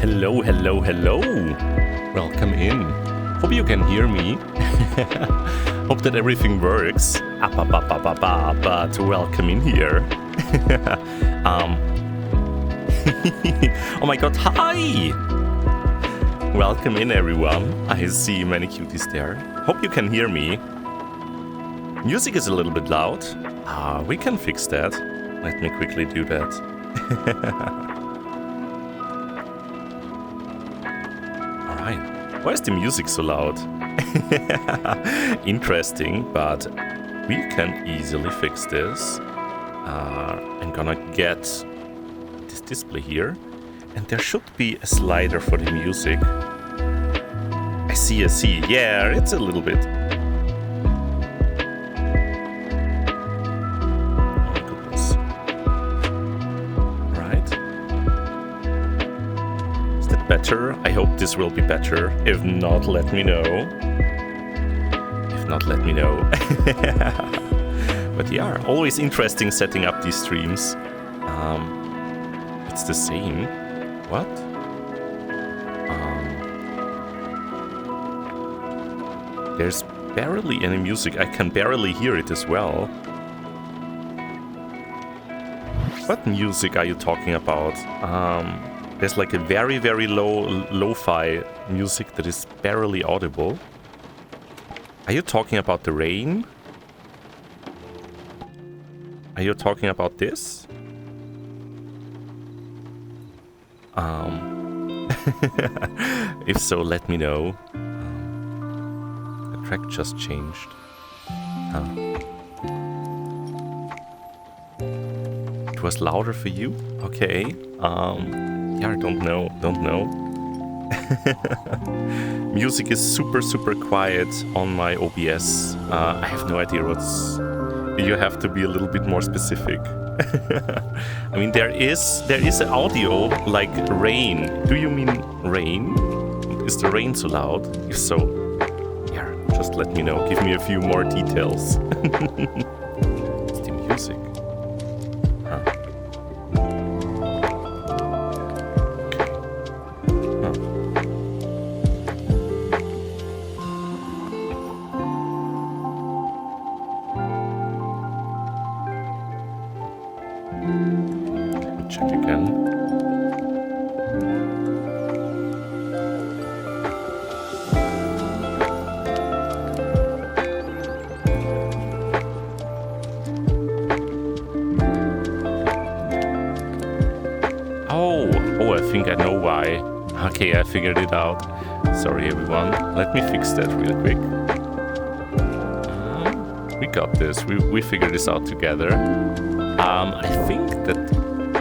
Hello, hello, hello. Welcome in. Hope you can hear me. Hope that everything works. But welcome in here. Oh my god, hi! Welcome in, everyone. I see many cuties there. Hope you can hear me. Music is a little bit loud. We can fix that. Let me quickly do that. Alright. Why is the music so loud? Interesting, but we can easily fix this. I'm gonna get this display here. And there should be a slider for the music. I see. Yeah, it's a little bit. Oh my goodness. Right. Is that better? I hope this will be better. If not, let me know. If not, let me know. But yeah, always interesting setting up these streams. It's the same. What? There's barely any music. I can barely hear it as well. What music are you talking about? There's like a very, very lo-fi music that is barely audible. Are you talking about the rain? Are you talking about this? If so, let me know. The track just changed. It was louder for you? Okay. Yeah, I don't know. Music is super quiet on my OBS. I have no idea what's... You have to be a little bit more specific. I mean, there is an audio like rain. Do you mean rain? Is the rain so loud? If so, yeah, just let me know. Give me a few more details. It's the music. Check again. Oh, I think I know why. Okay, I figured it out. Sorry, everyone. Let me fix that real quick. We got this. We figured this out together. I think that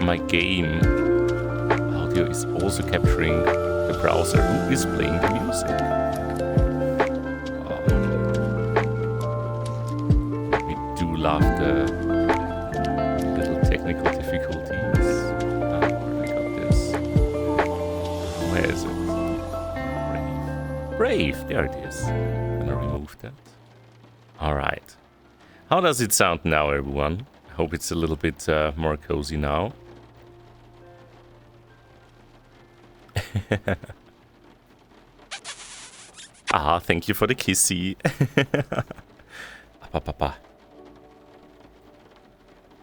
my game audio is also capturing the browser who is playing the music. We do love the little technical difficulties. Where I got this? Where is it? Brave, there it is. I'm gonna remove that. Alright. How does it sound now, everyone? I hope it's a little bit more cozy now. Thank you for the kissy.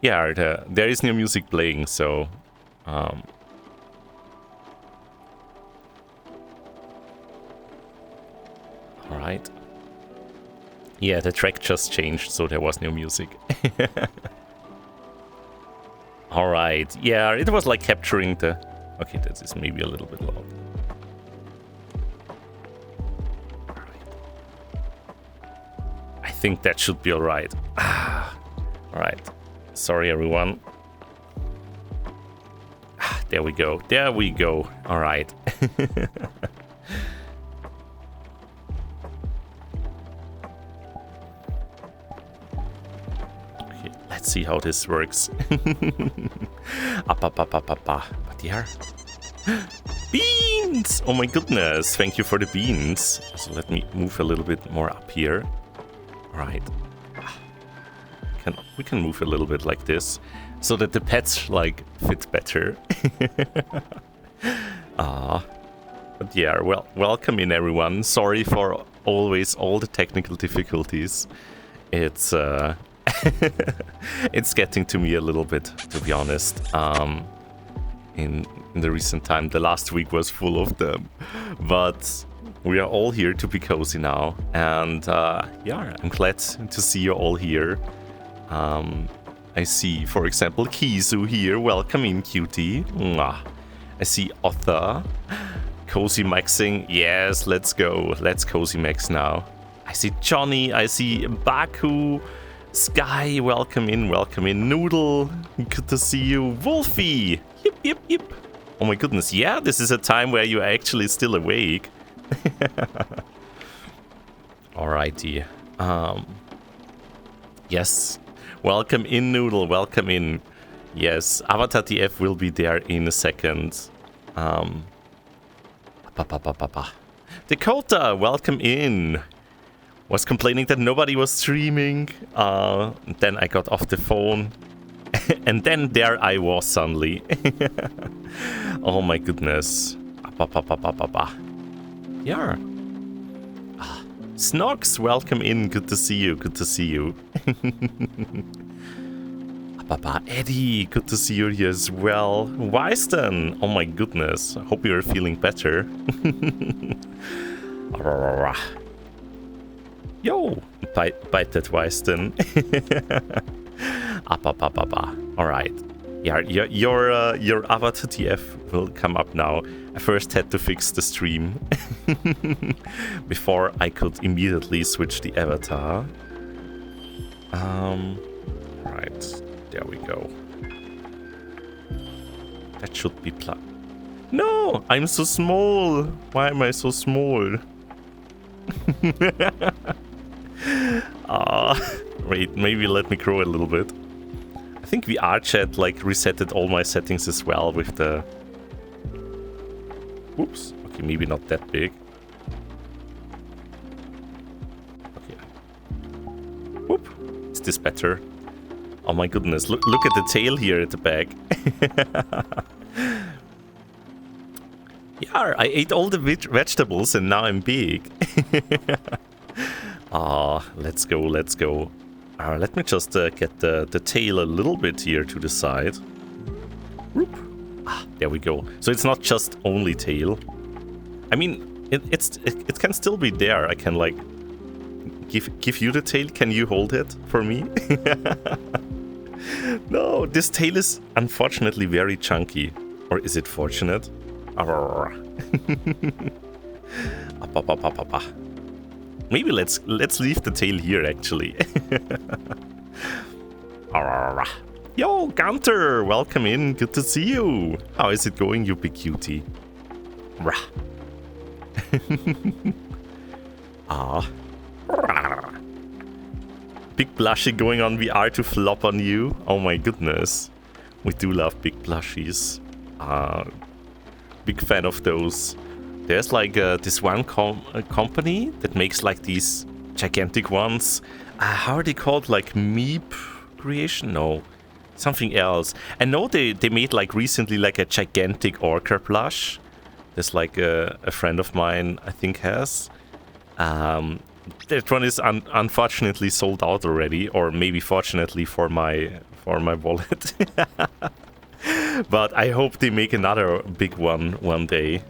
Yeah, there is new music playing, so... Alright. Yeah, the track just changed, so there was no music. Alright, yeah, it was like capturing the... Okay, that is maybe a little bit loud. Alright. I think that should be alright. Alright. Sorry, everyone. There we go. There we go. Alright. Let's see how this works. But yeah. Beans! Oh my goodness. Thank you for the beans. So let me move a little bit more up here. Right. We can move a little bit like this so that the pets like fit better. But yeah, well, welcome in everyone. Sorry for always all the technical difficulties. It's it's getting to me a little bit, to be honest. In the recent time, the last week was full of them, but we are all here to be cozy now, and yeah, I'm glad to see you all here. I see, for example, Kizu here. Welcome in, cutie. Mwah. I see Otha. Cozy maxing. Yes, let's go. Let's cozy max now. I see Johnny. I see Baku. Sky, welcome in, welcome in. Noodle, good to see you. Wolfie, yip, yip, yip. Oh my goodness, yeah, this is a time where you're actually still awake. Alrighty. Yes, welcome in, Noodle, welcome in. Yes, Avatar TF will be there in a second. Dakota, welcome in. Was complaining that nobody was streaming. Then I got off the phone. And then there I was suddenly. Oh my goodness. Yeah. Snox, welcome in. Good to see you. Good to see you. Eddie, good to see you here as well. Weiston, oh my goodness. I hope you're feeling better. Yo, bite that Weiston. Alright. Yeah, your Avatar TF will come up now. I first had to fix the stream before I could immediately switch the avatar. Right, there we go. That should be No, I'm so small. Why am I so small? Wait, maybe let me grow a little bit. I think VRChat like resetted all my settings as well with the... Oops, okay, maybe not that big. Okay. Whoop, is this better? Oh my goodness, look at the tail here at the back. Yeah, I ate all the vegetables and now I'm big. Let's go, let's go. Let me just get the tail a little bit here to the side. Whoop. There we go. So it's not just only tail. I mean, it can still be there. I can like give you the tail. Can you hold it for me? No, this tail is unfortunately very chunky. Or is it fortunate? Maybe let's leave the tail here actually. Yo, Gunter, welcome in. Good to see you. How is it going, you big cutie? Big plushie going on VR to flop on you. Oh my goodness. We do love big plushies. Big fan of those. There's like this one company that makes like these gigantic ones. How are they called? Like Meep Creation? No, something else. I know they made like recently like a gigantic orca plush. There's like a friend of mine I think has. That one is unfortunately sold out already, or maybe fortunately for my wallet. But I hope they make another big one day.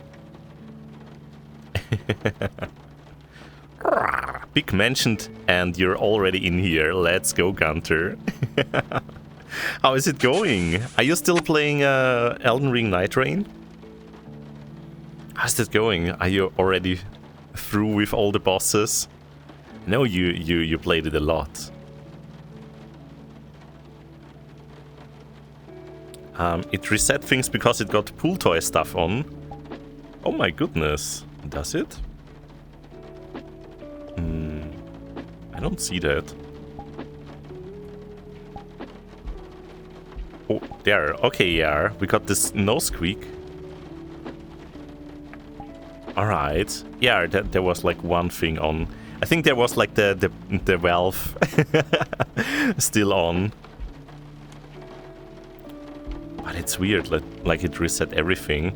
Big mentioned, and you're already in here. Let's go, Gunter. How is it going? Are you still playing Elden Ring Night Rain? How's that going? Are you already through with all the bosses? No, you played it a lot. It reset things because it got pool toy stuff on. Oh my goodness. Does it? I don't see that. Oh, there. Okay, yeah. We got this nose squeak. Alright. Yeah, there was like one thing on. I think there was like the valve still on. But it's weird, like it reset everything.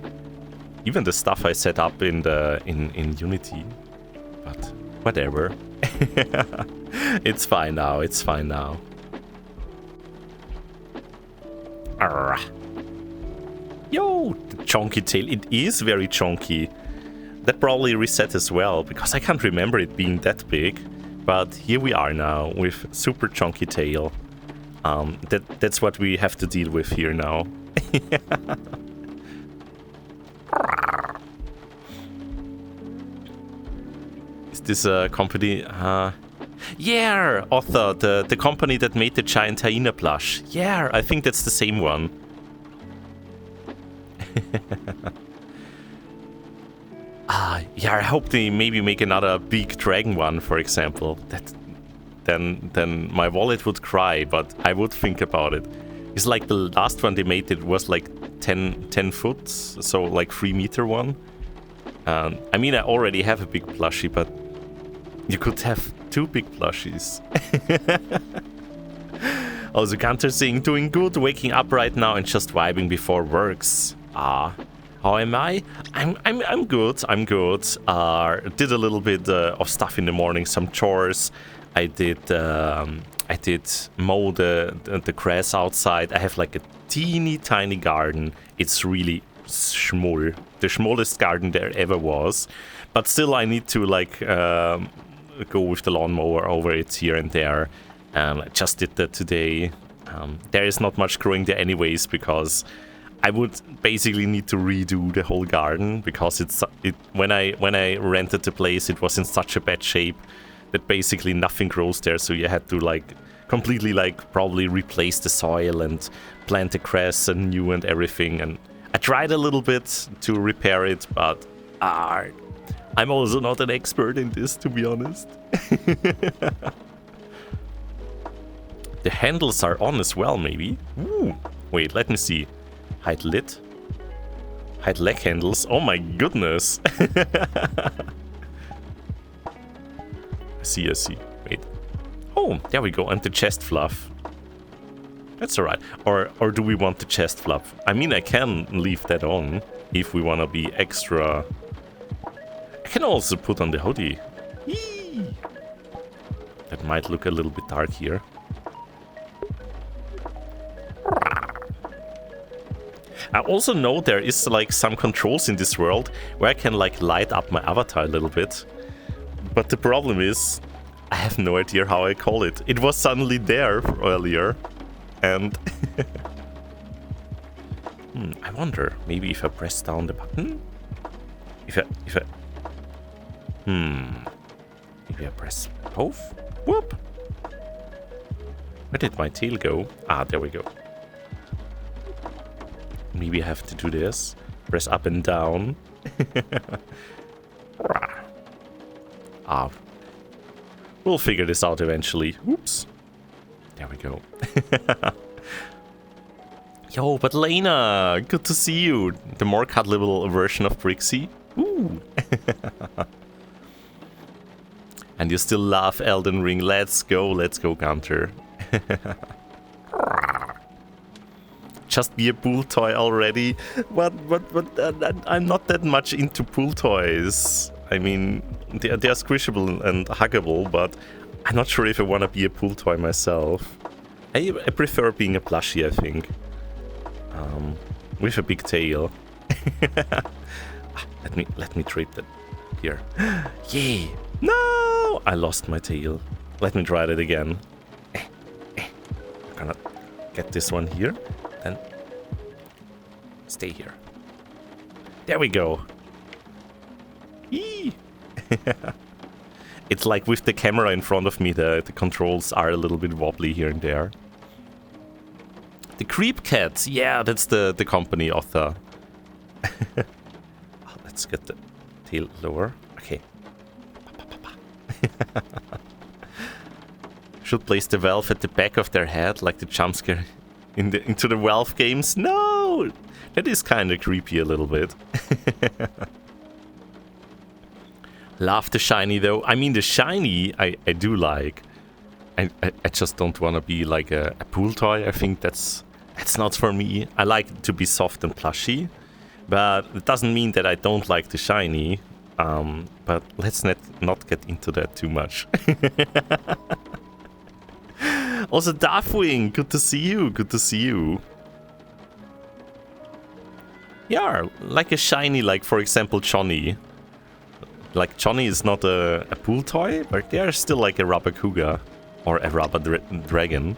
Even the stuff I set up in Unity. But whatever. It's fine now, it's fine now. Arrgh. Yo, the chunky tail. It is very chunky. That probably reset as well, because I can't remember it being that big. But here we are now, with super chunky tail. That's what we have to deal with here now. Is this a company? Yeah, Author, the company that made the giant hyena plush. Yeah, I think that's the same one. Yeah, I hope they maybe make another big dragon one, for example. Then my wallet would cry, but I would think about it. It's like the last one they made, it was like 10 foot, so like 3-meter one. I mean, I already have a big plushie, but you could have 2 big plushies. Also, Gunter saying, doing good, waking up right now and just vibing before works. How am I? I'm good. I'm good. Did a little bit of stuff in the morning, some chores. I did mow the grass outside. I have like a teeny tiny garden. It's really small, the smallest garden there ever was. But still, I need to like go with the lawnmower over it here and there. I just did that today. There is not much growing there anyways, because I would basically need to redo the whole garden, because when I rented the place, it was in such a bad shape that basically nothing grows there. So you had to like completely like probably replace the soil and plant the grass anew and everything. And I tried a little bit to repair it, but I'm also not an expert in this, to be honest. The handles are on as well, maybe. Ooh. Wait, let me see. Hide lid. Hide leg handles. Oh my goodness. I see. Wait. Oh, there we go. And the chest fluff. That's alright. Or do we want the chest fluff? I mean, I can leave that on if we want to be extra. I can also put on the hoodie. Yee. That might look a little bit dark here. I also know there is like some controls in this world where I can like light up my avatar a little bit. But the problem is, I have no idea how I call it. It was suddenly there earlier. And I wonder, maybe if I press down the button? Maybe I press both? Whoop! Where did my tail go? Ah, there we go. Maybe I have to do this. Press up and down. We'll figure this out eventually. Oops. There we go. Yo, but Lena, good to see you. The more cuddleable version of Brixxy. Ooh. And you still love Elden Ring. Let's go, Gunter. Just be a pool toy already. But I'm not that much into pool toys. I mean, they are squishable and huggable, but I'm not sure if I want to be a pool toy myself. I prefer being a plushie, I think. With a big tail. Let me trade that here. Yay! No! I lost my tail. Let me try that again. I'm gonna get this one here. Then stay here. There we go. Yee! It's like with the camera in front of me, the controls are a little bit wobbly here and there. The Creep Cat, yeah, that's the company author. Let's get the tail lower. Okay. Should place the valve at the back of their head, like the jump scare into the Valve games. No, that is kind of creepy a little bit. Love the shiny though. I mean, the shiny I do like. I just don't want to be like a pool toy. I think that's not for me. I like to be soft and plushy, But it doesn't mean that I don't like the shiny. But let's not get into that too much. Also, Darkwing, good to see you, good to see you. Yeah, like a shiny, like for example Johnny. Like Johnny is not a pool toy, but they are still like a rubber cougar or a rubber dragon.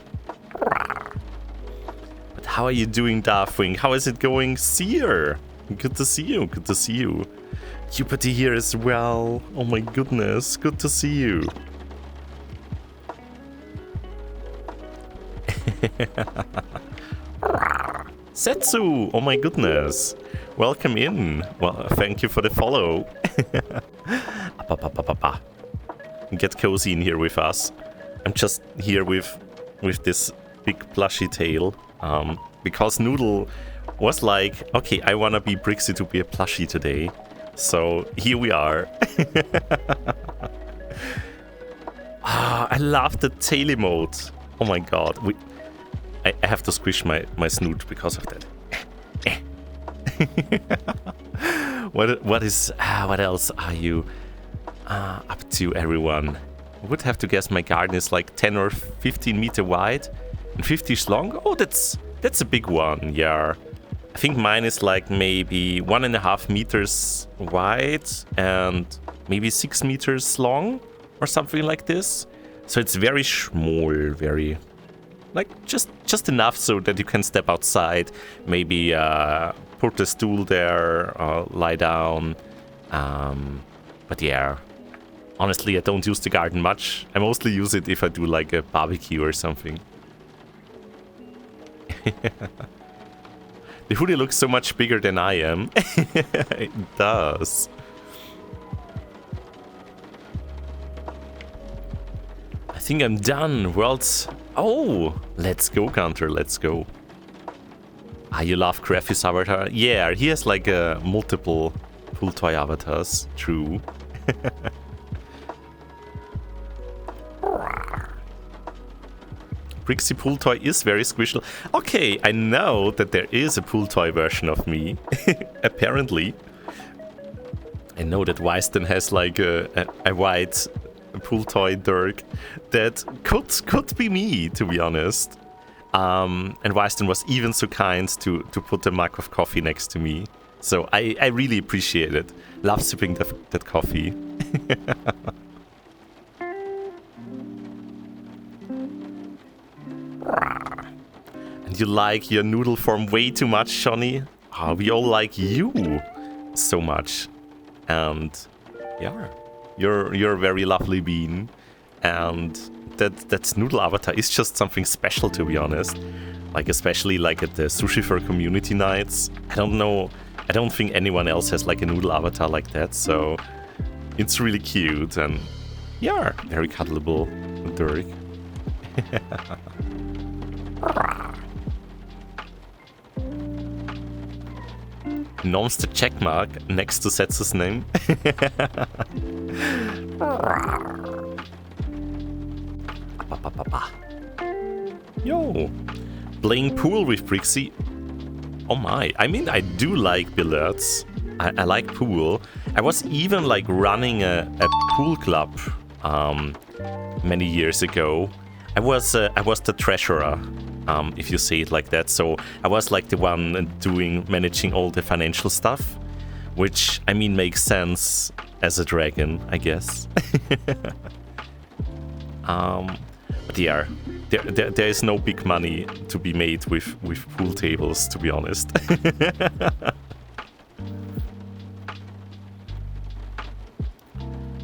But how are you doing, Darkwing? How is it going, Seer? Good to see you, good to see you. Jupiter here as well. Oh my goodness, good to see you. Setsu, oh my goodness. Welcome in. Well, thank you for the follow. Get cozy in here with us. I'm just here with this big plushy tail. Because Noodle was like, okay, I wanna be Brixxy to be a plushie today. So here we are. I love the tail emote. Oh my god. I have to squish my snoot because of that. What else are you up to, everyone? I would have to guess my garden is like 10 or 15 meter wide and 50 long. Oh, that's a big one. Yeah, I think mine is like maybe 1.5 meters wide and maybe 6 meters long or something like this. So it's very small, very like just enough so that you can step outside, maybe put a stool there, lie down. But yeah, honestly, I don't use the garden much. I mostly use it if I do like a barbecue or something. The hoodie looks so much bigger than I am. It does. I think I'm done. Worlds. Oh, let's go, Gunter. Let's go. Ah, you love Graphis avatar? Yeah, he has like multiple pool toy avatars. True. Brixxy pool toy is very squishable. Okay, I know that there is a pool toy version of me. Apparently. I know that Weiston has like a white pool toy Dirk that could be me, to be honest. And Weiston was even so kind to put a mug of coffee next to me. So I really appreciate it. Love sipping that coffee. And you like your noodle form way too much, Johnny? Oh, we all like you so much. And yeah, you're a very lovely bean. And that noodle avatar is just something special, to be honest. Like especially like at the Sushi for Community nights. I don't know. I don't think anyone else has like a noodle avatar like that. So it's really cute and yeah, very cuddleable, Dirk. Noms the checkmark next to Setsu's name. Yo, playing pool with Brixxy. Oh my, I mean, I do like billiards. I like pool. I was even like running a pool club many years ago. I was the treasurer, if you say it like that. So I was like the one managing all the financial stuff, which I mean makes sense as a dragon, I guess. But yeah, there is no big money to be made with pool tables, to be honest.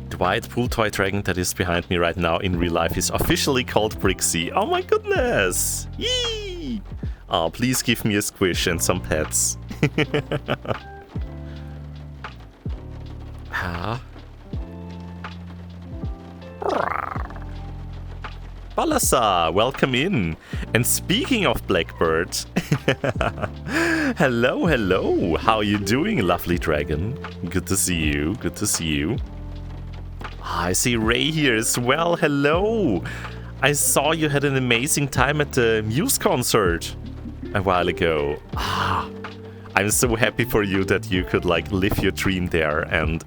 The white pool toy dragon that is behind me right now in real life is officially called Brixxy. Oh my goodness! Yee! Oh, please give me a squish and some pets. Balasa, welcome in. And speaking of Blackbird, hello, hello. How are you doing, lovely dragon? Good to see you. Good to see you. I see Ray here as well. Hello. I saw you had an amazing time at the Muse concert a while ago. I'm so happy for you that you could like live your dream there, and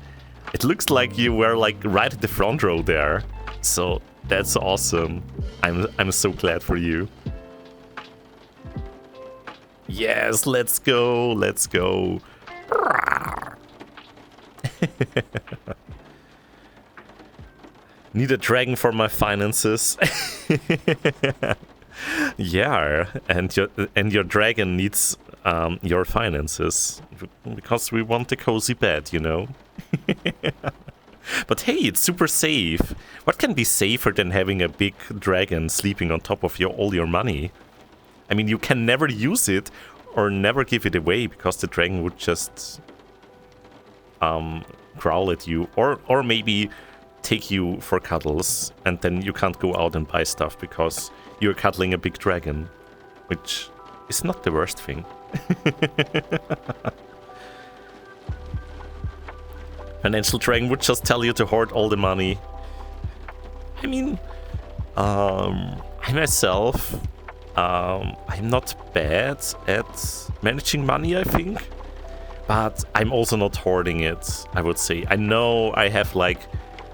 it looks like you were like right at the front row there. So that's awesome. I'm so glad for you. Yes, let's go, let's go. Need a dragon for my finances. Yeah, and your dragon needs your finances because we want a cozy bed, you know. But hey, it's super safe. What can be safer than having a big dragon sleeping on top of all your money? I mean, you can never use it or never give it away because the dragon would just growl at you, or maybe take you for cuddles, and then you can't go out and buy stuff because you're cuddling a big dragon, which is not the worst thing. Financial dragon would just tell you to hoard all the money. I mean, I myself, I'm not bad at managing money, I think, but I'm also not hoarding it, I would say. I know I have like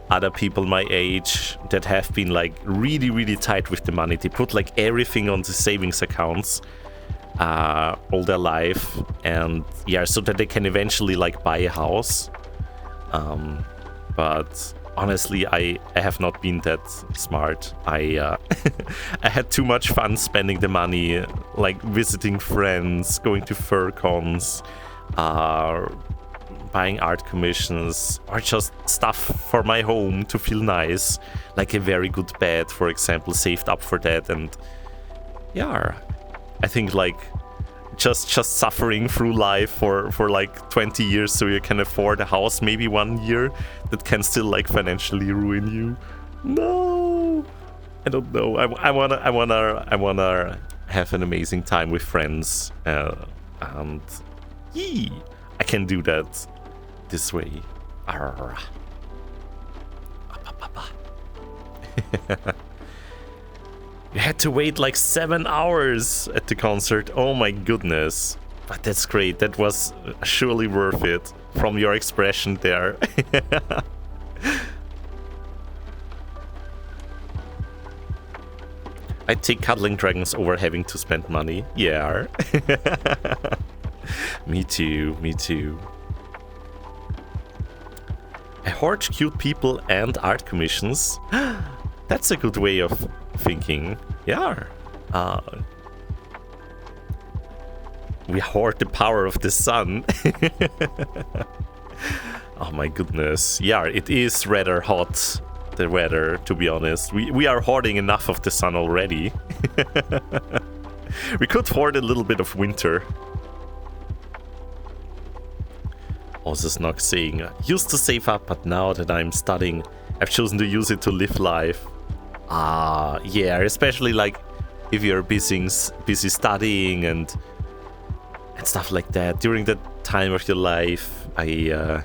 other people my age that have been like really tight with the money. They put like everything on the savings accounts all their life, and yeah, so that they can eventually like buy a house. But honestly, I have not been that smart. I I had too much fun spending the money, like visiting friends, going to fur cons, buying art commissions, or just stuff for my home to feel nice, like a very good bed, for example, saved up for that. And yeah, I think like just suffering through life for like 20 years so you can afford a house maybe 1 year, that can still like financially ruin you. No, I don't know. I wanna have an amazing time with friends, and yee, I can do that this way. Arr. You had to wait like 7 hours at the concert. Oh my goodness. But that's great. That was surely worth it from your expression there. I'd take cuddling dragons over having to spend money. Yeah. Me too, me too. I hoard cute people and art commissions. That's a good way of thinking. Yeah. We hoard the power of the sun. Oh my goodness. Yeah, it is rather hot, the weather, to be honest. We are hoarding enough of the sun already. We could hoard a little bit of winter. Also Snog saying, used to save up, but now that I'm studying, I've chosen to use it to live life. Yeah, especially like if you're busy studying and stuff like that during that time of your life. I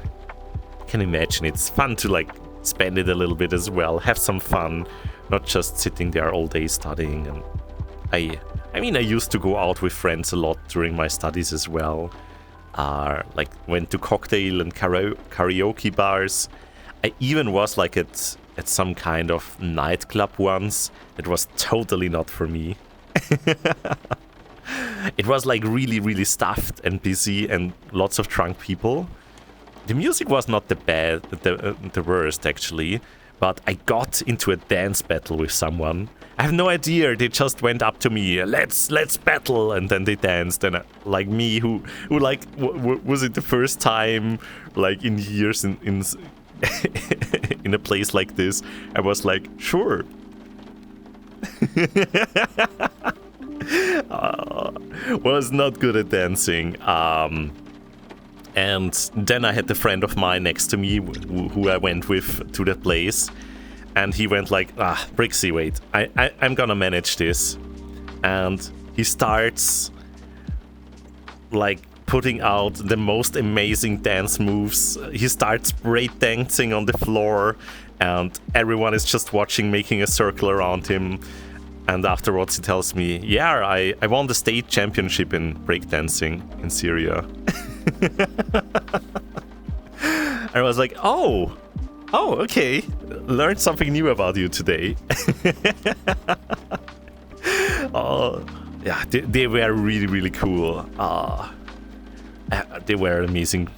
can imagine it's fun to like spend it a little bit as well, have some fun, not just sitting there all day studying. And I mean, I used to go out with friends a lot during my studies as well. Like went to cocktail and karaoke bars. I even was like at some kind of nightclub once. It was totally not for me. It was like really stuffed and busy and lots of drunk people. The music was not the worst actually, but I got into a dance battle with someone. I have no idea. They just went up to me, let's battle, and then they danced. And like me, who like was it the first time like in years in in a place like this, I was like, sure. Was not good at dancing. And then I had a friend of mine next to me who I went with to that place. And he went like, Brixxy, wait, I'm gonna manage this. And he starts like putting out the most amazing dance moves. He starts break dancing on the floor, and everyone is just watching, making a circle around him. And afterwards he tells me, yeah, I won the state championship in breakdancing in Syria. And I was like, oh, okay. Learned something new about you today. Oh, yeah, they were really, really cool. They were an amazing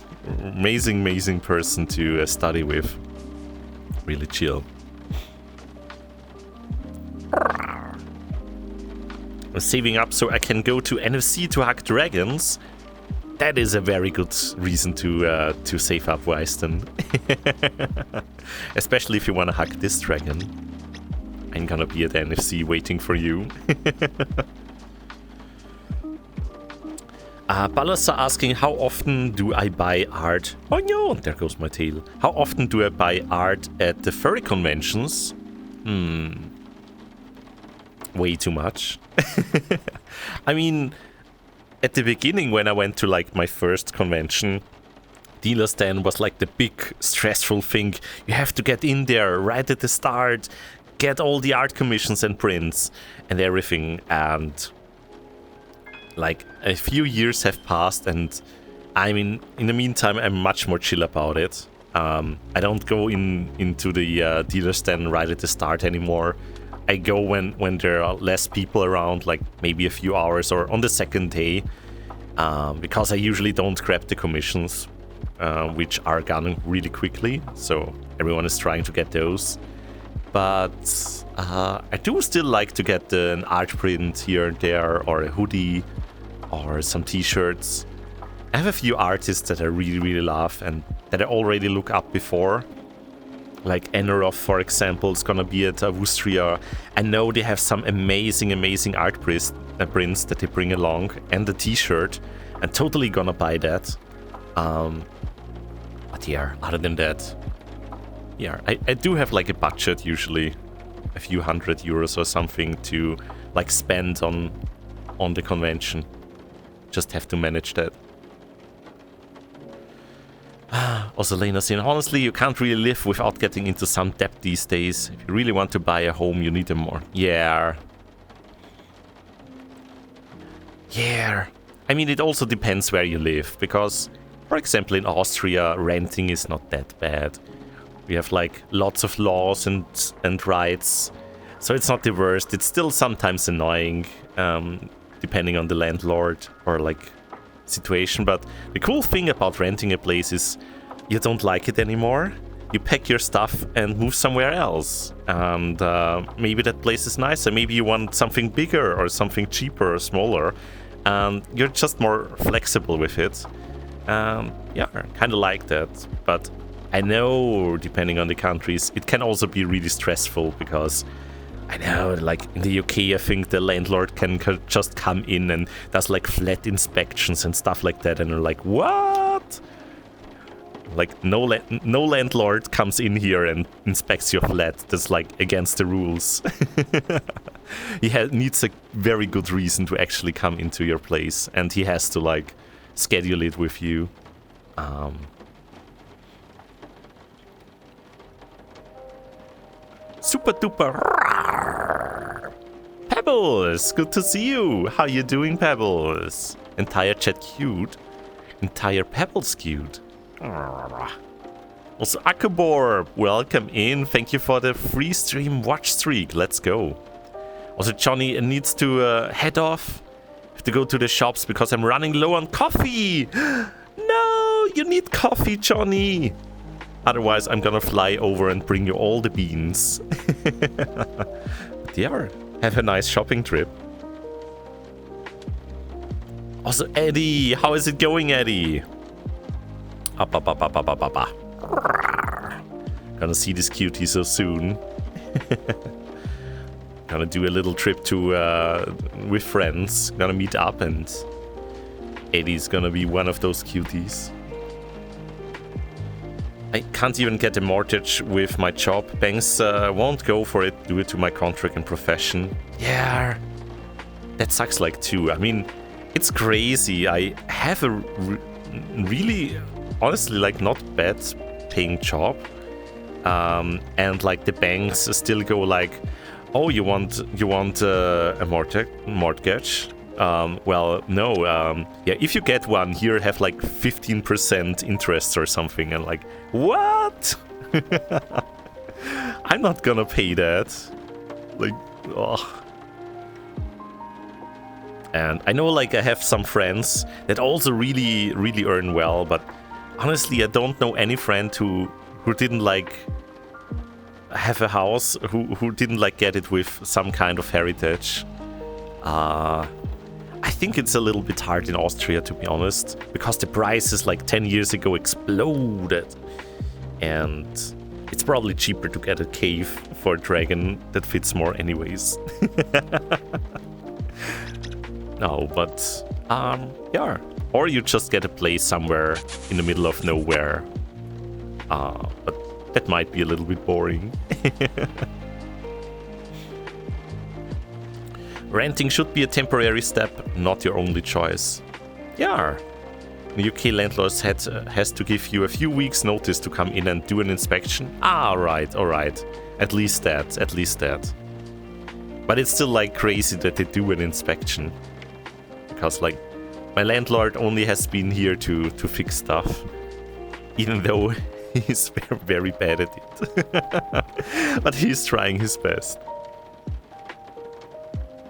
person to study with. Really chill. I'm saving up so I can go to NFC to hug dragons. That is a very good reason to save up, Weiston. Especially if you want to hug this dragon. I'm gonna be at NFC waiting for you. Ballas are asking, how often do I buy art? Oh no, there goes my tail. How often do I buy art at the furry conventions? Way too much. I mean, at the beginning when I went to like my first convention, dealer stand was like the big stressful thing. You have to get in there right at the start, get all the art commissions and prints and everything, and like a few years have passed, and I mean, in the meantime, I'm much more chill about it. I don't go into the dealer stand right at the start anymore. I go when there are less people around, like maybe a few hours or on the second day, because I usually don't grab the commissions, which are gone really quickly, so everyone is trying to get those. But I do still like to get an art print here and there, or a hoodie, or some t-shirts. I have a few artists that I really, really love and that I already look up before. Like Eneroff, for example, is gonna be at Austria. I know they have some amazing art prints that they bring along, and the t-shirt. I'm totally gonna buy that. But yeah, other than that, yeah, I do have like a budget usually, a few €100 or something to like spend on the convention. Just have to manage that. Also Lena saying, honestly, you can't really live without getting into some debt these days. If you really want to buy a home, you need a more. Yeah. I mean, it also depends where you live, because, for example, in Austria, renting is not that bad. We have like lots of laws and rights, so it's not the worst. It's still sometimes annoying, depending on the landlord or like situation, but the cool thing about renting a place is you don't like it anymore, you pack your stuff and move somewhere else, and maybe that place is nicer, maybe you want something bigger or something cheaper or smaller, and you're just more flexible with it. Yeah, kind of like that. But I know, depending on the countries, it can also be really stressful, because I know, like in the UK, I think the landlord can just come in and does like flat inspections and stuff like that, and you're like, what? Like no landlord comes in here and inspects your flat. That's like against the rules. He needs a very good reason to actually come into your place, and he has to like schedule it with you. Super duper. Pebbles, good to see you. How you doing, Pebbles? Entire chat cute. Entire Pebbles cute. Also, Akabor, welcome in. Thank you for the free stream watch streak. Let's go. Also, Johnny needs to head off. Have to go to the shops because I'm running low on coffee. No, you need coffee, Johnny. Otherwise, I'm gonna fly over and bring you all the beans. But yeah, have a nice shopping trip. Also, Eddie, how is it going, Eddie? Gonna see this cutie so soon. Gonna do a little trip to with friends. Gonna meet up, and Eddie's gonna be one of those cuties. I can't even get a mortgage with my job. Banks won't go for it due to my contract and profession. Yeah, that sucks like too. I mean, it's crazy. I have a really, honestly, like not bad paying job. And like the banks still go like, Oh, you want a mortgage? Well, no. Yeah, if you get one, here have like 15% interest or something, and like, what? I'm not gonna pay that. Like, oh. And I know, like, I have some friends that also really earn well, but honestly, I don't know any friend who didn't like have a house, who didn't like get it with some kind of heritage. I think it's a little bit hard in Austria, to be honest, because the prices like 10 years ago exploded, and it's probably cheaper to get a cave for a dragon that fits more anyways. No, but yeah, or you just get a place somewhere in the middle of nowhere, but that might be a little bit boring. Renting should be a temporary step, not your only choice. Yeah. The UK landlords has to give you a few weeks notice to come in and do an inspection. Ah, alright. At least that. But it's still like crazy that they do an inspection. Because like, my landlord only has been here to fix stuff. Even though he's very bad at it. But he's trying his best.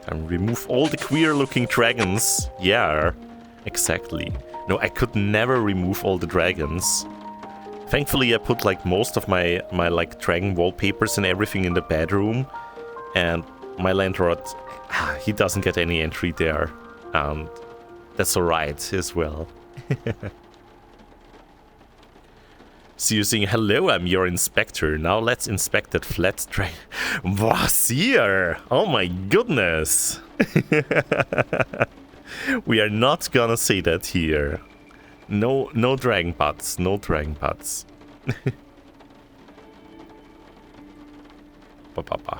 And remove all the queer-looking dragons. Yeah, exactly. No, I could never remove all the dragons. Thankfully, I put like most of my like dragon wallpapers and everything in the bedroom, and my landlord, he doesn't get any entry there, and that's alright as well. So you're saying, hello, I'm your inspector. Now let's inspect that flat dragon. Wazir! Oh my goodness! We are not gonna say that here. No dragon butts, no dragon butts. Ba-ba-ba.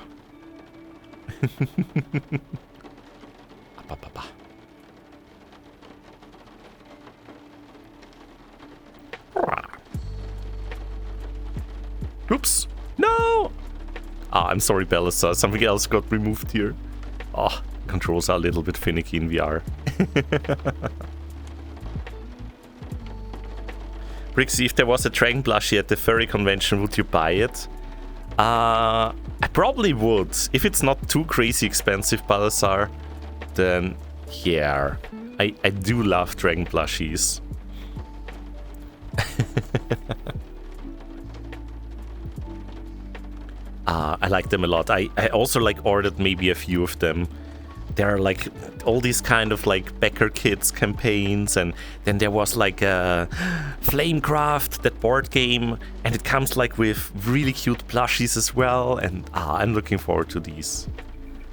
Ba-ba-ba. Oops! No! Ah, I'm sorry, Belisar. Something else got removed here. Oh, controls are a little bit finicky in VR. Brixxy, if there was a dragon plushie at the furry convention, would you buy it? I probably would. If it's not too crazy expensive, Belisar, then yeah. I do love dragon plushies. I like them a lot. I also like ordered maybe a few of them. There are like all these kind of like Becker Kids campaigns, and then there was like a Flamecraft, that board game, and it comes like with really cute plushies as well, and I'm looking forward to these.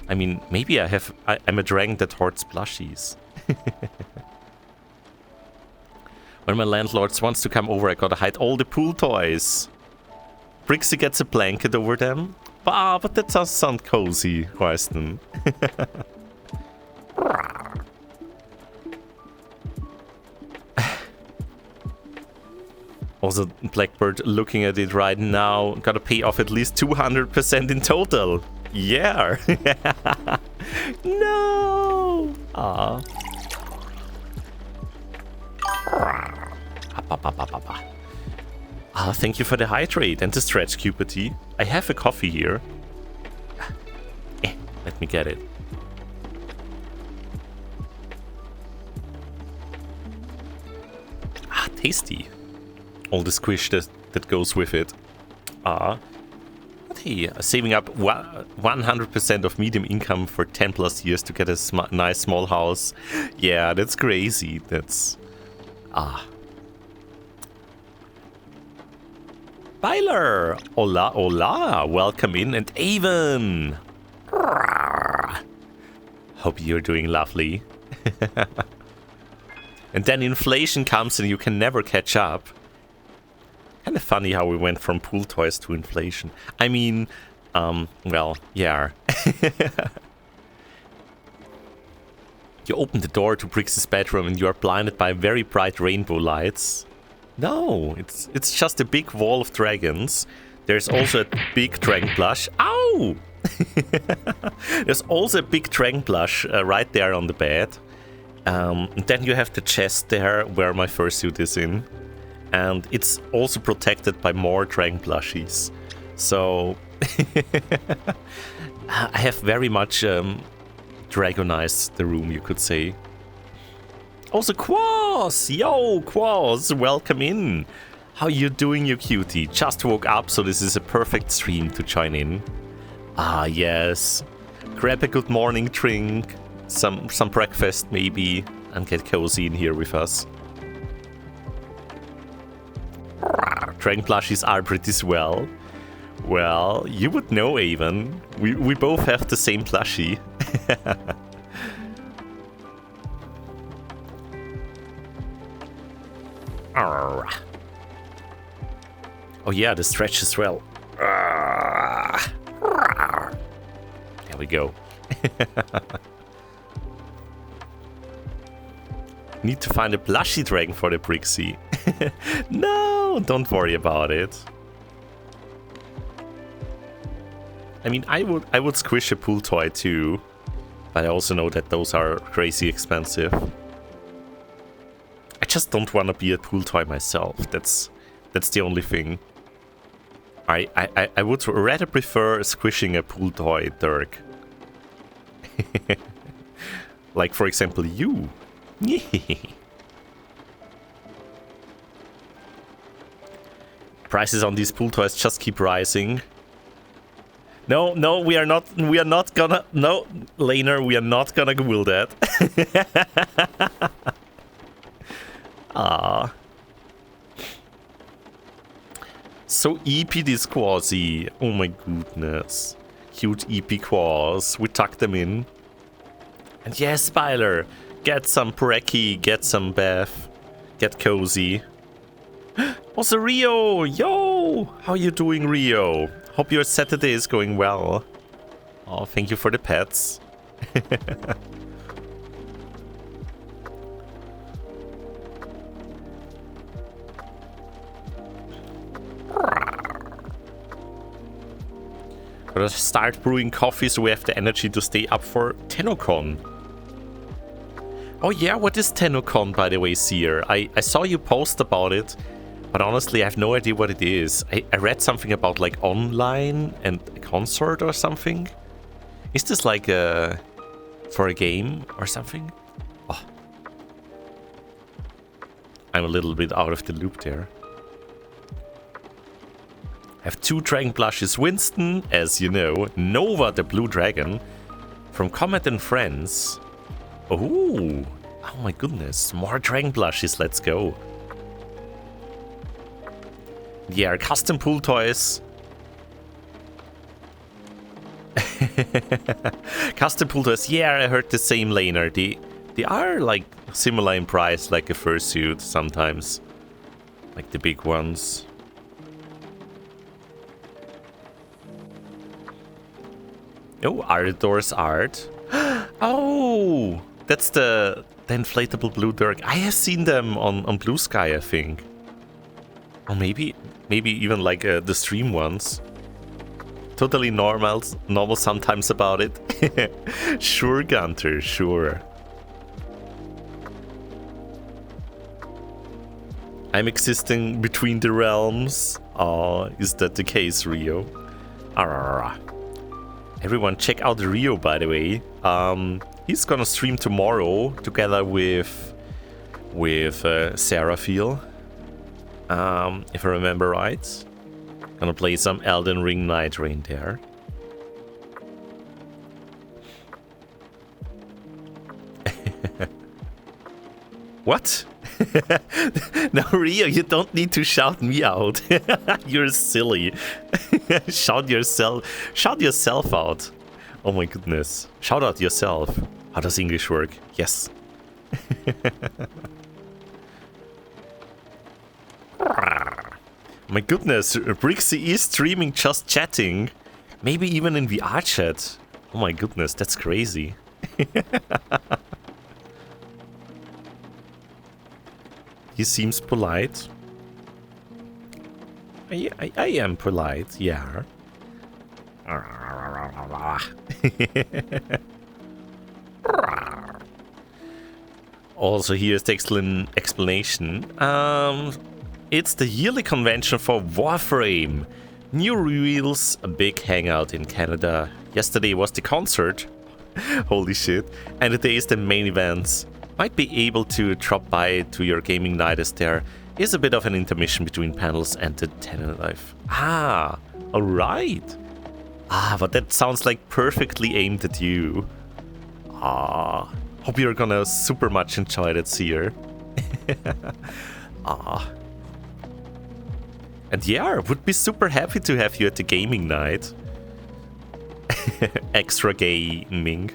I mean, maybe I'm a dragon that hoards plushies. When my landlord wants to come over, I gotta hide all the pool toys. Brixxy gets a blanket over them. But that does sound cozy, Royston. Also, Blackbird looking at it right now, gotta pay off at least 200% in total. Yeah. No. Thank you for the hydrate and the stretch, QPT. I have a coffee here. Let me get it. Tasty. All the squish that goes with it. But hey, saving up 100% of medium income for 10 plus years to get a nice small house. Yeah, that's crazy. That's... Byler! Hola, hola! Welcome in, and Avon! Hope you're doing lovely. And then inflation comes and you can never catch up. Kind of funny how we went from pool toys to inflation. I mean, well, yeah. You open the door to Brixxy's bedroom and you are blinded by very bright rainbow lights. No, it's just a big wall of dragons. There's also a big dragon plush. Ow! There's also a big dragon plush right there on the bed. Then you have the chest there where my fursuit is in. And it's also protected by more dragon plushies. So I have very much dragonized the room, you could say. Also, Quaz! Yo, Quaz, welcome in. How you doing, you cutie? Just woke up, so this is a perfect stream to join in. Ah, yes. Grab a good morning drink, some breakfast maybe, and get cozy in here with us. Dragon plushies are pretty swell. Well, you would know, Avon. We both have the same plushie. Oh yeah, the stretch as well. There we go. Need to find a plushie dragon for the Brixxy. No, don't worry about it. I mean, I would squish a pool toy too, but I also know that those are crazy expensive. I just don't want to be a pool toy myself. That's the only thing. I would rather prefer squishing a pool toy, Dirk. Like, for example, you. Prices on these pool toys just keep rising. No, we are not gonna... No, Laner, we are not gonna will that. Ah. So EP this Quasi. Oh my goodness. Cute EP Quas. We tucked them in. And yes, Spyler. Get some Brekkie, get some Beth. Get cozy. Also Rio! Yo! How you doing, Rio? Hope your Saturday is going well. Oh, thank you for the pets. Gotta start brewing coffee so we have the energy to stay up for TennoCon. Oh yeah, what is TennoCon, by the way, Seer? I saw you post about it, but honestly I have no idea what it is. I read something about like online and a concert or something. Is this like for a game or something? Oh. I'm a little bit out of the loop there. I have 2 dragon plushes. Winston, as you know. Nova, the blue dragon. From Comet and Friends. Oh my goodness. More dragon plushes. Let's go. Yeah, custom pool toys. Custom pool toys. Yeah, I heard the same, Laner. They are like similar in price, like a fursuit sometimes. Like the big ones. Oh, Ardor's art. Oh, that's the inflatable blue Dirk. I have seen them on Blue Sky, I think. Or maybe even like the stream ones. Totally normal sometimes about it. Sure, Gunter, sure. I'm existing between the realms. Oh, is that the case, Rio? Arrgh. Everyone check out Rio, by the way. He's gonna stream tomorrow together with Seraphil. If I remember right. Gonna play some Elden Ring Night Rain there. What? No, Rio, you don't need to shout me out. You're silly. Shout yourself out. Oh my goodness. Shout out yourself. How does English work? Yes. My goodness, Brixxy is streaming just chatting. Maybe even in VRChat. Oh my goodness, that's crazy. He seems polite. I am polite, yeah. Also, here's the excellent explanation. It's the yearly convention for Warframe. New reveals, a big hangout in Canada. Yesterday was the concert. Holy shit. And today is the main events. Might be able to drop by to your gaming night as there is a bit of an intermission between panels and the tenant life. Ah, alright. Ah, but that sounds like perfectly aimed at you. Ah, hope you're gonna super much enjoy that, Seer. Ah. And yeah, would be super happy to have you at the gaming night. Extra gaming.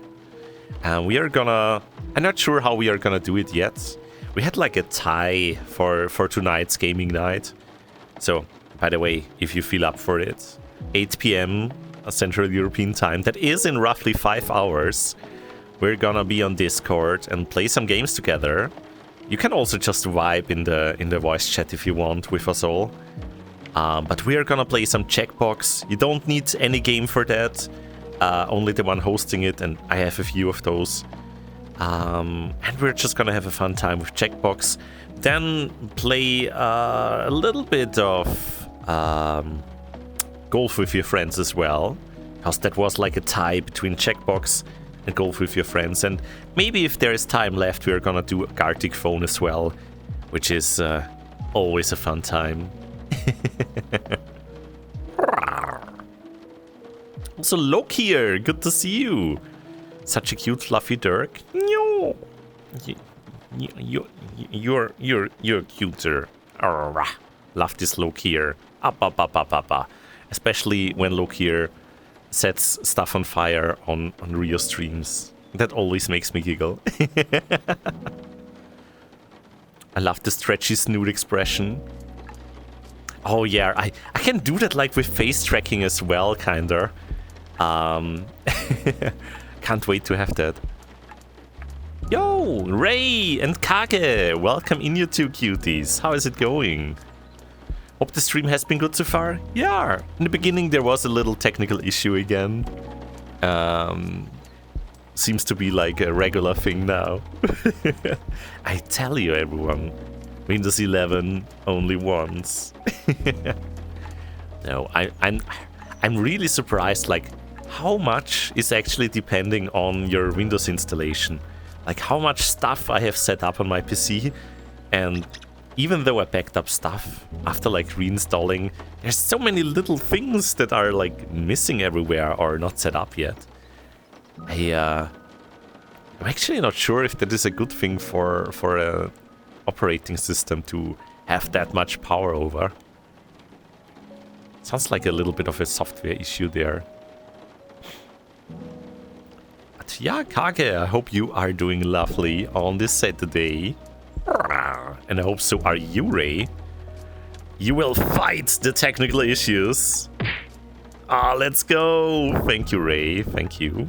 And we are gonna... I'm not sure how we are gonna do it yet. We had like a tie for tonight's gaming night. So, by the way, if you feel up for it, 8 p.m. Central European time, that is in roughly 5 hours. We're gonna be on Discord and play some games together. You can also just vibe in the voice chat if you want with us all. But we are gonna play some Checkbox. You don't need any game for that. Only the one hosting it, and I have a few of those. And we're just gonna have a fun time with Checkbox. Then play a little bit of Golf with your friends as well. Because that was like a tie between Checkbox and Golf with your friends. And maybe if there is time left, we're gonna do Gartic Phone as well. Which is always a fun time. Also, Lok here, good to see you. Such a cute fluffy Dirk. No, you're cuter. Love this Lok here. Especially when Lok here sets stuff on fire on Rio streams. That always makes me giggle. I love the stretchy snoot expression. Oh yeah, I can do that like with face tracking as well, kinda. Can't wait to have that. Yo, Ray and Kage, welcome in, you two cuties. How is it going? Hope the stream has been good so far. Yeah, in the beginning there was a little technical issue again. Seems to be like a regular thing now. I tell you, everyone, Windows 11 only once. No, I'm really surprised, like, how much is actually depending on your Windows installation. Like, how much stuff I have set up on my PC, and even though I backed up stuff after like reinstalling, there's so many little things that are like missing everywhere or not set up yet. I'm actually not sure if that is a good thing for a operating system to have that much power over. Sounds like a little bit of a software issue there. But yeah, Kage, I hope you are doing lovely on this Saturday. And I hope so are you, Ray. You will fight the technical issues. Ah, let's go. Thank you, Ray. Thank you.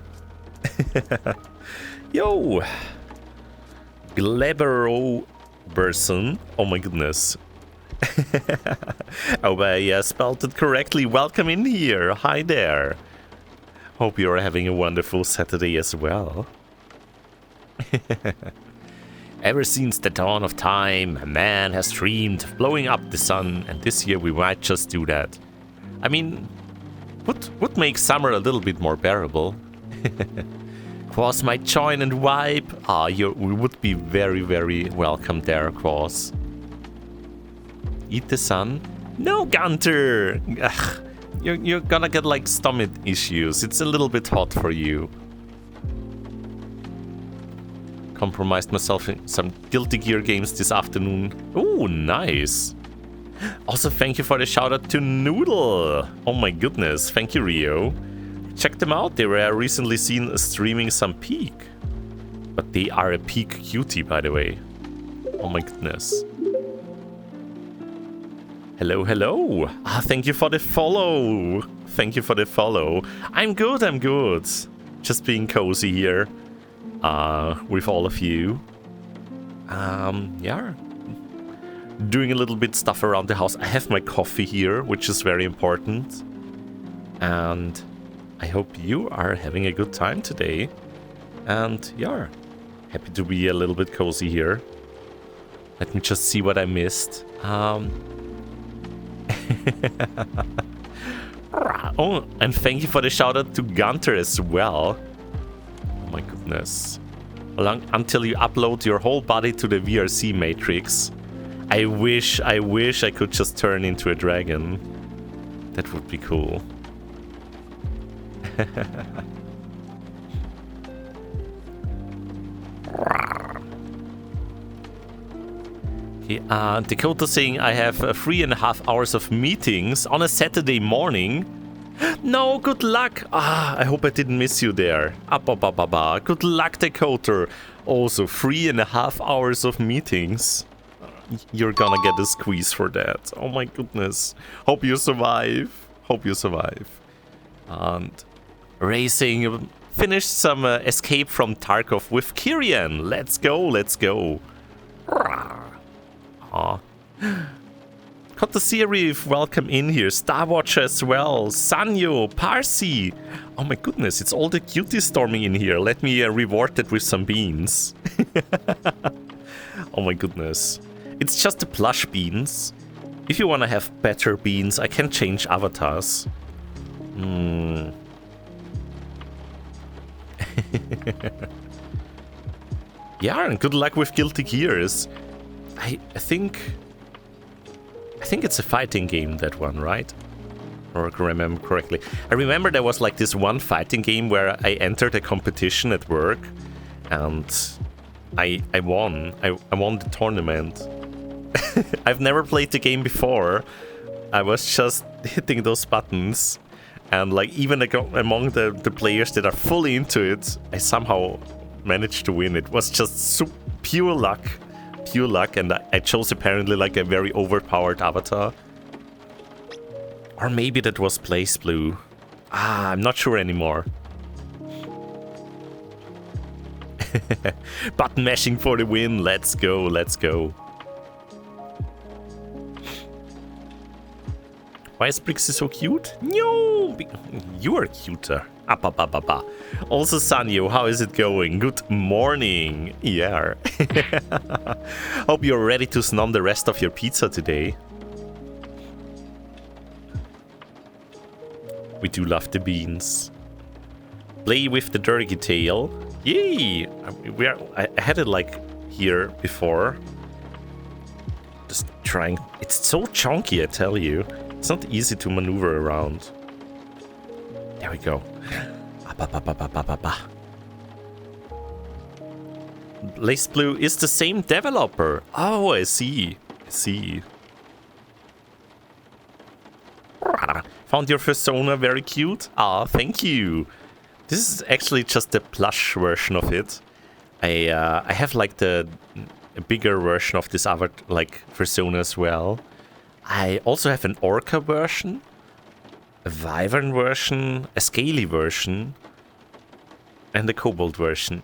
Yo. Glabero person. Oh my goodness. Oh, I spelled it correctly. Welcome in here. Hi there. Hope you're having a wonderful Saturday as well. Ever since the dawn of time, man has dreamed of blowing up the sun, and this year we might just do that. I mean, would make summer a little bit more bearable. Quas might join and vibe. Ah, we would be very, very welcome there, Quas. Eat the sun? No, Gunter! Ugh, you're gonna get like stomach issues. It's a little bit hot for you. Compromised myself in some Guilty Gear games this afternoon. Oh, nice. Also, thank you for the shout out to Noodle. Oh my goodness, thank you, Rio. Check them out, they were recently seen streaming some Peak. But they are a Peak cutie, by the way. Oh my goodness. Hello, hello. Ah, thank you for the follow. Thank you for the follow. I'm good, I'm good. Just being cozy here. With all of you. Yeah. Doing a little bit stuff around the house. I have my coffee here, which is very important. And I hope you are having a good time today. And yeah, happy to be a little bit cozy here. Let me just see what I missed. Oh, and thank you for the shout out to Gunter as well. Oh my goodness. Until you upload your whole body to the VRC matrix. I wish I could just turn into a dragon. That would be cool. Dakota saying I have 3.5 hours of meetings on a Saturday morning. No, good luck. I hope I didn't miss you there. Good luck, Dakota. Also, 3.5 hours of meetings. You're gonna get a squeeze for that. Oh my goodness. Hope you survive. Hope you survive. And racing. Finished some Escape from Tarkov with Kyrian. Let's go, let's go. Got the series, welcome in here. Starwatch as well. Sanyo, Parsi. Oh my goodness, it's all the cuties storming in here. Let me reward it with some beans. Oh my goodness. It's just the plush beans. If you want to have better beans, I can change avatars. Yeah, and good luck with Guilty Gears. I think it's a fighting game, that one, right? Or I can remember correctly. I remember there was like this one fighting game where I entered a competition at work and I won. I won the tournament. I've never played the game before. I was just hitting those buttons and like even among the players that are fully into it, I somehow managed to win. It was just pure luck. Pure luck, and I chose apparently like a very overpowered avatar. Or maybe that was Blaze Blue. I'm not sure anymore. Button mashing for the win. Let's go, let's go. Why is Brixxy so cute? No, you are cuter. Also, Sanyo, how is it going? Good morning. Yeah. Hope you're ready to snom the rest of your pizza today. We do love the beans. Play with the turkey tail. Yay! I had it like here before. Just trying. It's so chunky, I tell you. It's not easy to maneuver around. There we go. Blaze Blue is the same developer. Oh, I see. I see. Found your persona very cute. Ah, thank you. This is actually just the plush version of it. I have like a bigger version of this other like persona as well. I also have an orca version, a wyvern version, a scaly version, and a kobold version.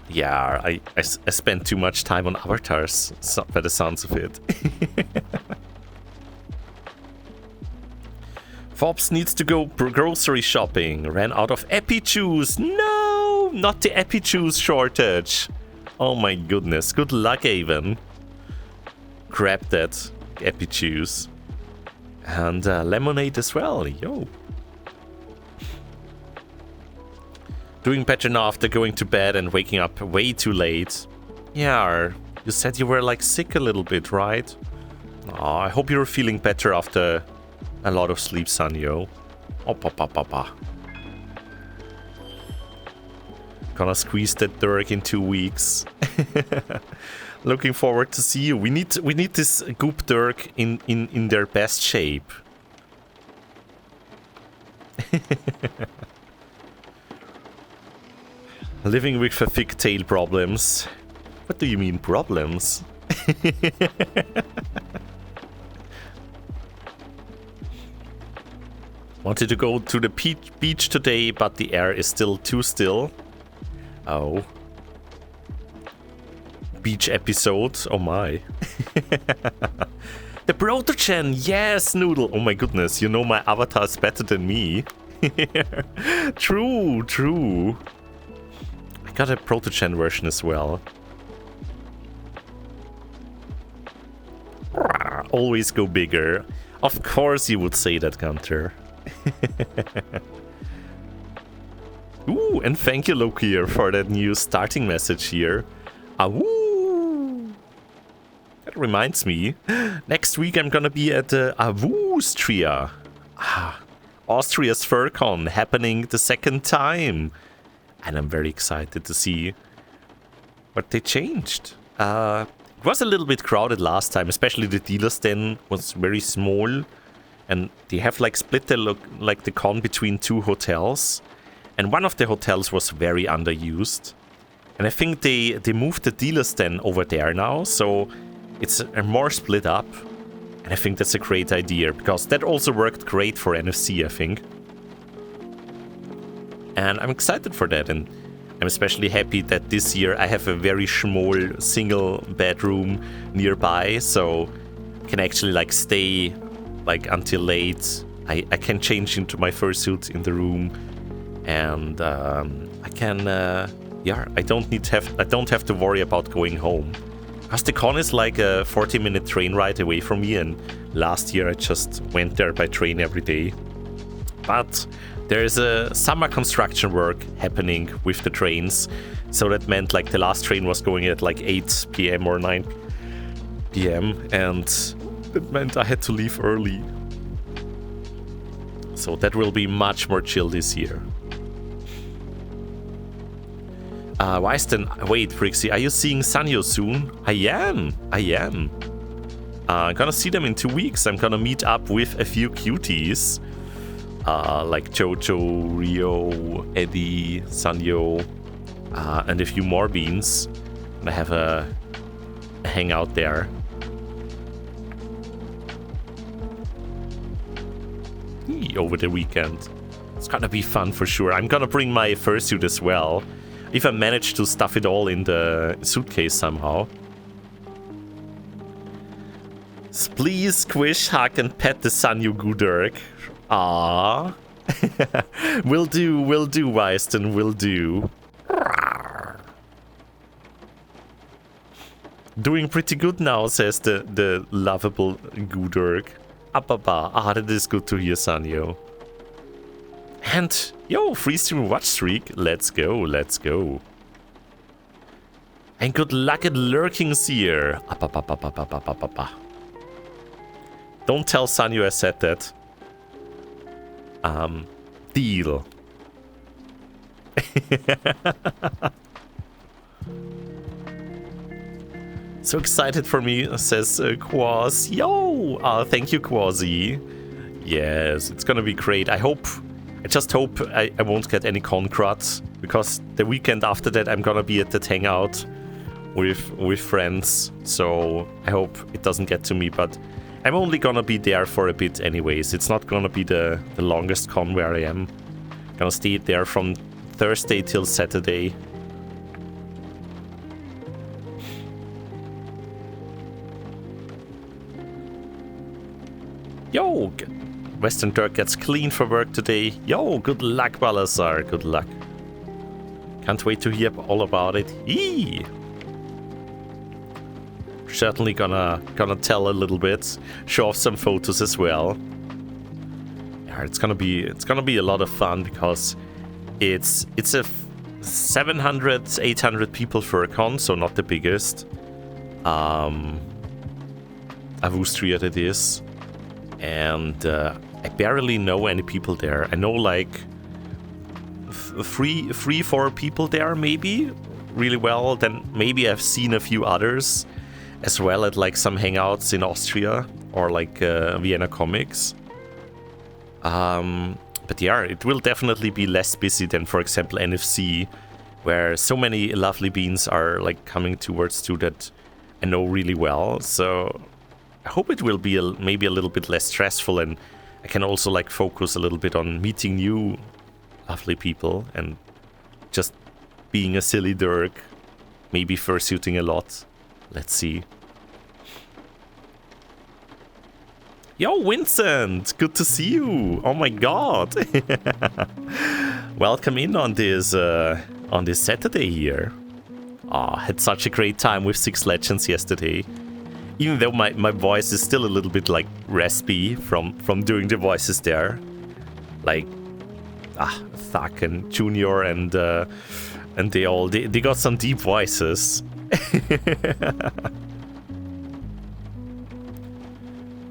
Yeah, I spent too much time on avatars, by the sounds of it. Forbes needs to go grocery shopping. Ran out of Epi Juice. No, not the Epi Juice shortage. Oh my goodness. Good luck, Avon. Grab that Epi Juice. And lemonade as well. Yo. Doing better now after going to bed and waking up way too late. Yeah, you said you were like sick a little bit, right? Oh, I hope you're feeling better after a lot of sleep, Sanyo. Oh, papa. Gonna squeeze that Dirk in 2 weeks. Looking forward to see you. We need this Goop Dirk in their best shape. Living with the thick tail problems. What do you mean problems? Wanted to go to the beach today, but the air is still too still. Oh. Beach episode, oh my. The Protogen, yes, Noodle. Oh my goodness, you know my avatar is better than me. True, true. I got a Protogen version as well. Always go bigger. Of course you would say that, Gunter. Ooh, and thank you, Lokier, for that new starting message here. Awoo! That reminds me, next week I'm gonna be at Austria. Austria's FurCon happening the second time. And I'm very excited to see what they changed. It was a little bit crowded last time, especially the dealer stand was very small. And they have like split the con between 2 hotels. And one of the hotels was very underused. And I think they moved the dealer stand over there now, so it's more split up. And I think that's a great idea, because that also worked great for NFC, I think. And I'm excited for that, and I'm especially happy that this year I have a very small single bedroom nearby, so I can actually like stay like until late. I can change into my fursuit in the room, and I can I don't have to worry about going home. Because the con is like a 40-minute train ride away from me, and last year I just went there by train every day. But there's a summer construction work happening with the trains, so that meant like the last train was going at like 8 p.m. or 9 p.m. and that meant I had to leave early. So that will be much more chill this year. Wait, Brixxy, are you seeing Sanyo soon? I am. I'm gonna see them in 2 weeks. I'm gonna meet up with a few cuties. Like Jojo, Rio, Eddie, Sanyo, and a few more beans. And I have a hangout there. Over the weekend. It's gonna be fun for sure. I'm gonna bring my fursuit as well. If I manage to stuff it all in the suitcase somehow. Please squish, hug, and pet the Sanyo Gudurk. Ah, will do, Weiston, will do. Doing pretty good now, says the lovable Gudurk. Ababa. Ah, that is good to hear, Sanyo. And, yo, free stream watch streak. Let's go. And good luck at lurking, Seer. Don't tell Sanyo I said that. Deal. So excited for me, says Quaz. Yo! Thank you, Quazzy. Yes, it's gonna be great. I just hope I won't get any con crud, because the weekend after that I'm gonna be at that hangout with friends. So I hope it doesn't get to me, but I'm only gonna be there for a bit anyways. It's not gonna be the longest con where I am. Gonna stay there from Thursday till Saturday. Yo, Western Turk gets clean for work today. Yo, good luck, Balazar. Good luck. Can't wait to hear all about it. Eee. Certainly gonna tell a little bit, show off some photos as well. Yeah, it's gonna be a lot of fun, because it's a 700, 800 people for a con, so not the biggest. Austria that is. And I barely know any people there. I know like 4 people there maybe, really well. Then maybe I've seen a few others as well at like some hangouts in Austria or like Vienna Comics. But yeah, it will definitely be less busy than, for example, NFC, where so many lovely beans are like coming towards to that I know really well. So I hope it will be maybe a little bit less stressful, and I can also like focus a little bit on meeting new lovely people and just being a silly Dirk, maybe fursuiting a lot. Let's see. Yo, Vincent! Good to see you! Oh my god! Welcome in on this Saturday here. Had such a great time with Six Legends yesterday. Even though my voice is still a little bit like raspy from doing the voices there. Like Thak and Junior and they got some deep voices.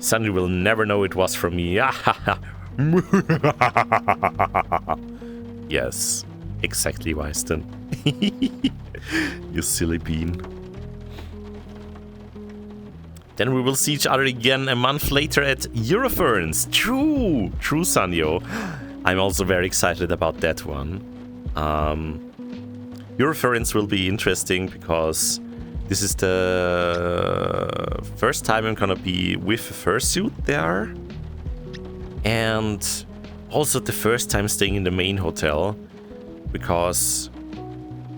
Sunny will never know it was from me. Yes, exactly, Weiston. You silly bean. Then we will see each other again a month later at Euroference. True, Sanyo. I'm also very excited about that one. Euroference will be interesting because this is the first time I'm gonna be with a fursuit there. And also the first time staying in the main hotel. Because,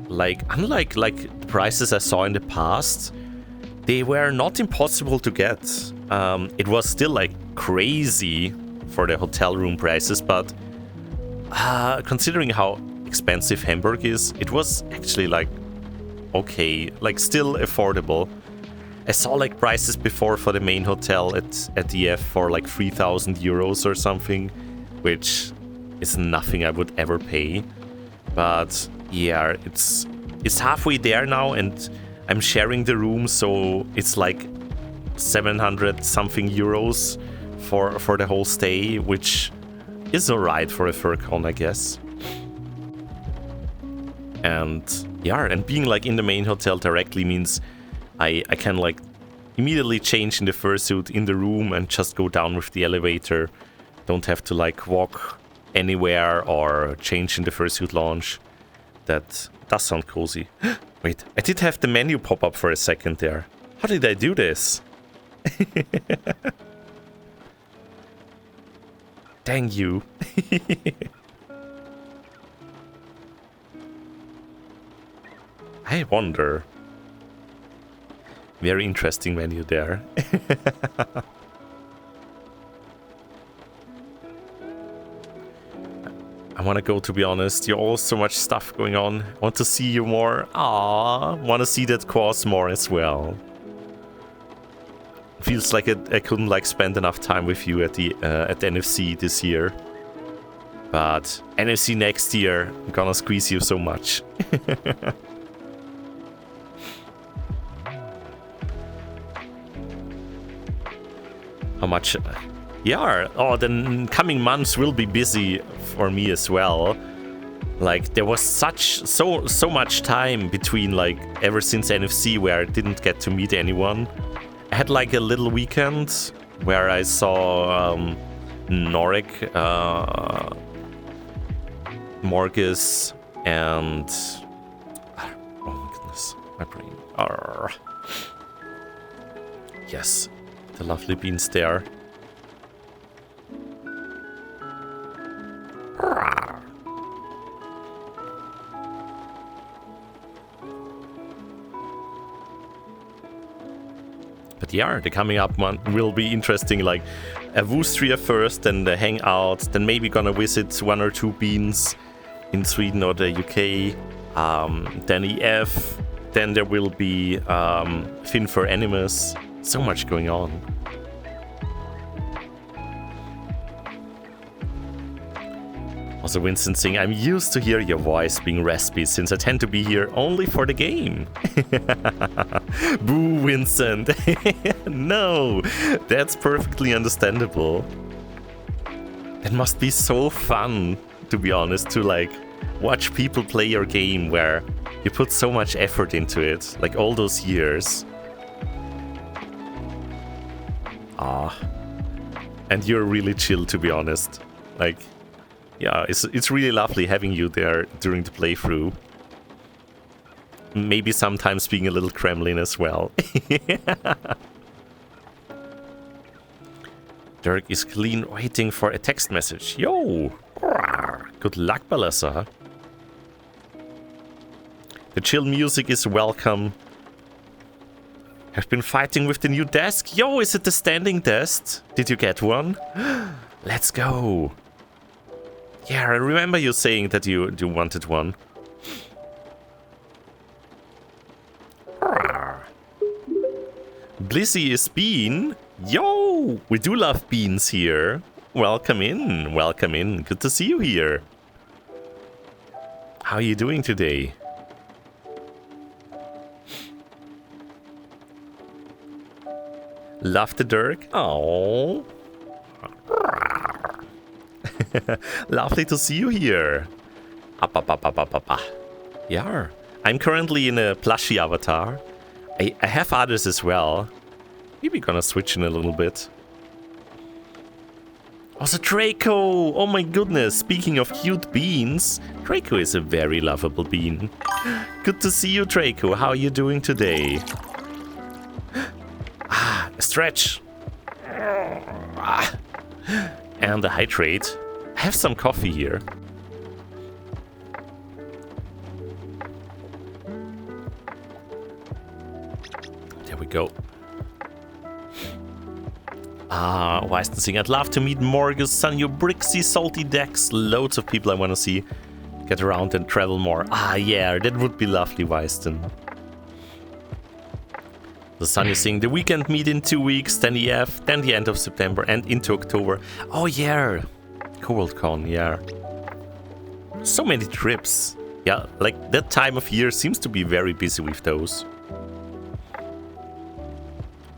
like, unlike the prices I saw in the past, they were not impossible to get. It was still like crazy for the hotel room prices, but considering how expensive Hamburg is, it was actually like okay, like still affordable. I saw like prices before for the main hotel at EF for like 3,000 euros or something, which is nothing I would ever pay. But yeah, it's halfway there now, and I'm sharing the room, so it's like 700 something euros for the whole stay, which is alright for a FurCon, I guess. And yeah, and being like in the main hotel directly means I can like immediately change in the fursuit in the room and just go down with the elevator. Don't have to like walk anywhere or change in the fursuit lounge. That does sound cozy. Wait, I did have the menu pop up for a second there. How did I do this? Dang you. I wonder. Very interesting menu there. I want to go, to be honest. You're all so much stuff going on. Want to see you more. Want to see that course more as well. Feels like I couldn't like spend enough time with you at the NFC this year. But NFC next year, I'm gonna squeeze you so much. How much? Yeah. Oh, the coming months will be busy for me as well. Like there was so much time between like ever since NFC where I didn't get to meet anyone. I had like a little weekend where I saw Norik, Morgus, and oh my goodness, my brain. Yes, the lovely beans there. But yeah, the coming up one will be interesting, like Austria first, then the hangout, then maybe gonna visit one or two beans in Sweden or the UK, then EF, then there will be Fin for Animus. So much going on. Also Winston saying, I'm used to hear your voice being raspy since I tend to be here only for the game. Boo, Vincent. No, that's perfectly understandable. It must be so fun, to be honest, to like watch people play your game where you put so much effort into it, like all those years. And you're really chill, to be honest. Like, yeah, it's really lovely having you there during the playthrough. Maybe sometimes being a little Kremlin as well. Dirk is clean waiting for a text message. Yo! Good luck, Balassa. The chill music is welcome. Have been fighting with the new desk. Yo, is it the standing desk? Did you get one? Let's go. Yeah, I remember you saying that you wanted one. Blissy is Bean. Yo, we do love beans here. Welcome in, welcome in. Good to see you here. How are you doing today? Love the Dirk. Oh. Lovely to see you here. Yeah. I'm currently in a plushie avatar. I have others as well. Maybe gonna switch in a little bit. Also Draco! Oh my goodness, speaking of cute beans, Draco is a very lovable bean. Good to see you, Draco. How are you doing today? Stretch. And a hydrate. I have some coffee here. There we go. Weisten saying, I'd love to meet Morgus, Sanyo, Brixxy, Salty Dex. Loads of people I want to see. Get around and travel more. Yeah, that would be lovely, Weisten. The Sun is saying, the weekend meet in 2 weeks, then the F, then the end of September and into October. Oh yeah, ColdCon, yeah. So many trips. Yeah, like that time of year seems to be very busy with those.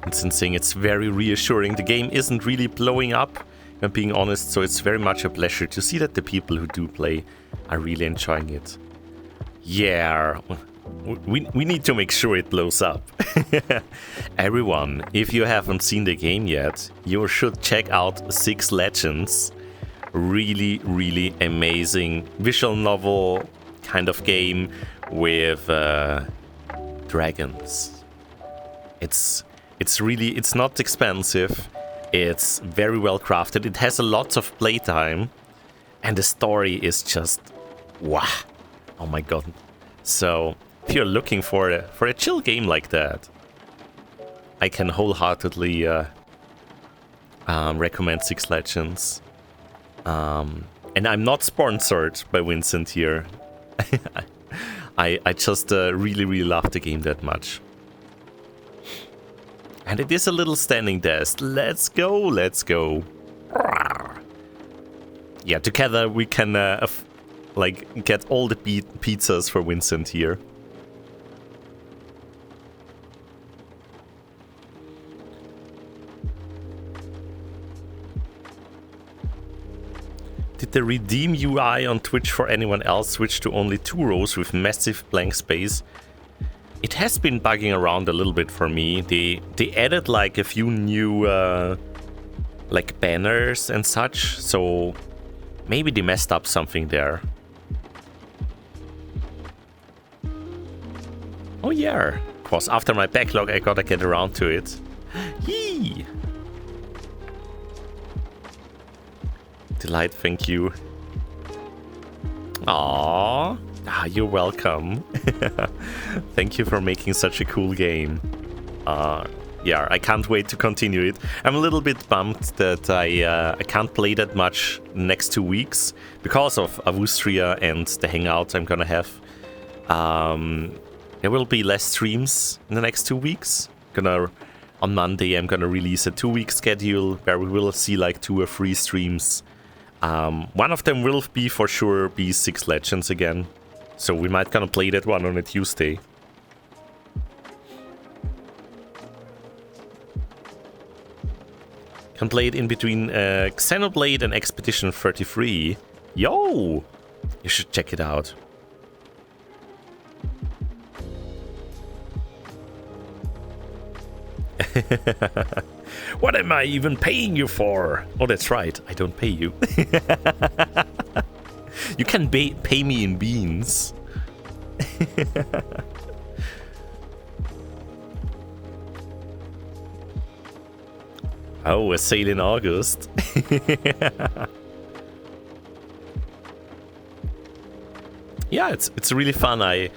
And saying it's very reassuring. The game isn't really blowing up, if I'm being honest, so it's very much a pleasure to see that the people who do play are really enjoying it. Yeah. We need to make sure it blows up. Everyone, if you haven't seen the game yet, you should check out Six Legends. Really, really amazing visual novel kind of game with dragons. It's not expensive. It's very well crafted. It has a lot of playtime, and the story is just wow. Oh my god. So if you're looking for a chill game like that, I can wholeheartedly recommend Six Legends. And I'm not sponsored by Vincent here. I just really, really love the game that much. And it is a little standing desk. Let's go, let's go. Yeah, together we can like get all the pizzas for Vincent here. Did the redeem UI on Twitch for anyone else switch to only 2 rows with massive blank space? It has been bugging around a little bit for me. They added like a few new like banners and such, so maybe they messed up something there. Oh yeah, of course, after my backlog I gotta get around to it. Yee! Delight, thank you. Aww. You're welcome. Thank you for making such a cool game. Yeah, I can't wait to continue it. I'm a little bit bummed that I can't play that much next 2 weeks because of Austria and the hangout I'm gonna have. There will be less streams in the next 2 weeks. On Monday I'm gonna release a 2-week schedule where we will see like 2 or 3 streams. One of them will be for sure be Six Legends again. So we might gonna play that one on a Tuesday. Can play it in between Xenoblade and Expedition 33. Yo! You should check it out. What am I even paying you for? Oh, that's right. I don't pay you. You can pay me in beans. Oh, a sale in August. Yeah, it's really fun.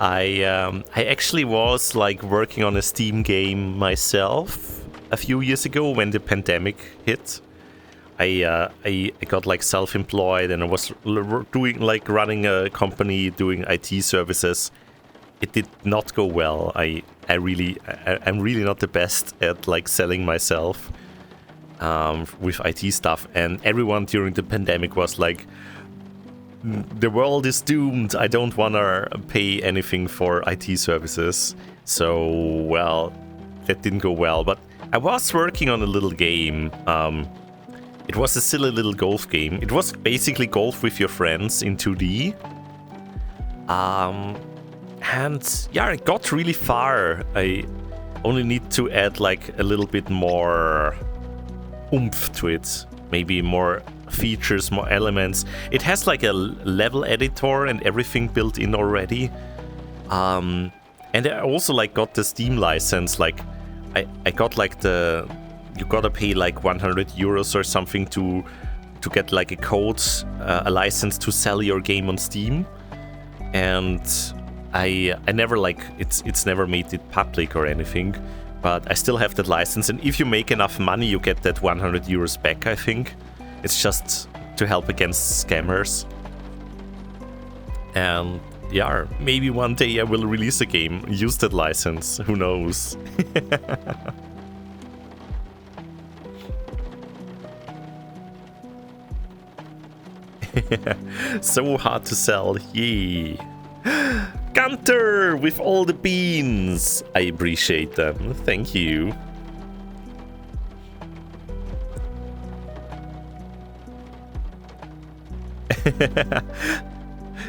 I actually was like working on a Steam game myself a few years ago when the pandemic hit. I got like self-employed, and I was running a company doing IT services. It did not go well. I'm really not the best at like selling myself with IT stuff, and everyone during the pandemic was like, the world is doomed. I don't want to pay anything for IT services. So, well, that didn't go well. But I was working on a little game. It was a silly little golf game. It was basically golf with your friends in 2D. And yeah, it got really far. I only need to add like a little bit more oomph to it. Maybe more features, more elements. It has like a level editor and everything built in already. And I also like got the Steam license. Like I got like you gotta pay like 100 euros or something to get like a code, a license to sell your game on Steam. And I never like it's never made it public or anything, but I still have that license. And if you make enough money, you get that 100 euros back, I think. It's just to help against scammers. And yeah, maybe one day I will release a game, use that license, who knows. So hard to sell, yay. Gunter with all the beans. I appreciate them, thank you.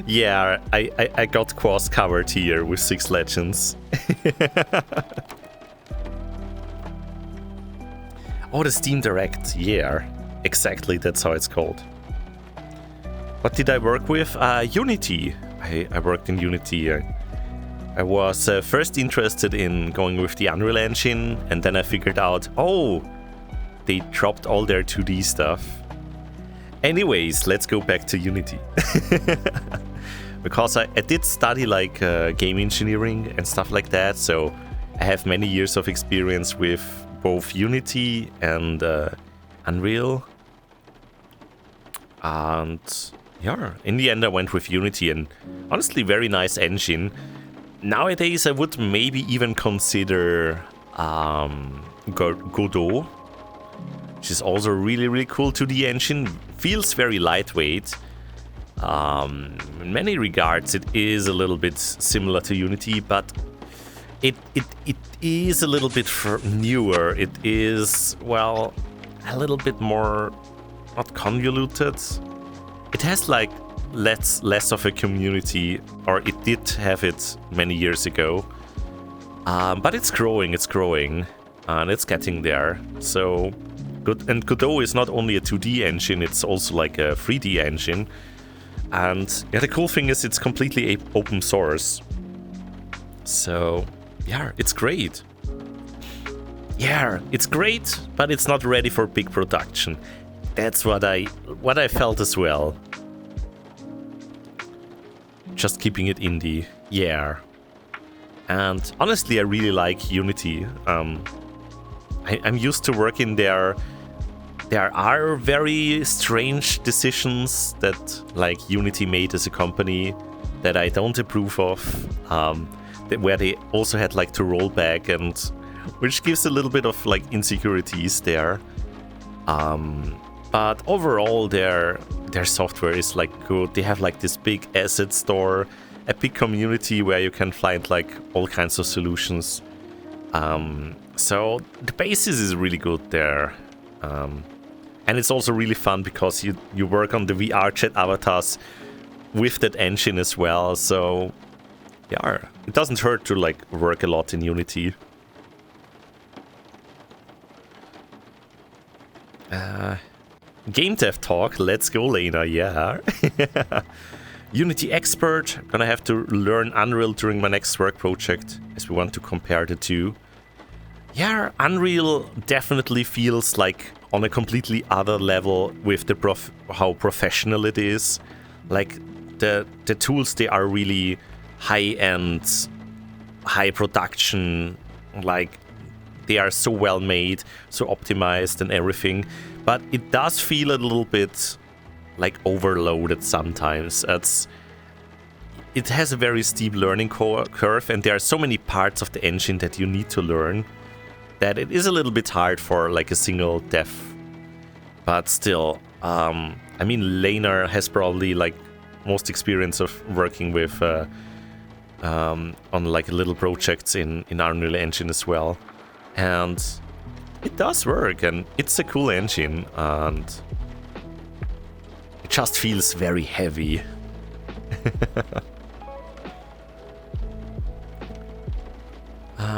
Yeah, I got Quas covered here with 6 legends. Oh, the Steam Direct, yeah, exactly, that's how it's called. What did I work with? Unity. I worked in Unity. I was first interested in going with the Unreal Engine, and then I figured out, oh, they dropped all their 2D stuff. Anyways, let's go back to Unity. Because I did study like game engineering and stuff like that, so I have many years of experience with both Unity and Unreal. And yeah, in the end I went with Unity, and honestly very nice engine. Nowadays I would maybe even consider Godot, which is also a really cool 2D engine. Feels very lightweight. In many regards it is a little bit similar to Unity, but it is a little bit newer. It is, well, a little bit more, not convoluted. It has like less of a community, or it did have it many years ago. But it's growing, and it's getting there. So good. And Godot is not only a 2D engine, it's also like a 3D engine. And yeah, the cool thing is it's completely open source. So yeah, it's great. Yeah, it's great, but it's not ready for big production. That's what I felt as well. Just keeping it indie, yeah. And honestly, I really like Unity. I'm used to working there. There are very strange decisions that like Unity made as a company that I don't approve of. Where they also had like to roll back, and which gives a little bit of like insecurities there. But overall, their software is like good. They have like this big asset store, a big community where you can find like all kinds of solutions. So the basis is really good there. And it's also really fun because you work on the VRChat avatars with that engine as well. So yeah, it doesn't hurt to like work a lot in Unity. Game dev talk, let's go, Lena, yeah. Unity expert, gonna have to learn Unreal during my next work project, as we want to compare the two. Yeah, Unreal definitely feels like on a completely other level with the how professional it is. Like the tools, they are really high-end, high production, like they are so well made, so optimized and everything, but it does feel a little bit like overloaded sometimes. It has a very steep learning curve, and there are so many parts of the engine that you need to learn that it is a little bit hard for like a single dev. But still, I mean, Laner has probably like most experience of working with on like little projects in Unreal Engine as well, and it does work, and it's a cool engine, and it just feels very heavy.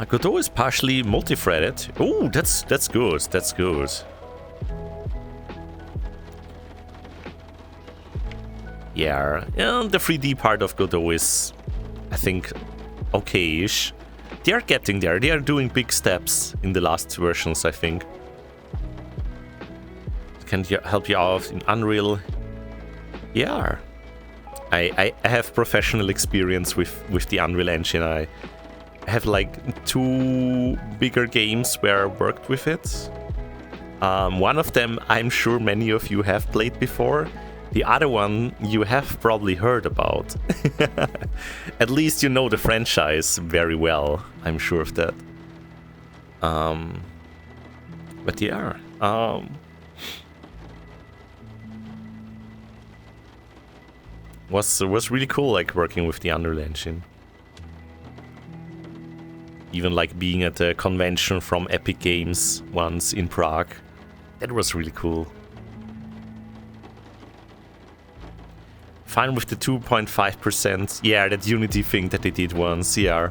Godot is partially multi-threaded. Oh, that's good. That's good. Yeah, and the 3D part of Godot is, I think, okay-ish. They are getting there. They are doing big steps in the last versions, I think. Can help you out in Unreal. Yeah. I have professional experience with the Unreal Engine. I have like 2 bigger games where I worked with it. One of them I'm sure many of you have played before. The other one you have probably heard about. At least you know the franchise very well, I'm sure of that. But yeah, was really cool, like working with the Unreal Engine. Even like being at a convention from Epic Games once in Prague. That was really cool. Fine with the 2.5%. Yeah, that Unity thing that they did once, yeah.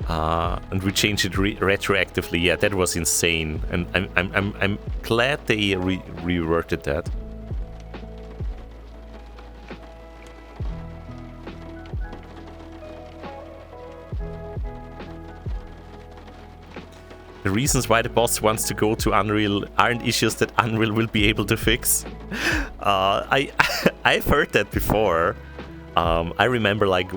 And we changed it retroactively. Yeah, that was insane. And I'm glad they reverted that. The reasons why the boss wants to go to Unreal aren't issues that Unreal will be able to fix. I've heard that before. I remember like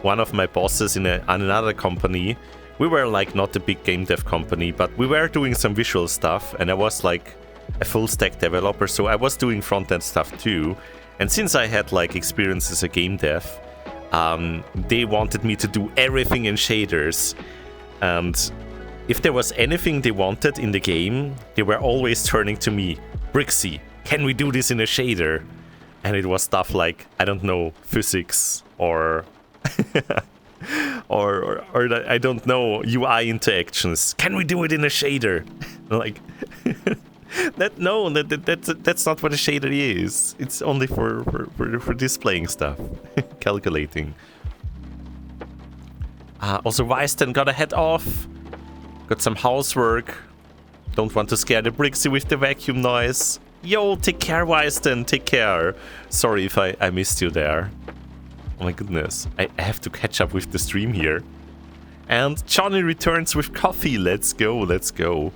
one of my bosses in another company. We were like not a big game dev company, but we were doing some visual stuff, and I was like a full stack developer, so I was doing front end stuff too. And since I had like experience as a game dev, they wanted me to do everything in shaders. And if there was anything they wanted in the game, they were always turning to me. Brixxy, can we do this in a shader? And it was stuff like, I don't know, physics or or I don't know, UI interactions. Can we do it in a shader? Like that's not what a shader is. It's only for displaying stuff, calculating. Also, Weiston got a head off. Got some housework. Don't want to scare the Brixxy with the vacuum noise. Yo, take care, Weiston, take care. Sorry if I missed you there. Oh my goodness, I have to catch up with the stream here. And Johnny returns with coffee. Let's go, let's go.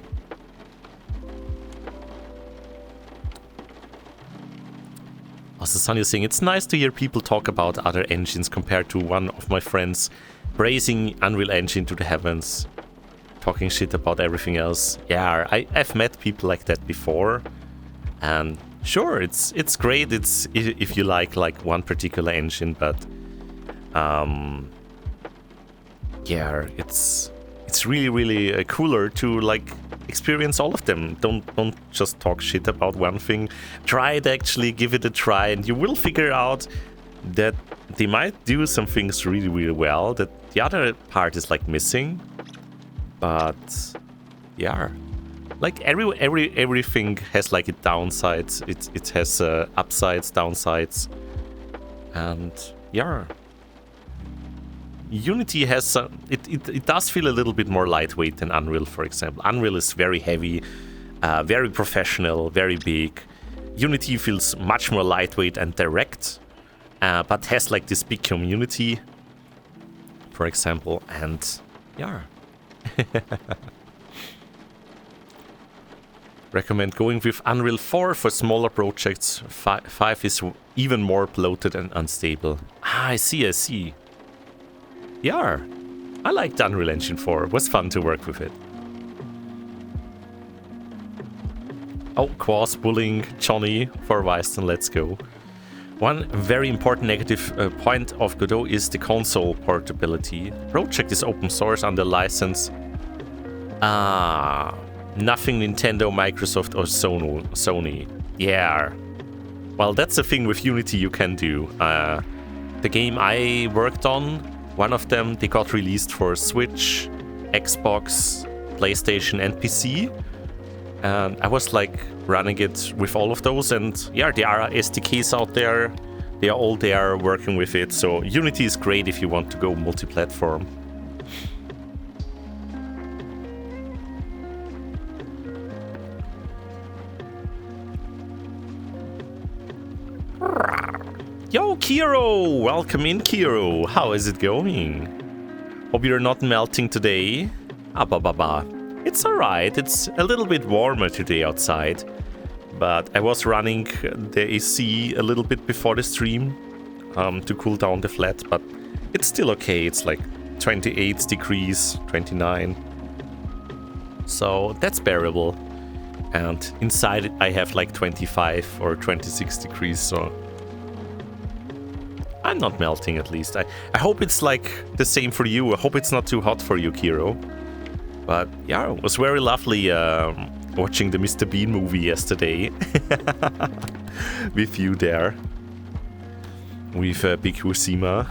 Also, Sonny is saying, it's nice to hear people talk about other engines compared to one of my friends praising Unreal Engine to the heavens. Talking shit about everything else. Yeah, I've met people like that before, and sure, it's great. It's if you like one particular engine, but yeah, it's really cooler to like experience all of them. Don't just talk shit about one thing. Try it, actually give it a try, and you will figure out that they might do some things really well that the other part is like missing. But yeah, like everything has like its downsides. It has upsides, downsides, and yeah, Unity has it does feel a little bit more lightweight than Unreal, for example. Unreal is very heavy, very professional, very big. Unity feels much more lightweight and direct, but has like this big community, for example, and yeah. Recommend going with Unreal 4 for smaller projects. 5 is even more bloated and unstable. Ah, I see. Yeah, I liked Unreal Engine 4. It was fun to work with it. Oh, Quas bullying Johnny for Weiston, let's go. One very important negative point of Godot is the console portability. Project is open source under license. Nothing Nintendo, Microsoft or Sony. Yeah. Well, that's the thing with Unity you can do. The game I worked on, one of them, they got released for Switch, Xbox, PlayStation and PC. And I was like running it with all of those, and yeah, there are SDKs out there. They are all there working with it. So Unity is great if you want to go multi-platform. Yo, Kiro! Welcome in, Kiro. How is it going? Hope you're not melting today. It's alright. It's a little bit warmer today outside. But I was running the AC a little bit before the stream to cool down the flat. But it's still okay. It's like 28 degrees, 29. So that's bearable. And inside I have like 25 or 26 degrees, so I'm not melting at least. I hope it's like the same for you. I hope it's not too hot for you, Kiro. But yeah, it was very lovely watching the Mr. Bean movie yesterday. With you there. With Big Husima.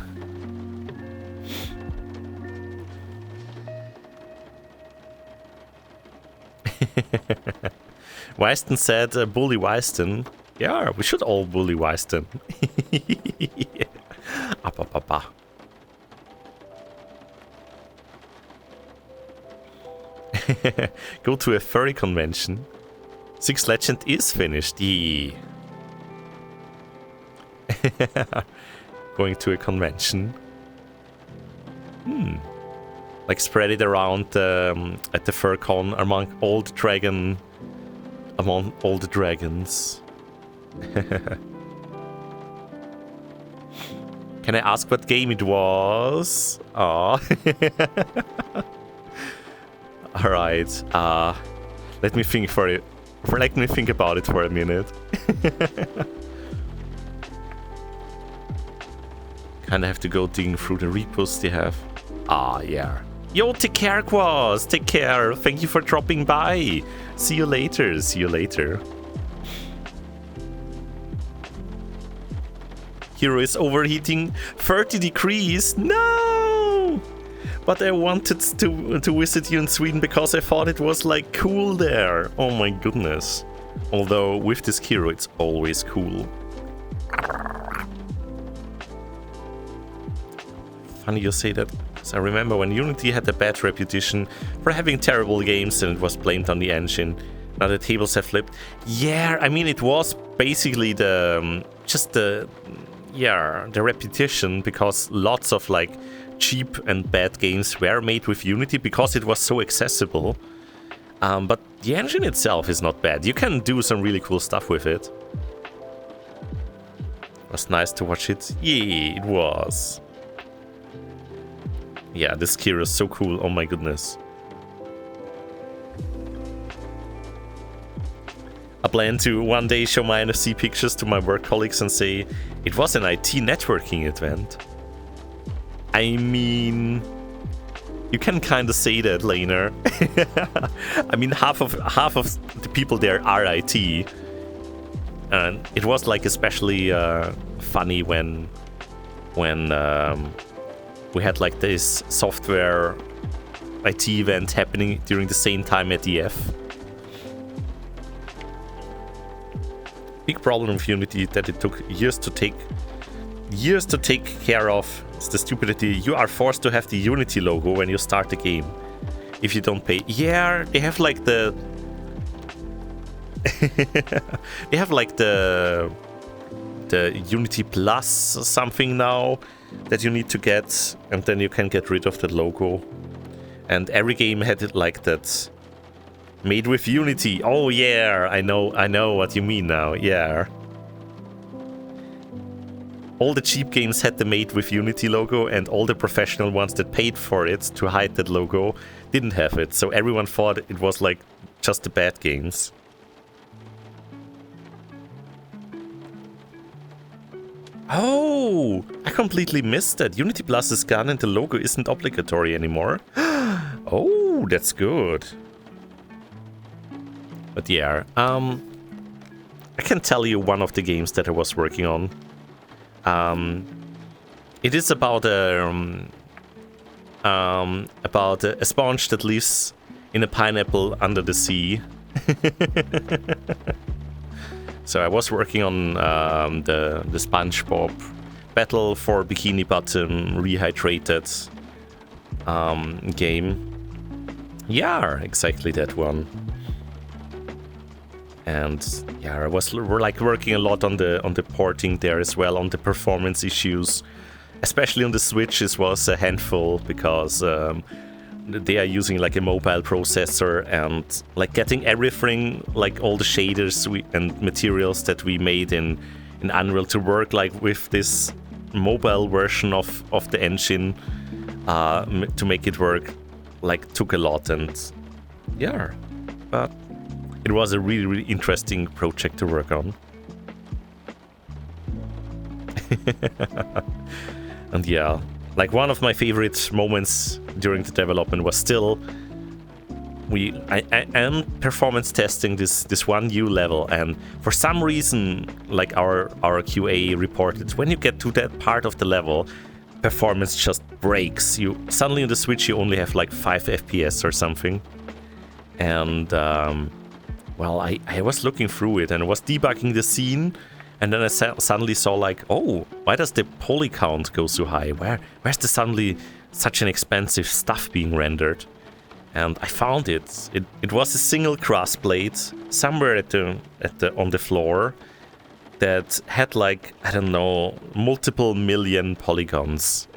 Weiston said, bully Weiston. Yeah, we should all bully Weiston. Go to a furry convention. Six Legend is finished. Yeah. Going to a convention. Like spread it around at the FurCon among all the dragons. Can I ask what game it was? Oh. Alright. Let me think Let me think about it for a minute. Kinda have to go digging through the repos they have. Ah, yeah. Yo, take care, Quas. Take care. Thank you for dropping by. See you later. See you later. Hero is overheating 30 degrees. No! But I wanted to visit you in Sweden because I thought it was like cool there. Oh my goodness. Although with this hero it's always cool. Funny you say that. So I remember when Unity had a bad reputation for having terrible games and it was blamed on the engine. Now the tables have flipped. Yeah, I mean it was basically the repetition, because lots of like cheap and bad games were made with Unity because it was so accessible. But the engine itself is not bad. You can do some really cool stuff with it. It was nice to watch it. Yeah, it was. Yeah, this gear is so cool. Oh my goodness. I plan to one day show my NFC pictures to my work colleagues and say, it was an IT networking event. I mean, you can kind of say that, Laner. I mean, half of the people there are IT. And it was like especially funny when we had like this software IT event happening during the same time at EF. Big problem with Unity that it took years to take care of. It's the stupidity. You are forced to have the Unity logo when you start the game. If you don't pay. Yeah, they have like the they have like the Unity Plus something now that you need to get, and then you can get rid of the logo. And every game had it like that Made with Unity. Oh yeah, I know what you mean now. Yeah. All the cheap games had the Made with Unity logo, and all the professional ones that paid for it to hide that logo didn't have it. So everyone thought it was like just the bad games. Oh, I completely missed that. Unity Plus is gone and the logo isn't obligatory anymore. Oh, that's good. But yeah, I can tell you one of the games that I was working on. It is about a sponge that lives in a pineapple under the sea. So I was working on the SpongeBob Battle for Bikini Bottom Rehydrated game. Yeah, exactly that one. And yeah, we're like working a lot on the porting there as well, on the performance issues, especially on the Switch. It was a handful because they are using like a mobile processor, and like getting everything, like all the shaders and materials that we made in Unreal to work like with this mobile version of the engine to make it work, like took a lot. And yeah, but it was a really, really interesting project to work on. And yeah, like one of my favorite moments during the development was still I am performance testing this one new level, and for some reason, like our QA reported, when you get to that part of the level, performance just breaks. You suddenly on the Switch you only have like 5 FPS or something. And well, I was looking through it and I was debugging the scene, and then I suddenly saw like, oh, why does the poly count go so high? Where's the suddenly such an expensive stuff being rendered? And I found it. It was a single cross blade somewhere on the floor that had like, I don't know, multiple million polygons.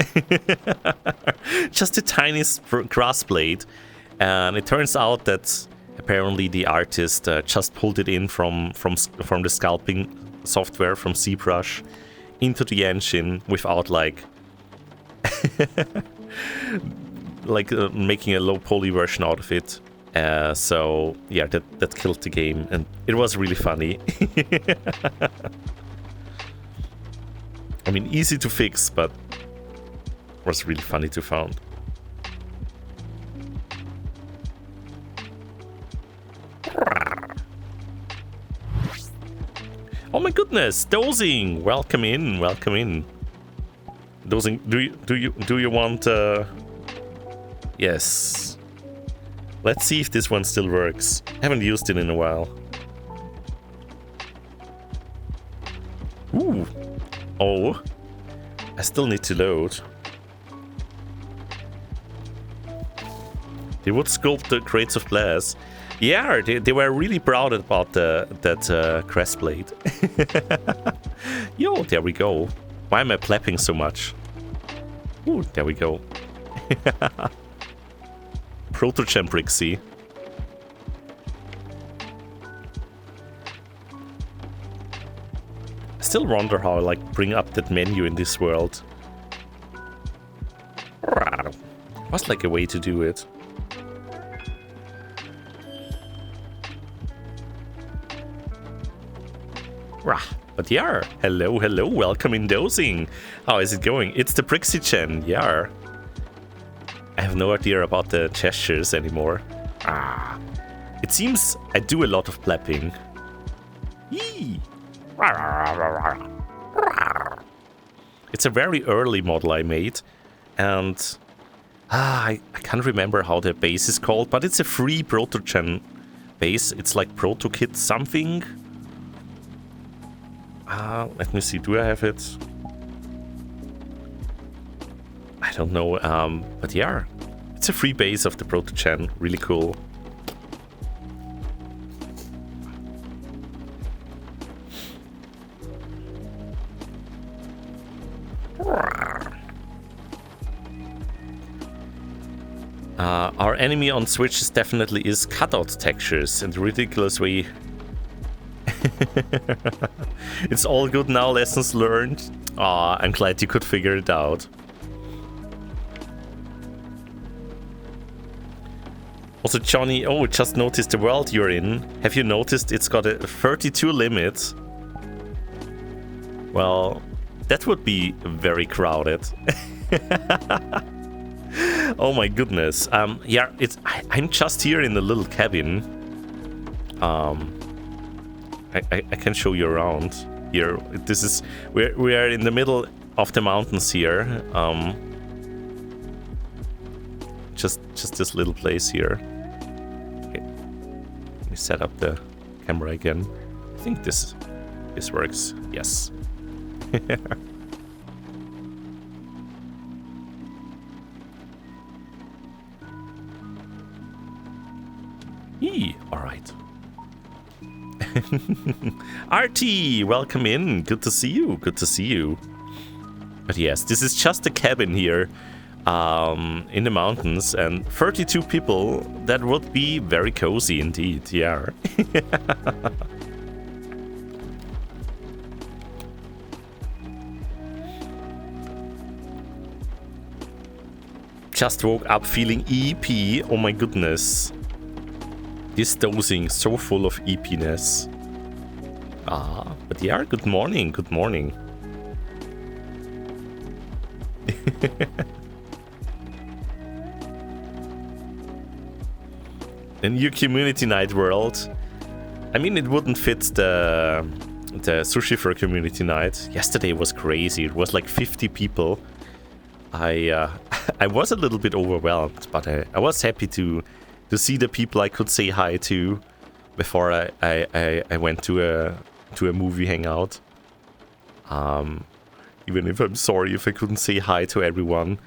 Just the tiniest cross blade. And it turns out that apparently the artist just pulled it in from the sculpting software from ZBrush into the engine without like making a low poly version out of it. So yeah, that killed the game, and it was really funny. I mean, easy to fix, but was really funny to find. Oh my goodness, Dozing! Welcome in, welcome in. Dozing, do you want? Yes. Let's see if this one still works. Haven't used it in a while. Ooh. Oh. I still need to load. They would sculpt the crates of glass. Yeah, they were really proud about that crest blade. Yo, there we go. Why am I clapping so much? Ooh, there we go. Proto-Gen Brixxy. I still wonder how I like bring up that menu in this world. What's like a way to do it? But yeah, hello, welcome in Dozing. How is it going? It's the Brixxy Gen, yeah. I have no idea about the gestures anymore. It seems I do a lot of clapping. Yee. It's a very early model I made, and I can't remember how the base is called, but it's a free Proto-Gen base. It's like ProtoKit something. Let me see, do I have it? I don't know, but yeah, it's a free base of the Proto-Gen, really cool. Our enemy on Switch definitely is cutout textures in a ridiculous way. It's all good now, lessons learned. Aw, I'm glad you could figure it out. Also, Johnny, oh, just noticed the world you're in. Have you noticed it's got a 32 limit? Well, that would be very crowded. Oh my goodness. Yeah, I'm just here in a little cabin. I can show you around here. This is we are in the middle of the mountains here. Just this little place here. Okay. Let me set up the camera again. I think this works. Yes. All right. RT, welcome in. Good to see you. Good to see you. But yes, this is just a cabin here in the mountains, and 32 people. That would be very cozy indeed. Yeah. Just woke up feeling EP. Oh my goodness. This dosing so full of EP-ness. But yeah, good morning, good morning. A new community night world. I mean, it wouldn't fit the sushi for community night. Yesterday was crazy. It was like 50 people. I was a little bit overwhelmed, but I was happy to see the people I could say hi to before I went to a movie hangout. Even if I'm sorry if I couldn't say hi to everyone.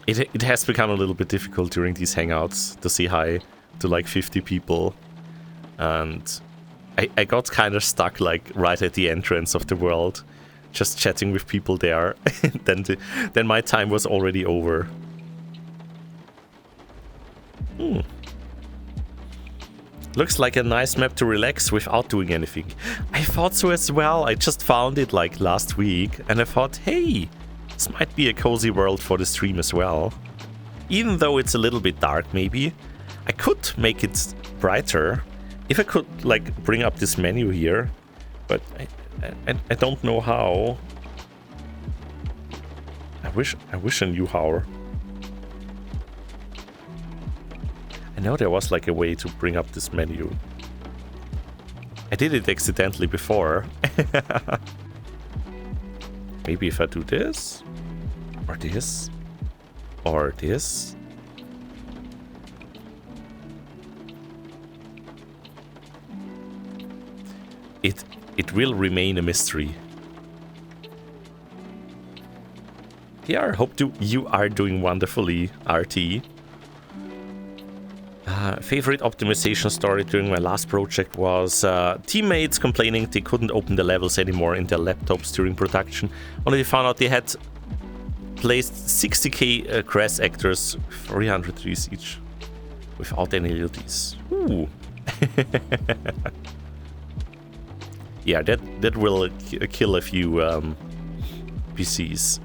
It has become a little bit difficult during these hangouts to say hi to like 50 people. And I got kind of stuck like right at the entrance of the world, just chatting with people there. Then my time was already over. Looks like a nice map to relax without doing anything. I thought so as well. I just found it like last week and I thought, hey, this might be a cozy world for the stream as well. Even though it's a little bit dark maybe, I could make it brighter if I could like bring up this menu here, but I don't know how. I wish I knew how. I know there was like a way to bring up this menu. I did it accidentally before. Maybe if I do this, or this, or this. It will remain a mystery. Yeah, I hope you are doing wonderfully, RT. Favorite optimization story during my last project was teammates complaining they couldn't open the levels anymore in their laptops during production. Only they found out they had placed 60k grass actors, 300 trees each, without any LUTs. Ooh. Yeah, that will kill a few PCs.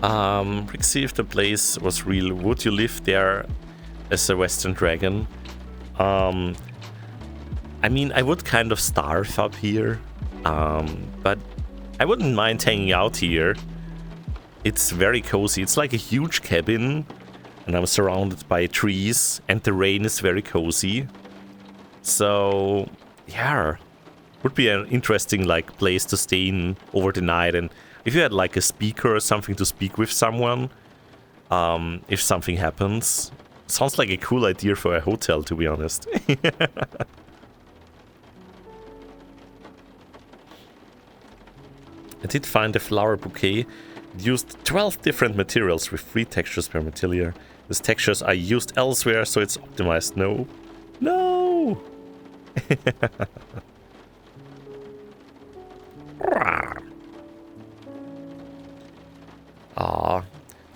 Brixxy, if the place was real, would you live there as a Western Dragon? I mean, I would kind of starve up here, but I wouldn't mind hanging out here. It's very cozy. It's like a huge cabin, and I'm surrounded by trees, and the rain is very cozy. So, yeah, would be an interesting like place to stay in over the night. And if you had like a speaker or something to speak with someone, if something happens, sounds like a cool idea for a hotel, to be honest. I did find a flower bouquet. It used 12 different materials with 3 textures per material. These textures are used elsewhere, so it's optimized. No. No!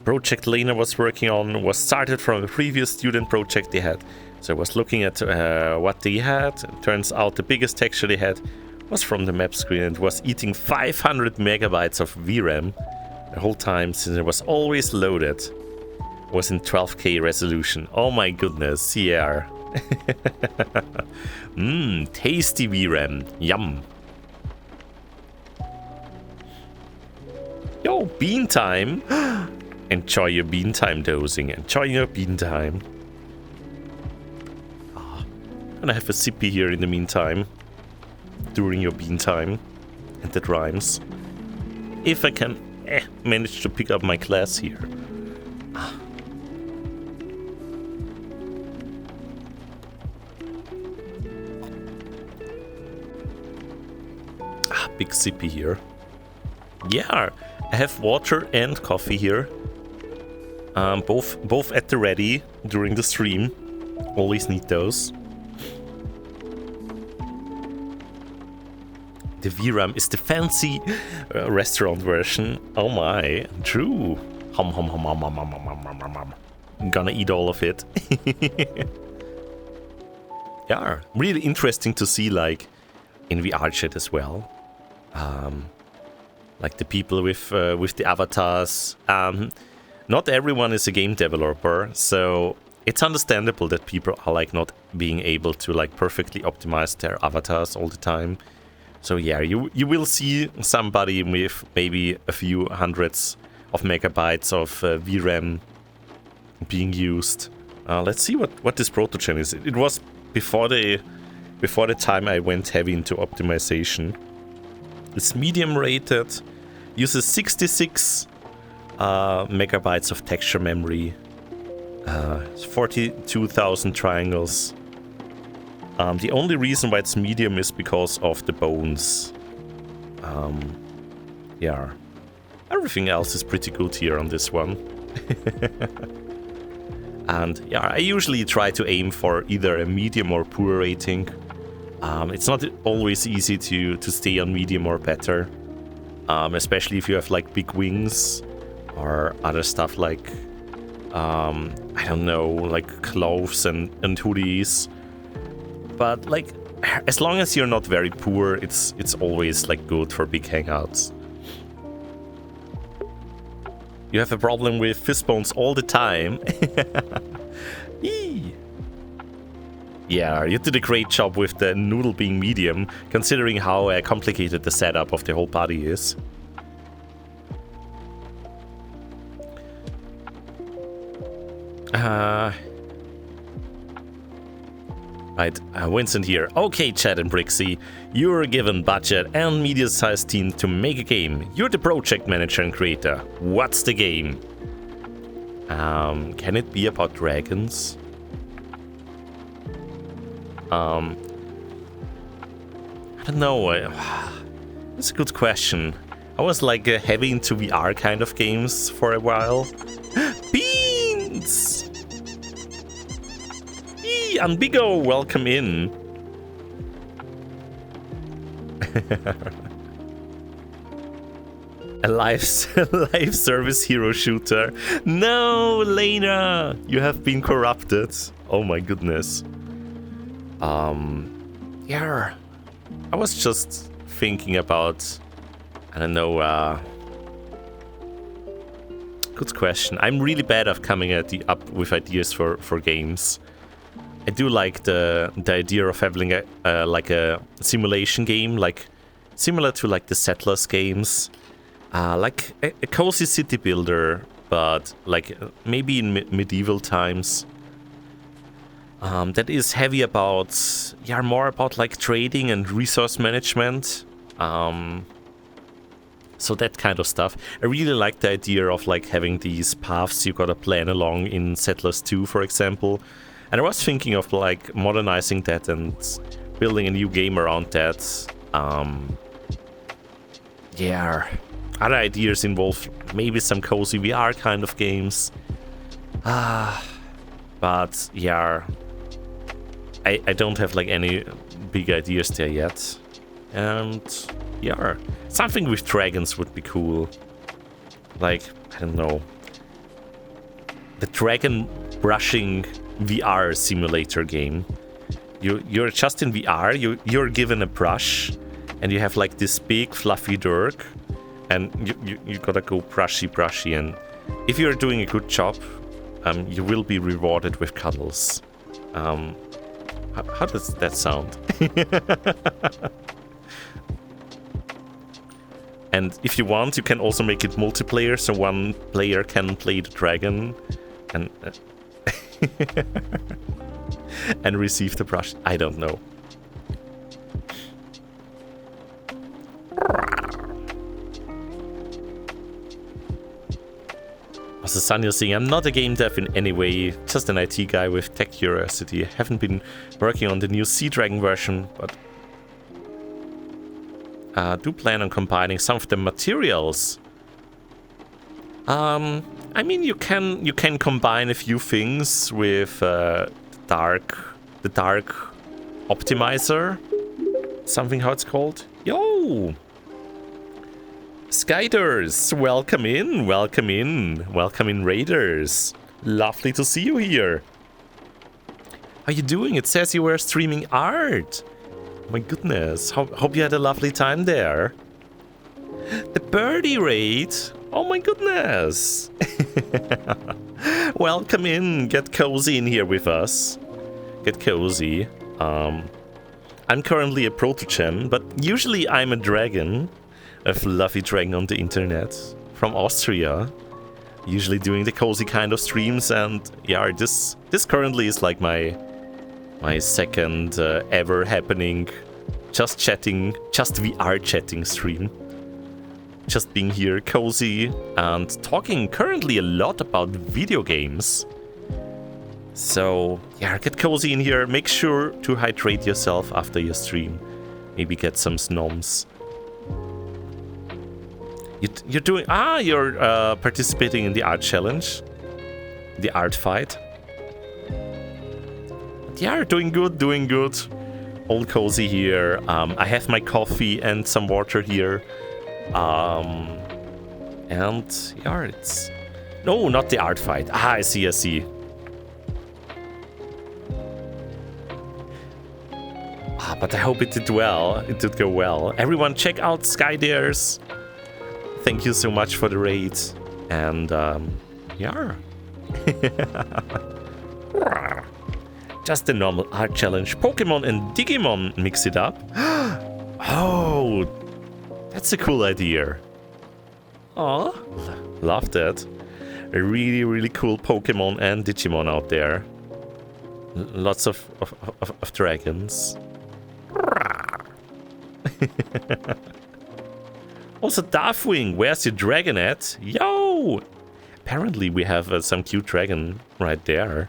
project Lena was working on was started from a previous student project they had. So I was looking at what they had. It turns out the biggest texture they had was from the map screen and was eating 500 megabytes of VRAM the whole time, since it was always loaded. It was in 12K resolution. Oh my goodness, yeah. Tasty VRAM. Yum. Yo, bean time. Enjoy your bean time dosing. Enjoy your bean time. I'm gonna have a sippy here in the meantime. During your bean time. And that rhymes. If I can manage to pick up my glass here. Big sippy here. Yeah, I have water and coffee here. Both at the ready during the stream. Always need those. The VRAM is the fancy restaurant version. Oh my, true. Hum hum hum hum hum hum hum hum hum hum. I'm gonna eat all of it. Yeah, really interesting to see, like, in VRChat as well. Like the people with the avatars. Not everyone is a game developer, so it's understandable that people are like not being able to like perfectly optimize their avatars all the time. So yeah, you will see somebody with maybe a few hundreds of megabytes of VRAM being used. Let's see what this protogen is. It was before the time I went heavy into optimization. It's medium rated, uses 66 megabytes of texture memory, 42,000 triangles. The only reason why it's medium is because of the bones. Yeah, everything else is pretty good here on this one. And yeah, I usually try to aim for either a medium or poor rating. It's not always easy to stay on medium or better, especially if you have like big wings or other stuff like, I don't know, like clothes and hoodies. But like, as long as you're not very poor, it's always like good for big hangouts. You have a problem with fist bones all the time. Yeah, you did a great job with the noodle being medium, considering how complicated the setup of the whole body is. Right, Vincent here. Okay, Chad and Brixxy, you're given budget and medium-sized team to make a game. You're the project manager and creator. What's the game? Can it be about dragons? I don't know. It's a good question. I was like heavy into VR kind of games for a while. Beans! Ambigo, welcome in. A live service hero shooter. No, Lena, you have been corrupted. Oh my goodness. Yeah, I was just thinking about, I don't know, good question. I'm really bad at coming up with ideas for games. I do like the idea of having a like a simulation game, like similar to like the Settlers games, like a cozy city builder, but like maybe in medieval times. That is heavy about, yeah, more about like trading and resource management. So that kind of stuff. I really like the idea of like having these paths you gotta plan along in Settlers 2, for example. And I was thinking of like modernizing that and building a new game around that. Yeah, other ideas involve maybe some cozy VR kind of games. But yeah, I don't have like any big ideas there yet. And yeah, something with dragons would be cool. Like, I don't know, the dragon brushing VR simulator game. You're just in VR. You're given a brush, and you have like this big fluffy dirk, and you gotta go brushy, and if you're doing a good job, you will be rewarded with cuddles. How does that sound? And if you want, you can also make it multiplayer, so one player can play the dragon and and receive the brush. I don't know. Also, Sanyo saying, I'm not a game dev in any way, just an IT guy with tech curiosity. I haven't been working on the new Sea Dragon version, but do plan on combining some of the materials. I mean, you can combine a few things with the dark optimizer, something how it's called. Yo, Skyders, welcome in, Raiders. Lovely to see you here. How you doing? It says you were streaming art. My goodness, hope you had a lovely time there. The birdie raid. Oh my goodness. Welcome in. Get cozy in here with us. Get cozy. I'm currently a proto-gem, but usually I'm a dragon. A fluffy dragon on the internet. From Austria. Usually doing the cozy kind of streams, and yeah, this currently is like my second ever happening just VRChatting stream. Just being here cozy and talking currently a lot about video games. So yeah, get cozy in here. Make sure to hydrate yourself after your stream. Maybe get some snoms. You're doing you're participating in the art challenge, the art fight. Yeah, doing good. All cozy here. I have my coffee and some water here. And yeah, it's... No, not the art fight. I see. But I hope it did well. It did go well. Everyone check out Skydares. Thank you so much for the raid. And, yeah. Just a normal art challenge. Pokemon and Digimon mix it up. Oh, that's a cool idea. Aw, love that. A really cool Pokemon and Digimon out there. Lots of dragons. Also, Darkwing, where's your dragon at? Yo! Apparently we have some cute dragon right there.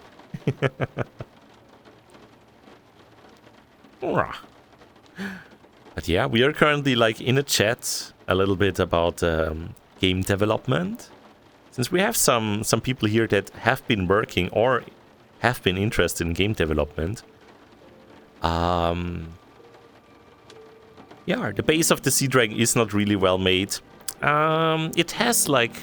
But yeah, we are currently like in a chat a little bit about game development. Since we have some people here that have been working or have been interested in game development. Yeah, the base of the Sea Dragon is not really well made. It has like,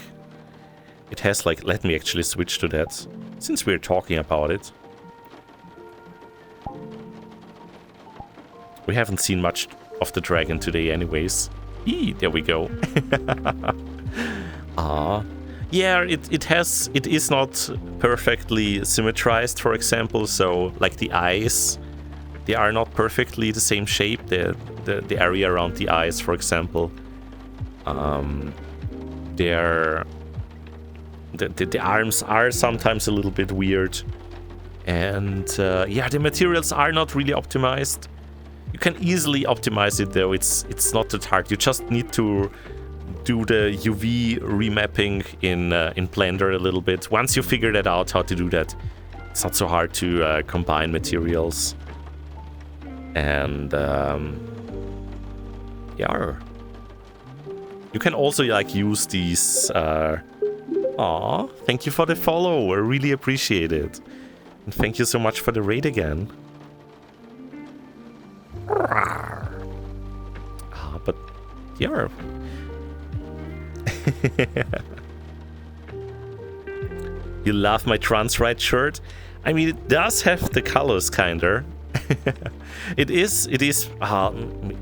let me actually switch to that, since we're talking about it. We haven't seen much of the dragon today anyways. There we go. Yeah, it is not perfectly symmetrized, for example, so like the eyes, they are not perfectly the same shape, the area around the eyes, for example. The arms are sometimes a little bit weird. And yeah, the materials are not really optimized. You can easily optimize it though, it's not that hard. You just need to do the UV remapping in Blender a little bit. Once you figure that out, how to do that, it's not so hard to combine materials. And yeah, you can also like use these. Aw, thank you for the follow. I really appreciate it. And thank you so much for the raid again. But yeah. You love my trans right shirt? I mean, it does have the colors, kinda. It is.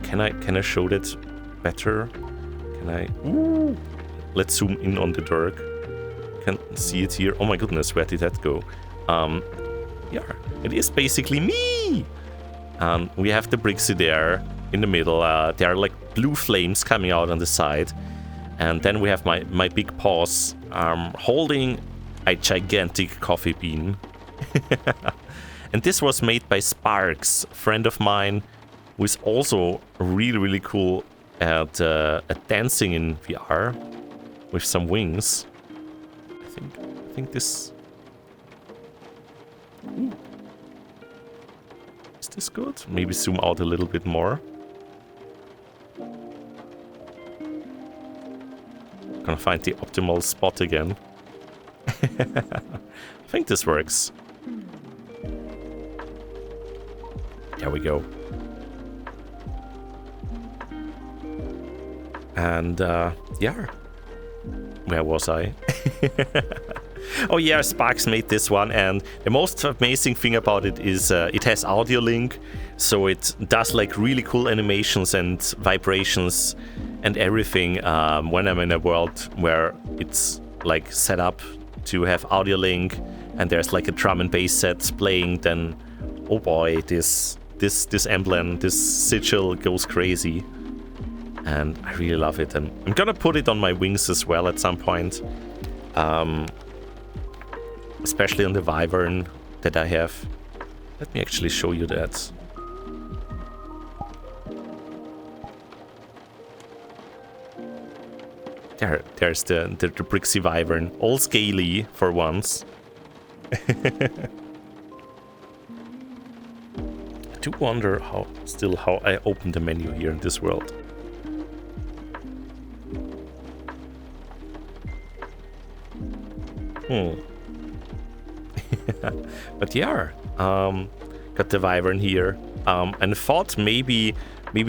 Can I show that better? Can I? Ooh. Let's zoom in on the Dirk. Can see it here. Oh my goodness, where did that go? Yeah, it is basically me. We have the Brixxy there in the middle. There are like blue flames coming out on the side, and then we have my big paws holding a gigantic coffee bean. And this was made by Sparks, a friend of mine, who is also really cool at dancing in VR with some wings. I think this. Ooh. Is this good? Maybe zoom out a little bit more. Gonna find the optimal spot again. I think this works. There we go. And yeah, where was I? Oh yeah, Sparks made this one, and the most amazing thing about it is it has audio link, so it does like really cool animations and vibrations and everything when I'm in a world where it's like set up to have audio link and there's like a drum and bass set playing. Then oh boy, this emblem, this sigil goes crazy, and I really love it. And I'm gonna put it on my wings as well at some point, especially on the wyvern that I have. Let me actually show you that. There's the Brixxy wyvern, all scaly for once. I do wonder how I open the menu here in this world. But yeah, got the wyvern here, and thought maybe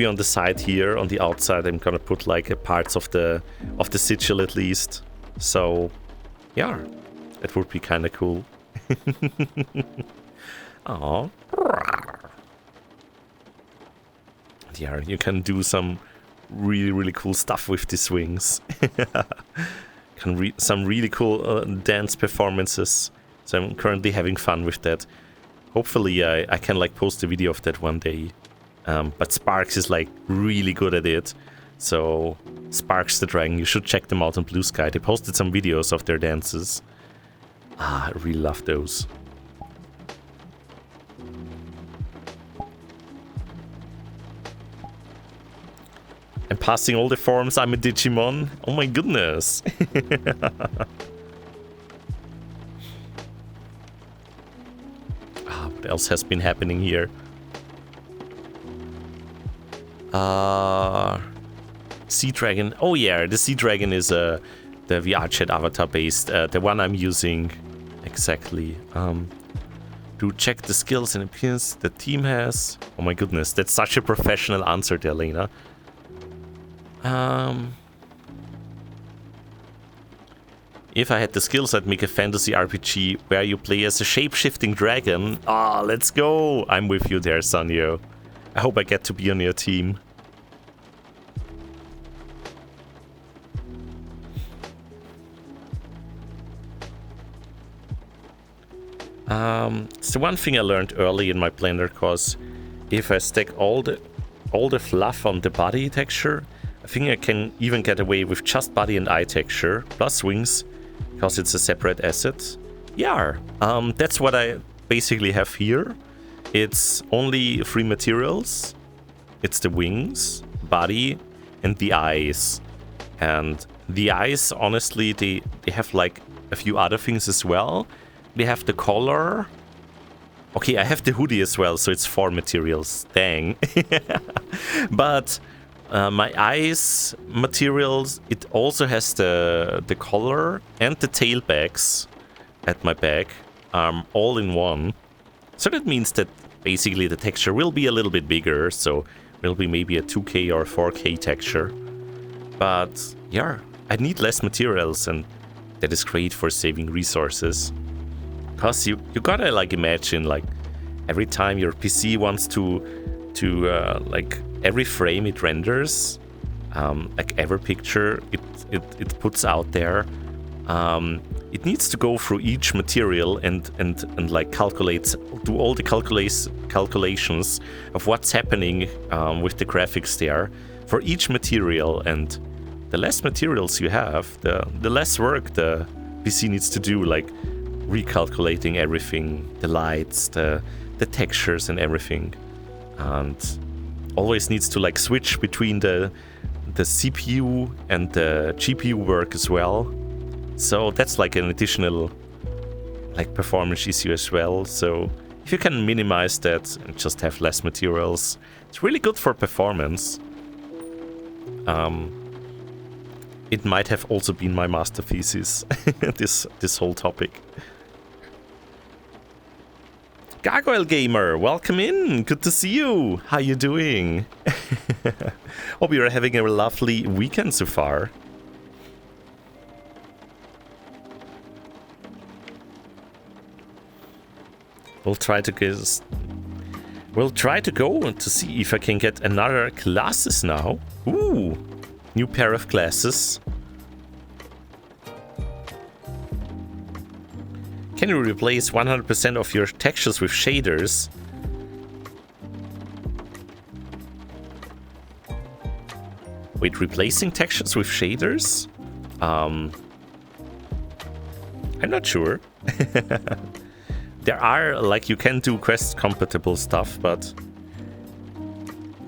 on the side here, on the outside, I'm gonna put like a parts of the sigil at least. So yeah, that would be kind of cool. Aww. Yeah, you can do some really cool stuff with these wings. Can read some really cool dance performances. So I'm currently having fun with that. Hopefully I can like post a video of that one day. But Sparks is like really good at it. So Sparks the Dragon, you should check them out on Blue Sky. They posted some videos of their dances. I really love those. I'm passing all the forms, I'm a Digimon. Oh my goodness. What else has been happening here? Sea Dragon. Oh yeah, the Sea Dragon is the VRChat avatar based, the one I'm using exactly. To check the skills and appearance the team has. Oh my goodness, that's such a professional answer there, Lena. If I had the skills, I'd make a fantasy RPG where you play as a shape-shifting dragon. Ah, let's go! I'm with you there, Sanyo. I hope I get to be on your team. It's the one thing I learned early in my Blender course. If I stack all the fluff on the body texture, I think I can even get away with just body and eye texture, plus wings, because it's a separate asset. Yeah, that's what I basically have here. It's only 3 materials. It's the wings, body, and the eyes. And the eyes, honestly, they have like a few other things as well. They have the collar. Okay, I have the hoodie as well, so it's 4 materials. Dang. But my eyes materials, it also has the collar and the tail bags at my back, all in one. So that means that basically the texture will be a little bit bigger, so will be maybe a 2K or 4K texture. But yeah, I need less materials, and that is great for saving resources. Because you gotta like imagine like every time your PC wants to like every frame it renders, like every picture it puts out there, it needs to go through each material and like do all the calculations of what's happening with the graphics there for each material. And the less materials you have, the less work the PC needs to do, like recalculating everything, the lights, the textures and everything, and always needs to like switch between the CPU and the GPU work as well. So that's like an additional like performance issue as well. So if you can minimize that and just have less materials, it's really good for performance. It might have also been my master thesis, this whole topic. Gargoyle Gamer, welcome in. Good to see you. How you doing? Hope you're having a lovely weekend so far. We'll try to go to see if I can get another glasses now. Ooh, new pair of glasses. Can you replace 100% of your textures with shaders? Wait, replacing textures with shaders? I'm not sure. There are, like, you can do Quest compatible stuff, but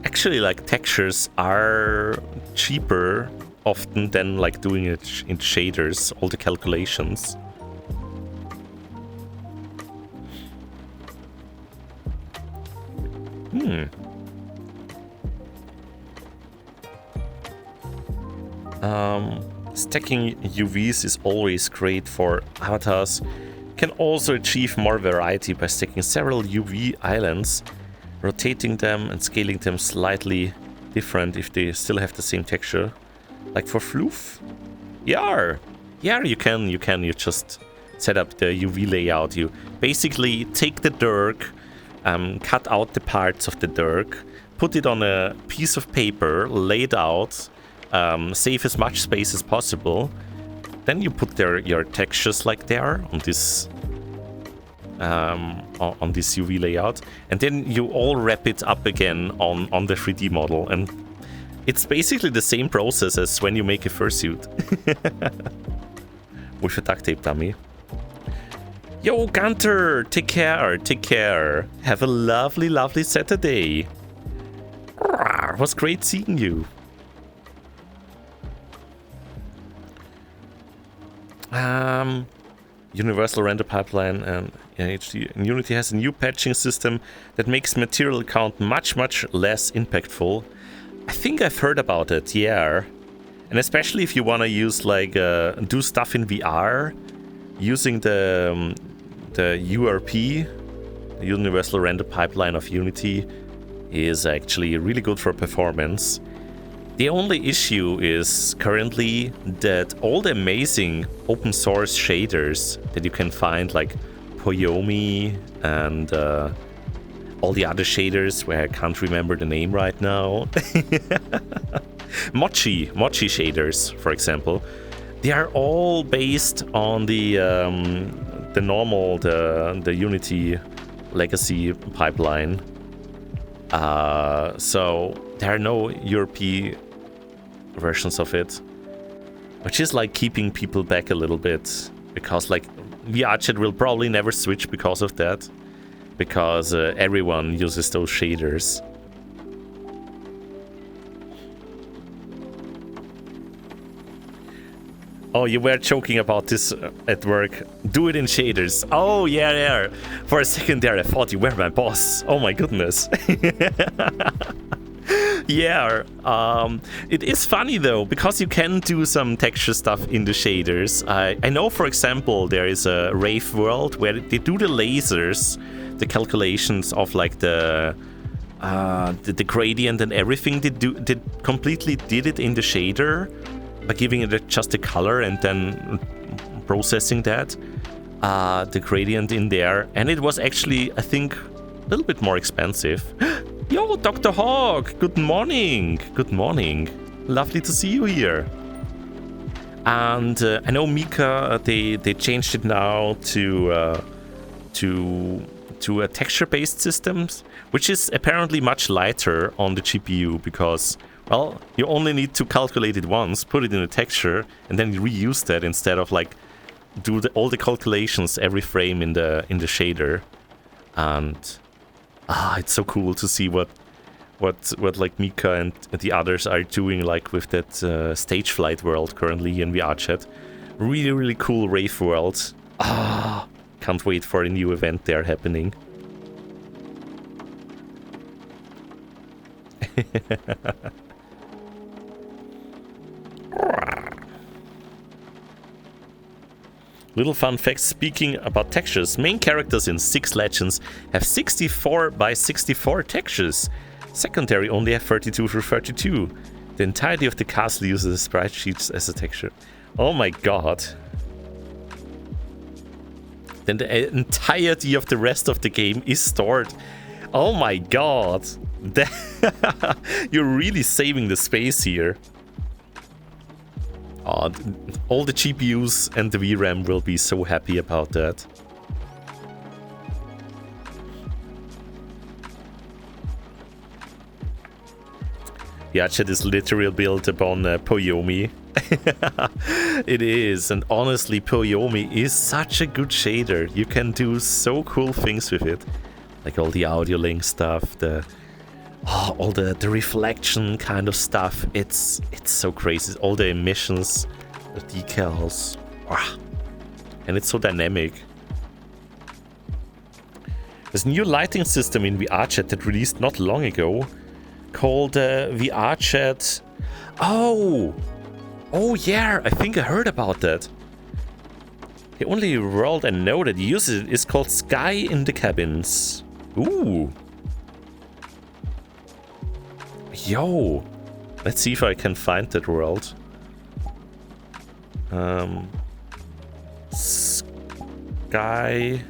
actually, like, textures are cheaper often than, like, doing it in shaders, all the calculations. Stacking UVs is always great for avatars. Can also achieve more variety by stacking several UV islands, rotating them and scaling them slightly different if they still have the same texture. Like for floof? Yeah, you can. You just set up the UV layout. You basically take the dirk, cut out the parts of the dirk, put it on a piece of paper, lay it out, save as much space as possible. Then you put your textures like there on this UV layout, and then you all wrap it up again on the 3D model, and it's basically the same process as when you make a fursuit with a duct tape dummy. Yo, Gunter, take care. Have a lovely Saturday. It was great seeing you. Universal render pipeline and HD. And Unity has a new patching system that makes material count much less impactful. I think I've heard about it, yeah. And especially if you want to use like do stuff in VR, using the URP, the Universal Render Pipeline of Unity, is actually really good for performance. The only issue is currently that all the amazing open source shaders that you can find, like Poyomi and all the other shaders where I can't remember the name right now. Mochi shaders, for example, they are all based on the Unity legacy pipeline. So there are no URP versions of it, which is like keeping people back a little bit, because like VRChat will probably never switch because of that, because everyone uses those shaders. Oh, you were joking about this at work. Do it in shaders. Oh, yeah. For a second there, I thought you were my boss. Oh my goodness. Yeah, it is funny though, because you can do some texture stuff in the shaders. I know, for example, there is a Rave World where they do the lasers, the calculations of like the gradient and everything. They completely did it in the shader by giving it just a color and then processing that. the gradient in there, and it was actually, I think, a little bit more expensive. Yo, Dr. Hawk, good morning. Good morning. Lovely to see you here. And I know Mika, they changed it now to a texture-based systems, which is apparently much lighter on the GPU because, well, you only need to calculate it once, put it in a texture, and then you reuse that instead of like do all the calculations every frame in the shader. And it's so cool to see what like Mika and the others are doing, like with that stage flight world currently in VRChat. Really, really cool rave world. Can't wait for a new event there happening. Little fun fact, speaking about textures, main characters in 6 Legends have 64 by 64 textures. Secondary only have 32 through 32. The entirety of the castle uses sprite sheets as a texture. Oh my god. Then the entirety of the rest of the game is stored. Oh my god. You're really saving the space here. All the GPUs and the VRAM will be so happy about that. VRChat is literally built upon Poyomi. It is, and honestly, Poyomi is such a good shader. You can do so cool things with it, like all the audio link stuff, all the reflection kind of stuff. It's so crazy. All the emissions, the decals, and it's so dynamic. There's a new lighting system in VRChat that released not long ago, called VRChat. Oh yeah, I think I heard about that. The only world I know that uses it is called Sky in the Cabins. Ooh. Yo. Let's see if I can find that world. Sky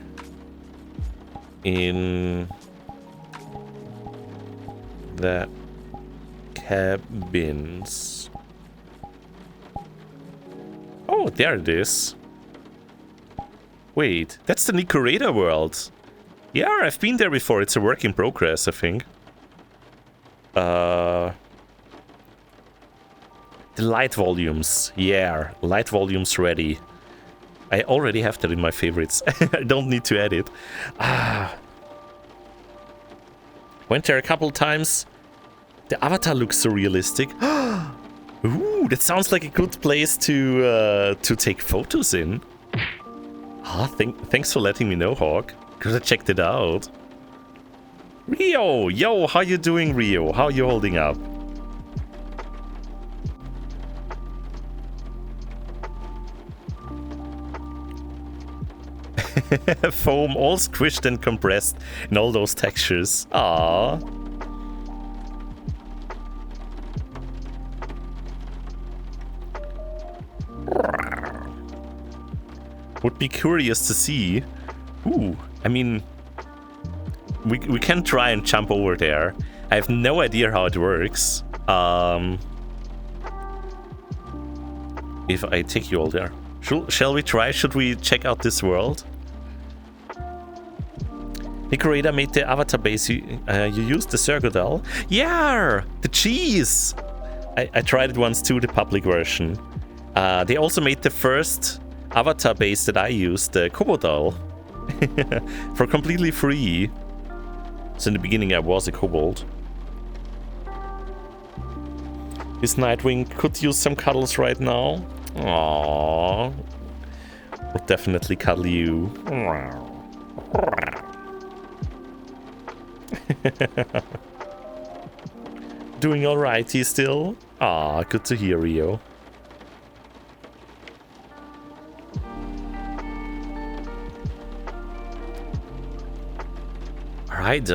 in the Cabins. Oh, there it is. Wait, that's the Nicoreda world. Yeah, I've been there before. It's a work in progress, I think. The light volumes. Yeah, light volumes ready. I already have that in my favorites. I don't need to add it. Went there a couple times. The avatar looks so realistic. Ooh, that sounds like a good place to take photos in. Thanks for letting me know, Hawk. Could have checked it out. Rio! Yo, how you doing, Rio? How you holding up? Foam all squished and compressed in all those textures. Aww. Would be curious to see. Ooh, I mean, we can try and jump over there. I have no idea how it works. If I take you all there. Shall we try? Should we check out this world? Nicoreda made the avatar base. You used the Circodal. Yeah, the cheese. I tried it once too, the public version. They also made the first avatar base that I used, the Cobodal, for completely free. So in the beginning I was a kobold. This Nightwing could use some cuddles right now. Aww. Would definitely cuddle you. Doing alrighty still? Ah, good to hear, Rio. Alright,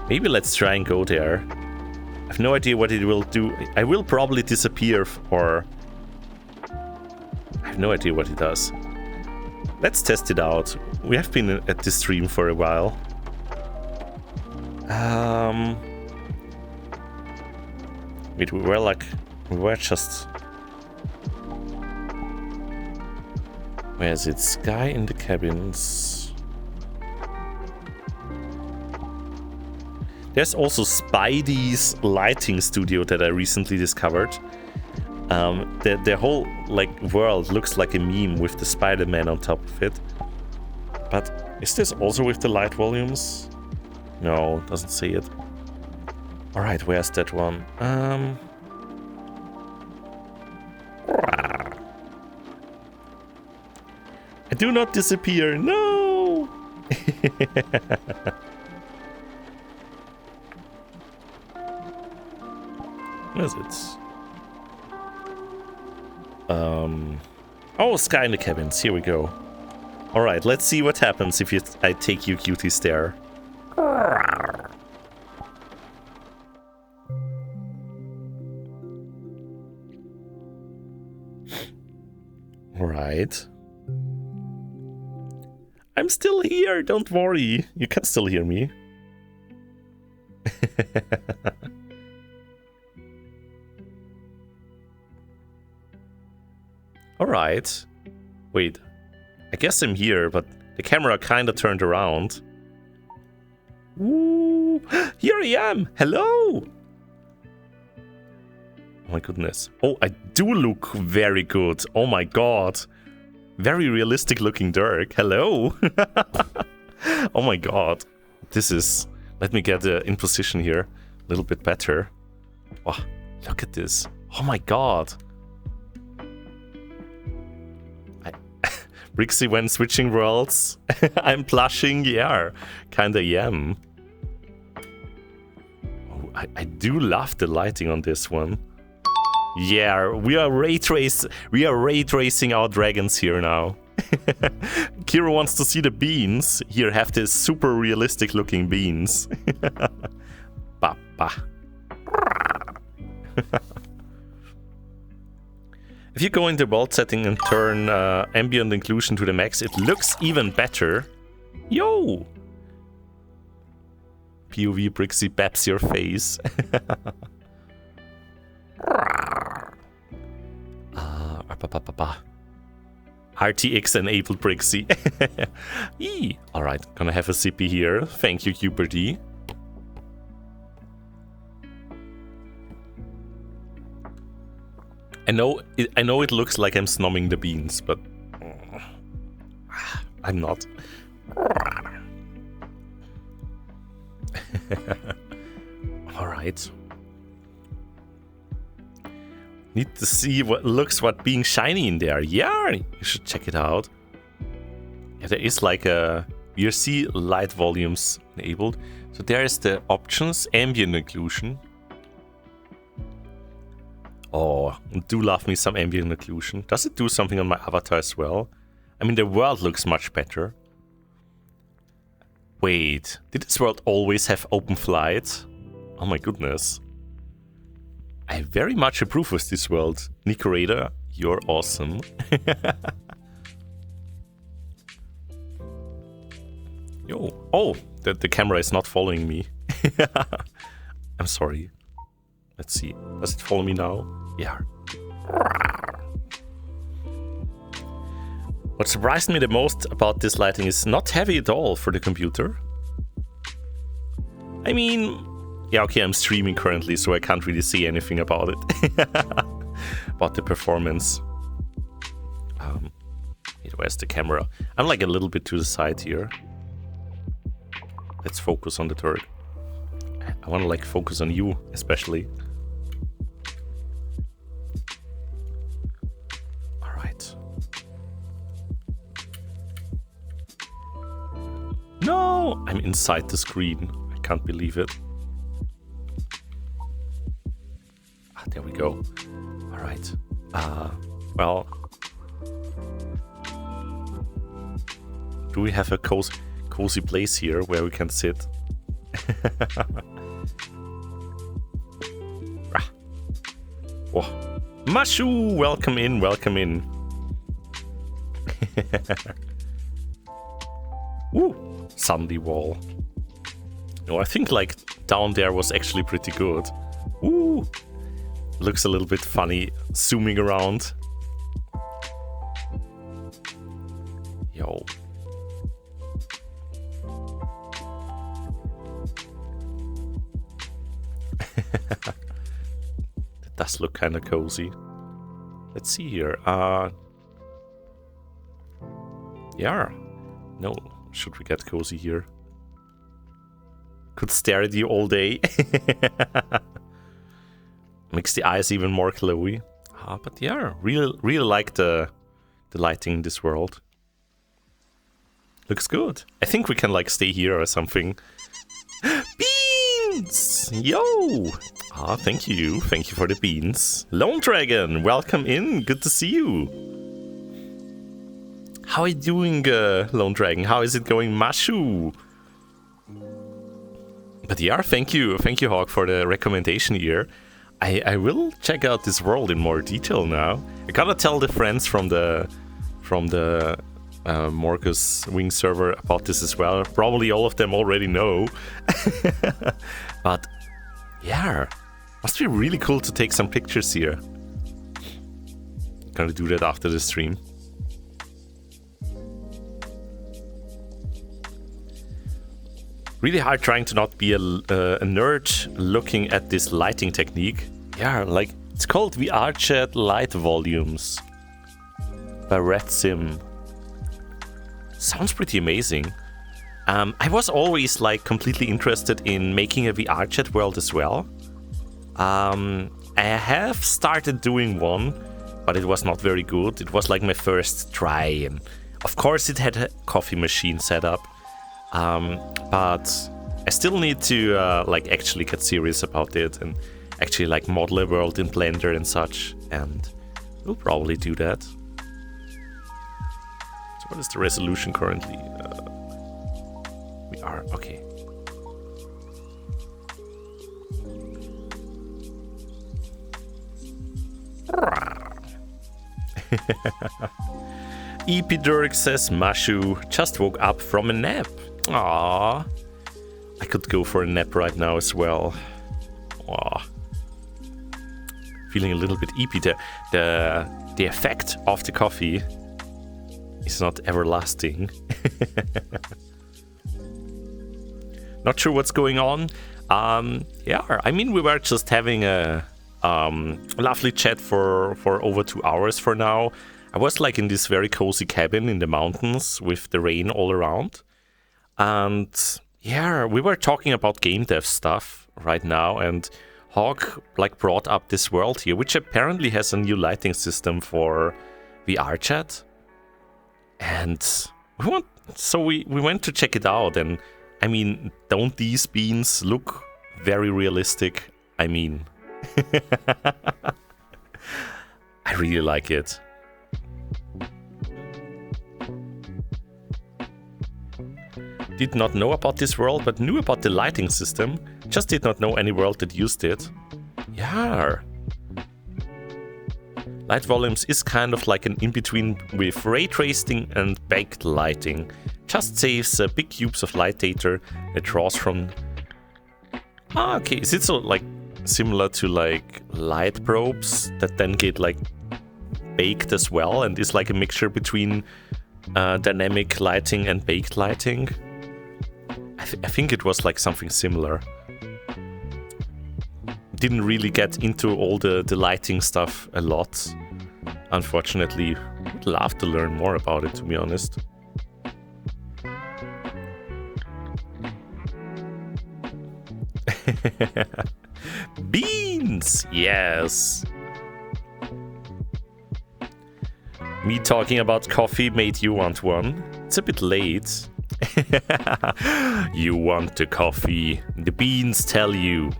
maybe let's try and go there. I have no idea what it will do. I will probably disappear, or I have no idea what it does. Let's test it out. We have been at this stream for a while. Wait, we were just... Where is it? Sky in the cabins. There's also Spidey's lighting studio that I recently discovered. The whole world looks like a meme with the Spider-Man on top of it. But is this also with the light volumes? No, doesn't say it. Alright, where's that one? I do not disappear, no! What is it? Oh, Sky in the cabins. Here we go. Alright, let's see what happens if I take you cuties there. Alright. I'm still here, don't worry. You can still hear me. Alright. Wait. I guess I'm here, but the camera kinda turned around. Ooh. Here I am! Hello! Oh my goodness. Oh, I do look very good. Oh my god. Very realistic looking Dirk. Hello! Oh my god. This is... Let me get in position here. A little bit better. Wow, look at this. Oh my god. Brixxy when switching worlds. I'm blushing, yeah. Kinda am. Oh, I do love the lighting on this one. Yeah, we are ray tracing our dragons here now. Kira wants to see the beans. Here, have this super realistic looking beans. Papa. If you go into world setting and turn ambient inclusion to the max, it looks even better. Yo! POV Brixxy baps your face. RTX enabled Brixxy. Alright, gonna have a sippy here. Thank you, QBD. I know it looks like I'm snomming the beans, but I'm not. Alright. Need to see what being shiny in there. Yeah, you should check it out. Yeah, there is like a VRC light volumes enabled. So there is the options, ambient occlusion. Oh, do love me some ambient occlusion. Does it do something on my avatar as well? I mean, the world looks much better. Wait, did this world always have open flight? Oh my goodness. I very much approve of this world. Nicorada, you're awesome. Yo. Oh, the camera is not following me. I'm sorry. Let's see. Does it follow me now? Yeah. What surprised me the most about this lighting is not heavy at all for the computer. I mean, yeah, okay, I'm streaming currently, so I can't really see anything about it. About the performance. Where's the camera? I'm like a little bit to the side here. Let's focus on the turret. I want to like focus on you, especially. Alright. No! I'm inside the screen. I can't believe it. Ah, there we go. Alright. Well... Do we have a cozy place here where we can sit? Oh. Mashu! Welcome in, welcome in. Ooh, sandy wall. No, I think like down there was actually pretty good. Ooh, looks a little bit funny zooming around. Yo. That does look kind of cozy. Let's see here. Yeah. No, should we get cozy here? Could stare at you all day. Makes the eyes even more glowy. But yeah, really like the lighting in this world. Looks good. I think we can like stay here or something. Beans! Yo! Thank you. Thank you for the beans. Lone Dragon, welcome in. Good to see you. How are you doing, Lone Dragon? How is it going, Mashu? But yeah, thank you, Hawk, for the recommendation here. I will check out this world in more detail now. I gotta tell the friends from the Morcus Wing server about this as well. Probably all of them already know. But yeah, must be really cool to take some pictures here. Gonna do that after the stream. Really hard trying to not be a nerd looking at this lighting technique. Yeah, like it's called VRChat Light Volumes by Red Sim. Sounds pretty amazing. I was always like completely interested in making a VRChat world as well. I have started doing one, but it was not very good. It was like my first try, and of course it had a coffee machine set up. But I still need to like actually get serious about it and actually like model a world in Blender and such, and we'll probably do that. So what is the resolution currently? We are okay. Epidirk says Mashu just woke up from a nap. Aww. I could go for a nap right now as well. Aww. Feeling a little bit eepy. The effect of the coffee is not everlasting. Not sure what's going on. Yeah, I mean, we were just having a lovely chat for over 2 hours for now. I was like in this very cozy cabin in the mountains with the rain all around. And yeah, we were talking about game dev stuff right now, and Hawk like brought up this world here, which apparently has a new lighting system for VRChat. And we went to check it out, and I mean, don't these beans look very realistic? I mean, I really like it. Did not know about this world, but knew about the lighting system. Just did not know any world that used it. Yeah. Light volumes is kind of like an in-between with ray tracing and baked lighting. Just saves big cubes of light data it draws from... okay, is it so like similar to like light probes that then get like baked as well and is like a mixture between dynamic lighting and baked lighting? I think it was like something similar. Didn't really get into all the lighting stuff a lot. Unfortunately, would love to learn more about it, to be honest. Beans! Yes! Me talking about coffee made you want one. It's a bit late. You want a coffee. The beans tell you,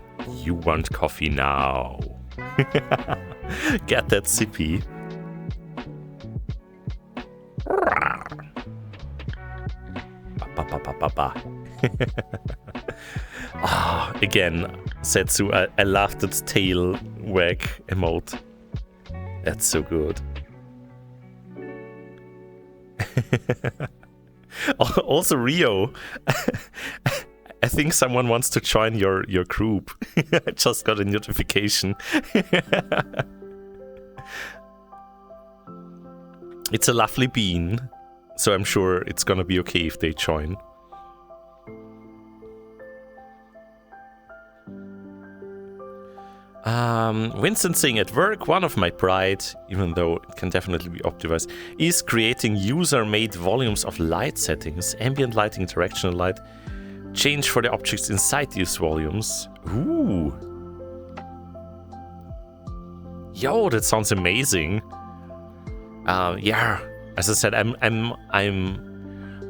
you want coffee now. Get that sippy. Again, Setsu, I laughed at tail wag emote. That's so good. Also, Rio, I think someone wants to join your group. I just got a notification. It's a lovely bean, so I'm sure it's gonna be okay if they join. Vincent saying at work, one of my pride, even though it can definitely be optimized, is creating user-made volumes of light settings, ambient lighting, directional light, change for the objects inside these volumes. Ooh. Yo, that sounds amazing. Yeah, as I said,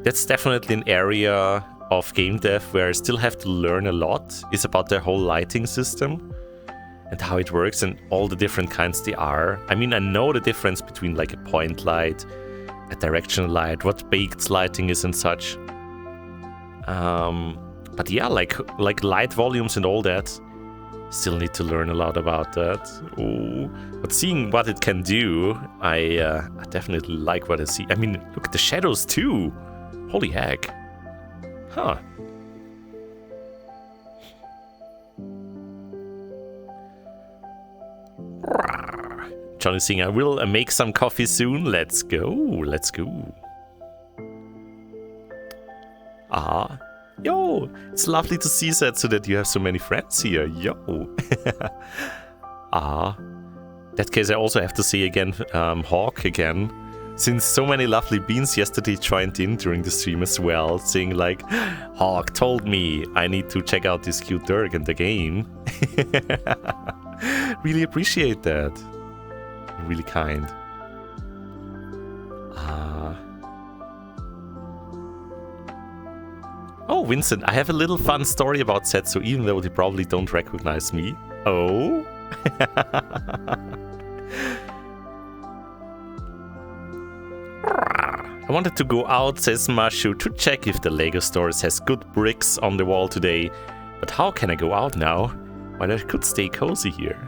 that's definitely an area of game dev where I still have to learn a lot. It's about the whole lighting system and how it works and all the different kinds they are. I mean, I know the difference between like a point light, a directional light, what baked lighting is and such. But yeah, like light volumes and all that, still need to learn a lot about that. Ooh. But seeing what it can do, I definitely like what I see. I mean, look at the shadows too. Holy heck. Huh. Johnny saying, I will make some coffee soon. Let's go, let's go. Ah, yo, it's lovely to see that, so that you have so many friends here. Yo. That case, I also have to say again, Hawk again, since so many lovely beans yesterday joined in during the stream as well, saying like, Hawk told me I need to check out this cute Dirk in the game. Really appreciate that. Really kind. Oh, Vincent, I have a little fun story about Setsu, even though they probably don't recognize me. Oh? I wanted to go out, says Mashu, to check if the Lego stores has good bricks on the wall today. But how can I go out now? Well, I could stay cozy here.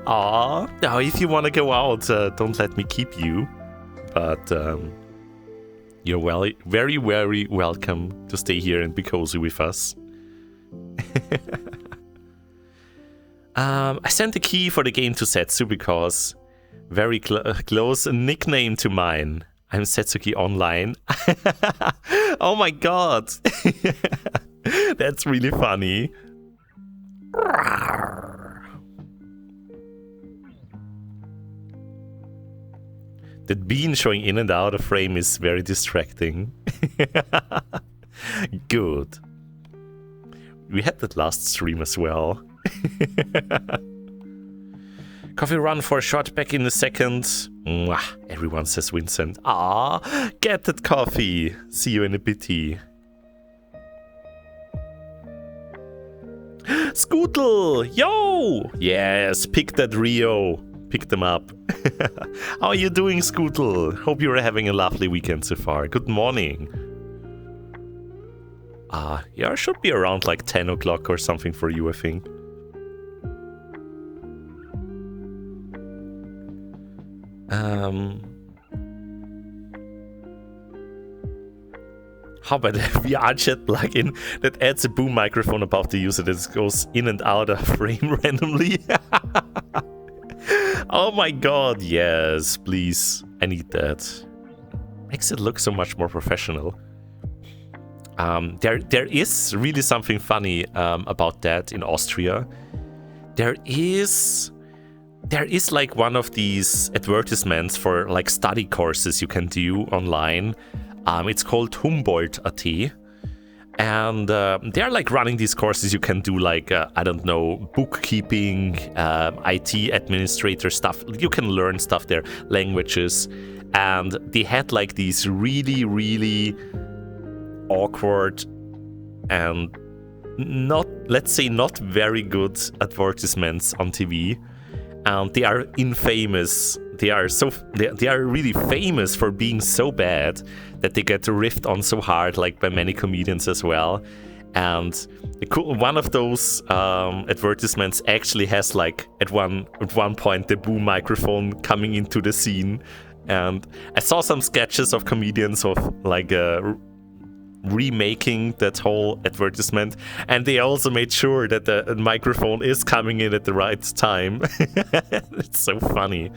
Aw, now if you want to go out, don't let me keep you. But you're very, very welcome to stay here and be cozy with us. I sent the key for the game to Setsu because very close nickname to mine. I'm Setsuki Online. Oh my god. That's really funny. That bean showing in and out of frame is very distracting. Good. We had that last stream as well. Coffee run for a shot, back in a second. Mwah, everyone says Vincent. Ah, get that coffee. See you in a bitty. Scootle! Yo! Yes, pick that Rio. Pick them up. How are you doing, Scootle? Hope you're having a lovely weekend so far. Good morning. Yeah, it should be around like 10 o'clock or something for you, I think. How about the VRChat plugin that adds a boom microphone above the user that goes in and out of frame randomly? Oh my god, yes, please. I need that. Makes it look so much more professional. There is really something funny about that in Austria. There is like one of these advertisements for like study courses you can do online. It's called Humboldt.at. And they're like running these courses you can do, like, I don't know, bookkeeping, IT administrator stuff. You can learn stuff there, languages. And they had like these really, really awkward and not very good advertisements on TV. And they are infamous. They are really famous for being so bad that they get riffed on so hard, like by many comedians as well. And one of those advertisements actually has like at one point the boom microphone coming into the scene, And I saw some sketches of comedians of like remaking that whole advertisement, and they also made sure that the microphone is coming in at the right time. It's so funny.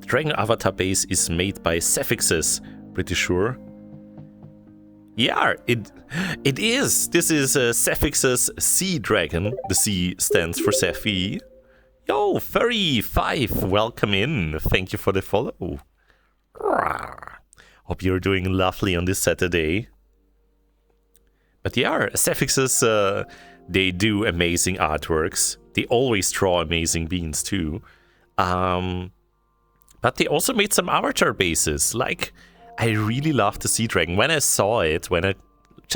The Dragon avatar base is made by Suffixes, pretty sure. Yeah, it is. This is Suffixes Sea Dragon. The C stands for Sephi. Yo, Furry5, welcome in. Thank you for the follow. Hope you're doing lovely on this Saturday. But yeah, Suffixes, they do amazing artworks. They always draw amazing beans too. But they also made some avatar bases. Like, I really love the Sea Dragon. When I saw it, when I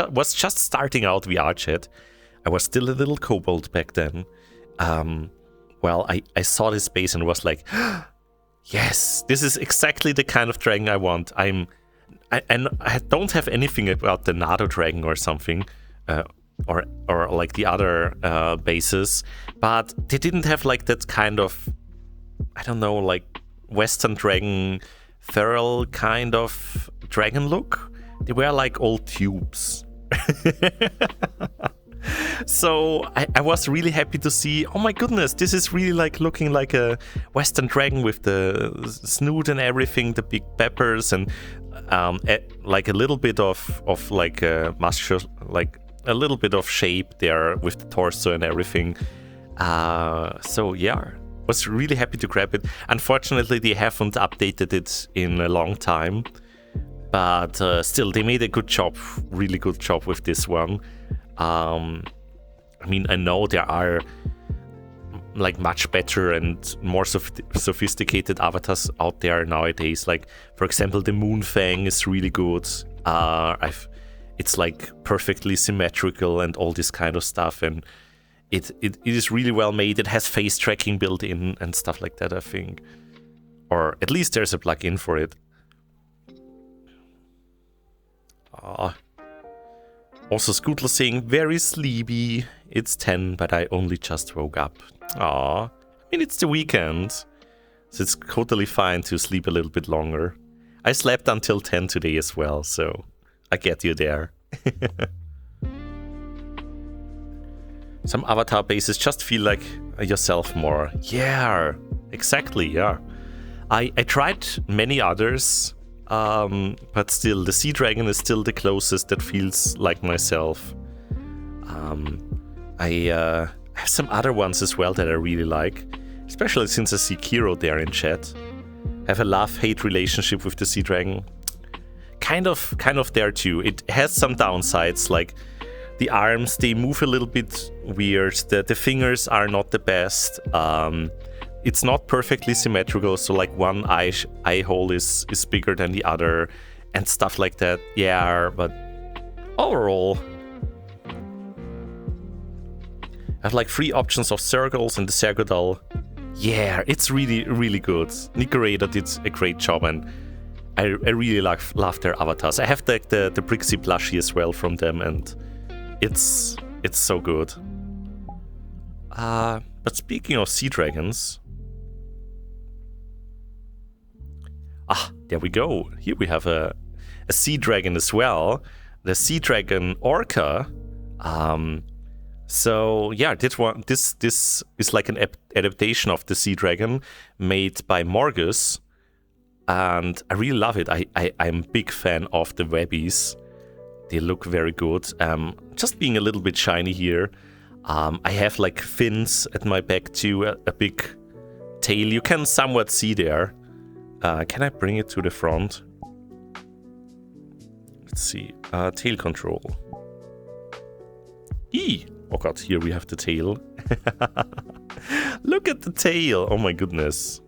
was just starting out VRChat, I was still a little kobold back then. Well, I saw this base and was like, yes, this is exactly the kind of dragon I want. I don't have anything about the Nado dragon or something, or like the other bases, but they didn't have like that kind of, I don't know, like Western dragon, feral kind of dragon look. They were like old tubes. So I was really happy to see, oh my goodness, this is really like looking like a Western dragon with the snoot and everything, the big peppers, and like a little bit of like muscular, like a little bit of shape there with the torso and everything. So yeah, was really happy to grab it. Unfortunately, they haven't updated it in a long time, but still, they made a good job, really good job with this one. I mean, I know there are like much better and more sophisticated avatars out there nowadays. Like, for example, the Moonfang is really good. It's like perfectly symmetrical and all this kind of stuff, and it is really well made. It has face tracking built in and stuff like that, I think, or at least there's a plugin for it. Also, Scootler saying, very sleepy. It's 10, but I only just woke up. Aw, I mean, it's the weekend, so it's totally fine to sleep a little bit longer. I slept until 10 today as well, so I get you there. Some avatar bases just feel like yourself more. Yeah, exactly, yeah. I tried many others, but still, the Sea Dragon is still the closest that feels like myself. I have some other ones as well that I really like, especially since I see Kiro there in chat. I have a love-hate relationship with the Sea Dragon. Kind of there too. It has some downsides, like the arms, they move a little bit weird. The fingers are not the best. It's not perfectly symmetrical, so like one eye hole is bigger than the other and stuff like that. Yeah, but overall, I have like 3 options of circles and the Sergodal. Yeah, it's really, really good. Nicorada did a great job, and I really love their avatars. I have the Brixxy plushie as well from them, and it's so good. But speaking of sea dragons, there we go. Here we have a sea dragon as well, the Sea Dragon Orca. So yeah, this is like an adaptation of the Sea Dragon made by Morgus, and I really love it. I'm a big fan of the webbies. They look very good. Just being a little bit shiny here. I have like fins at my back too, a big tail. You can somewhat see there. Can I bring it to the front? Let's see. Tail control. Oh god, here we have the tail. Look at the tail. Oh my goodness.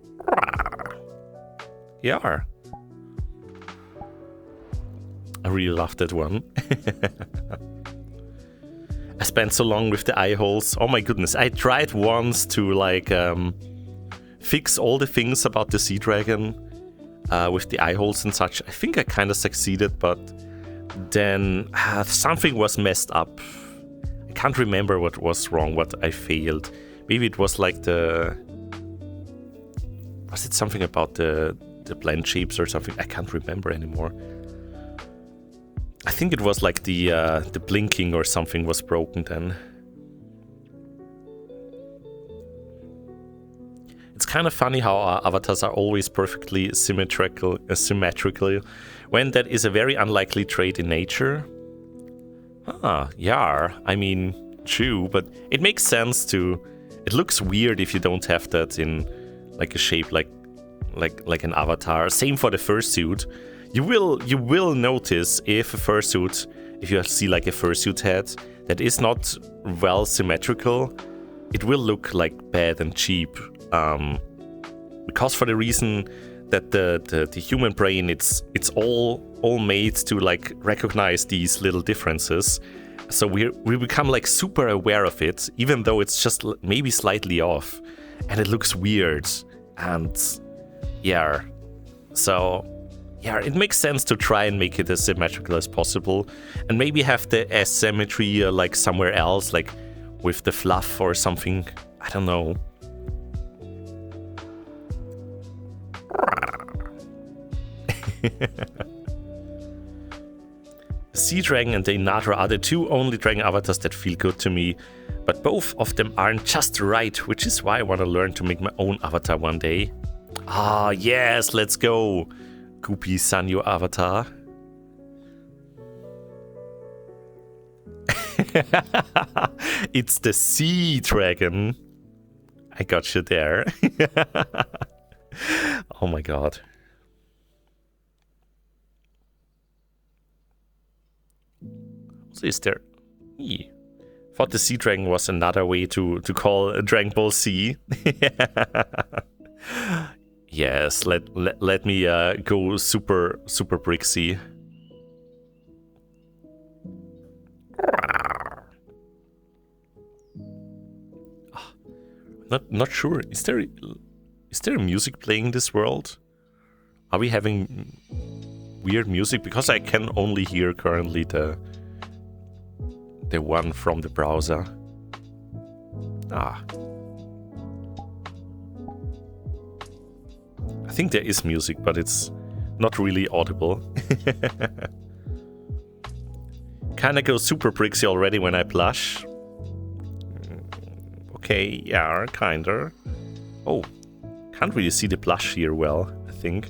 Yeah. I really love that one. I spent so long with the eye holes. Oh my goodness. I tried once to like fix all the things about the Sea Dragon with the eye holes and such. I think I kind of succeeded, but then something was messed up. I can't remember what was wrong, what I failed. Maybe it was like the... Was it something about the blend shapes or something? I can't remember anymore. I think it was like the blinking or something was broken then. It's kind of funny how our avatars are always perfectly symmetrical when that is a very unlikely trait in nature. Ah, yeah, I mean, true, but it makes sense to... It looks weird if you don't have that in like a shape like an avatar. Same for the fursuit. You will notice if you see like a fursuit head that is not well symmetrical, it will look like bad and cheap. Because for the reason that the human brain, it's all made to like recognize these little differences. So we become like super aware of it, even though it's just maybe slightly off, and it looks weird. And yeah, so yeah, it makes sense to try and make it as symmetrical as possible, and maybe have the asymmetry like somewhere else, like with the fluff or something. I don't know. The Sea Dragon and the Inatra are the two only dragon avatars that feel good to me, but both of them aren't just right, which is why I want to learn to make my own avatar one day. Ah, yes, let's go! Goopy Sanyo avatar. It's the Sea Dragon. I got you there. Oh my god. So is there... Thought the Sea Dragon was another way to call a Dragon Ball Z. Yes, let me go super Brixxy. Not sure. Is there music playing in this world? Are we having weird music? Because I can only hear currently the one from the browser. Ah. I think there is music, but it's not really audible. Kinda go super Brixxy already when I blush. Okay, yeah, kinda. Oh, can't really see the blush here well, I think.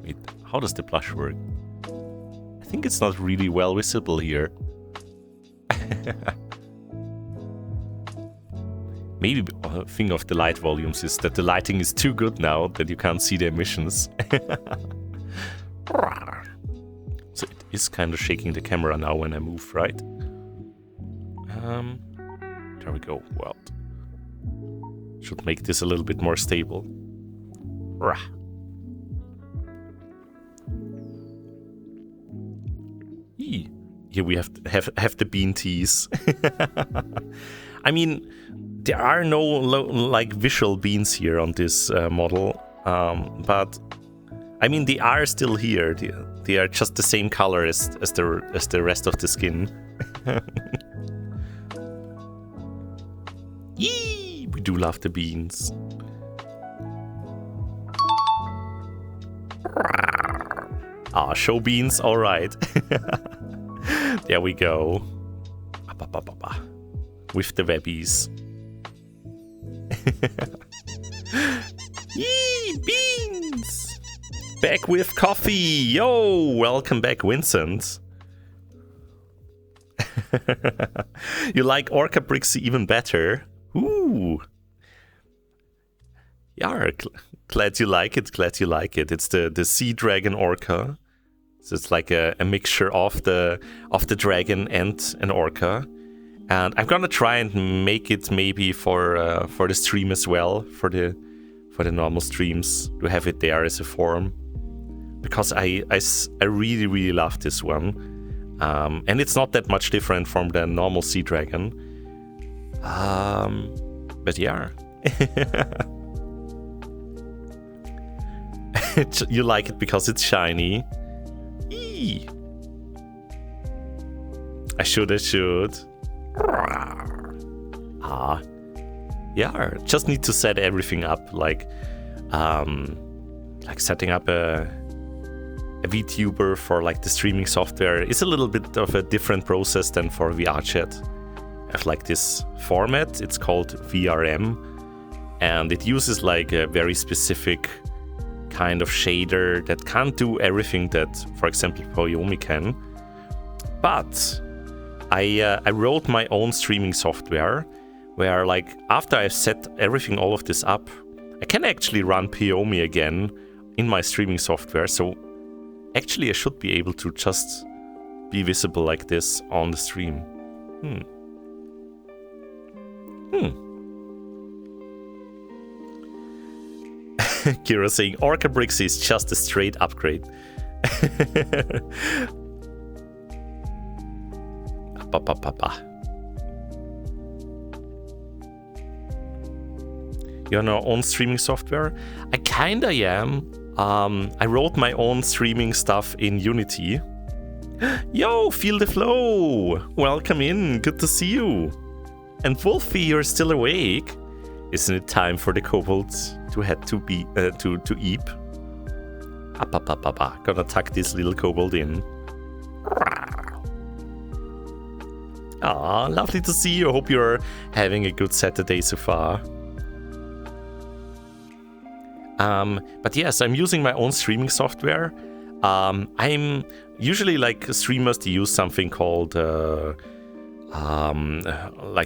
Wait, how does the blush work? I think it's not really well visible here. Maybe a thing of the light volumes is that the lighting is too good now that you can't see the emissions. So it is kind of shaking the camera now when I move, right? There we go. Well, should make this a little bit more stable. Here we have the bean teas. I mean, there are no like visual beans here on this model, but I mean they are still here. They are just the same color as the rest of the skin. Yee! We do love the beans. Ah, show beans, all right. There we go. With the webbies. Yee, beans! Back with coffee! Yo! Welcome back, Vincent. You like Orca Brixxy even better? Ooh! Yeah, glad you like it, glad you like it. It's the Sea Dragon Orca. So it's like a mixture of the dragon and an orca. And I'm gonna try and make it maybe for the stream as well, for the normal streams, to have it there as a form, because I really love this one, and it's not that much different from the normal Sea Dragon, but yeah. You like it because it's shiny. Eee. I should. Yeah, just need to set everything up, like setting up a VTuber for like the streaming software is a little bit of a different process than for VRChat. I have like this format, it's called VRM, and it uses like a very specific kind of shader that can't do everything that, for example, Poyomi can. But I wrote my own streaming software where, like, after I've set everything, all of this up, I can actually run Poyomi again in my streaming software. So actually I should be able to just be visible like this on the stream. Kira saying Orca Brixxy is just a straight upgrade. You know, own streaming software? I kinda am. I wrote my own streaming stuff in Unity. Yo, feel the flow! Welcome in, good to see you. And Wolfie, you're still awake. Isn't it time for the kobolds to head to Eep? Gonna tuck this little kobold in. Ah, lovely to see you. Hope you're having a good Saturday so far. But yes, I'm using my own streaming software. I'm usually like streamers to use something called like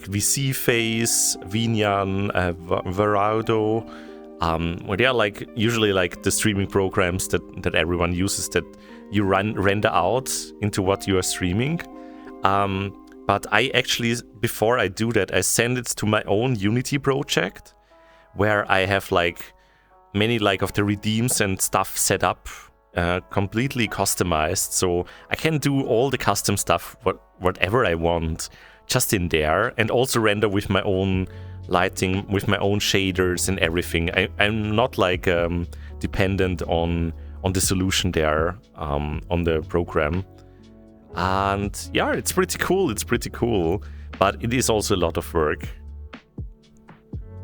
VC Face, Vinyan, Verado, where they are like usually like the streaming programs that everyone uses that you render out into what you are streaming. But I actually, before I do that, I send it to my own Unity project where I have like many like of the redeems and stuff set up, completely customized, so I can do all the custom stuff, whatever I want, just in there, and also render with my own lighting, with my own shaders and everything. I'm not like dependent on the solution there, on the program. And yeah, it's pretty cool, but it is also a lot of work.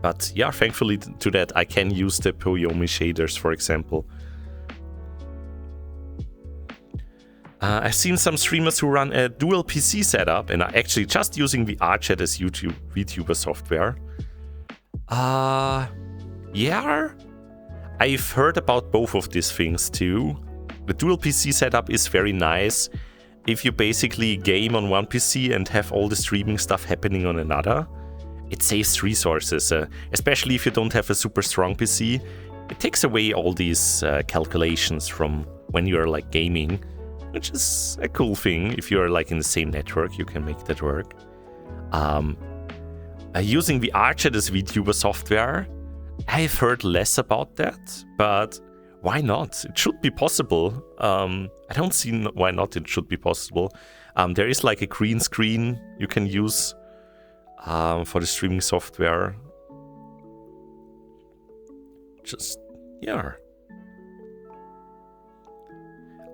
But yeah, thankfully to that, I can use the Poyomi shaders, for example. I've seen some streamers who run a dual PC setup and are actually just using VRChat as VTuber software. Yeah, I've heard about both of these things too. The dual PC setup is very nice if you basically game on one PC and have all the streaming stuff happening on another. It saves resources, especially if you don't have a super strong PC. It takes away all these calculations from when you're like gaming, which is a cool thing. If you're like in the same network, you can make that work. Using VRChat as VTuber software, I've heard less about that, but why not? It should be possible. I don't see why not it should be possible. There is like a green screen you can use for the streaming software. Just, yeah.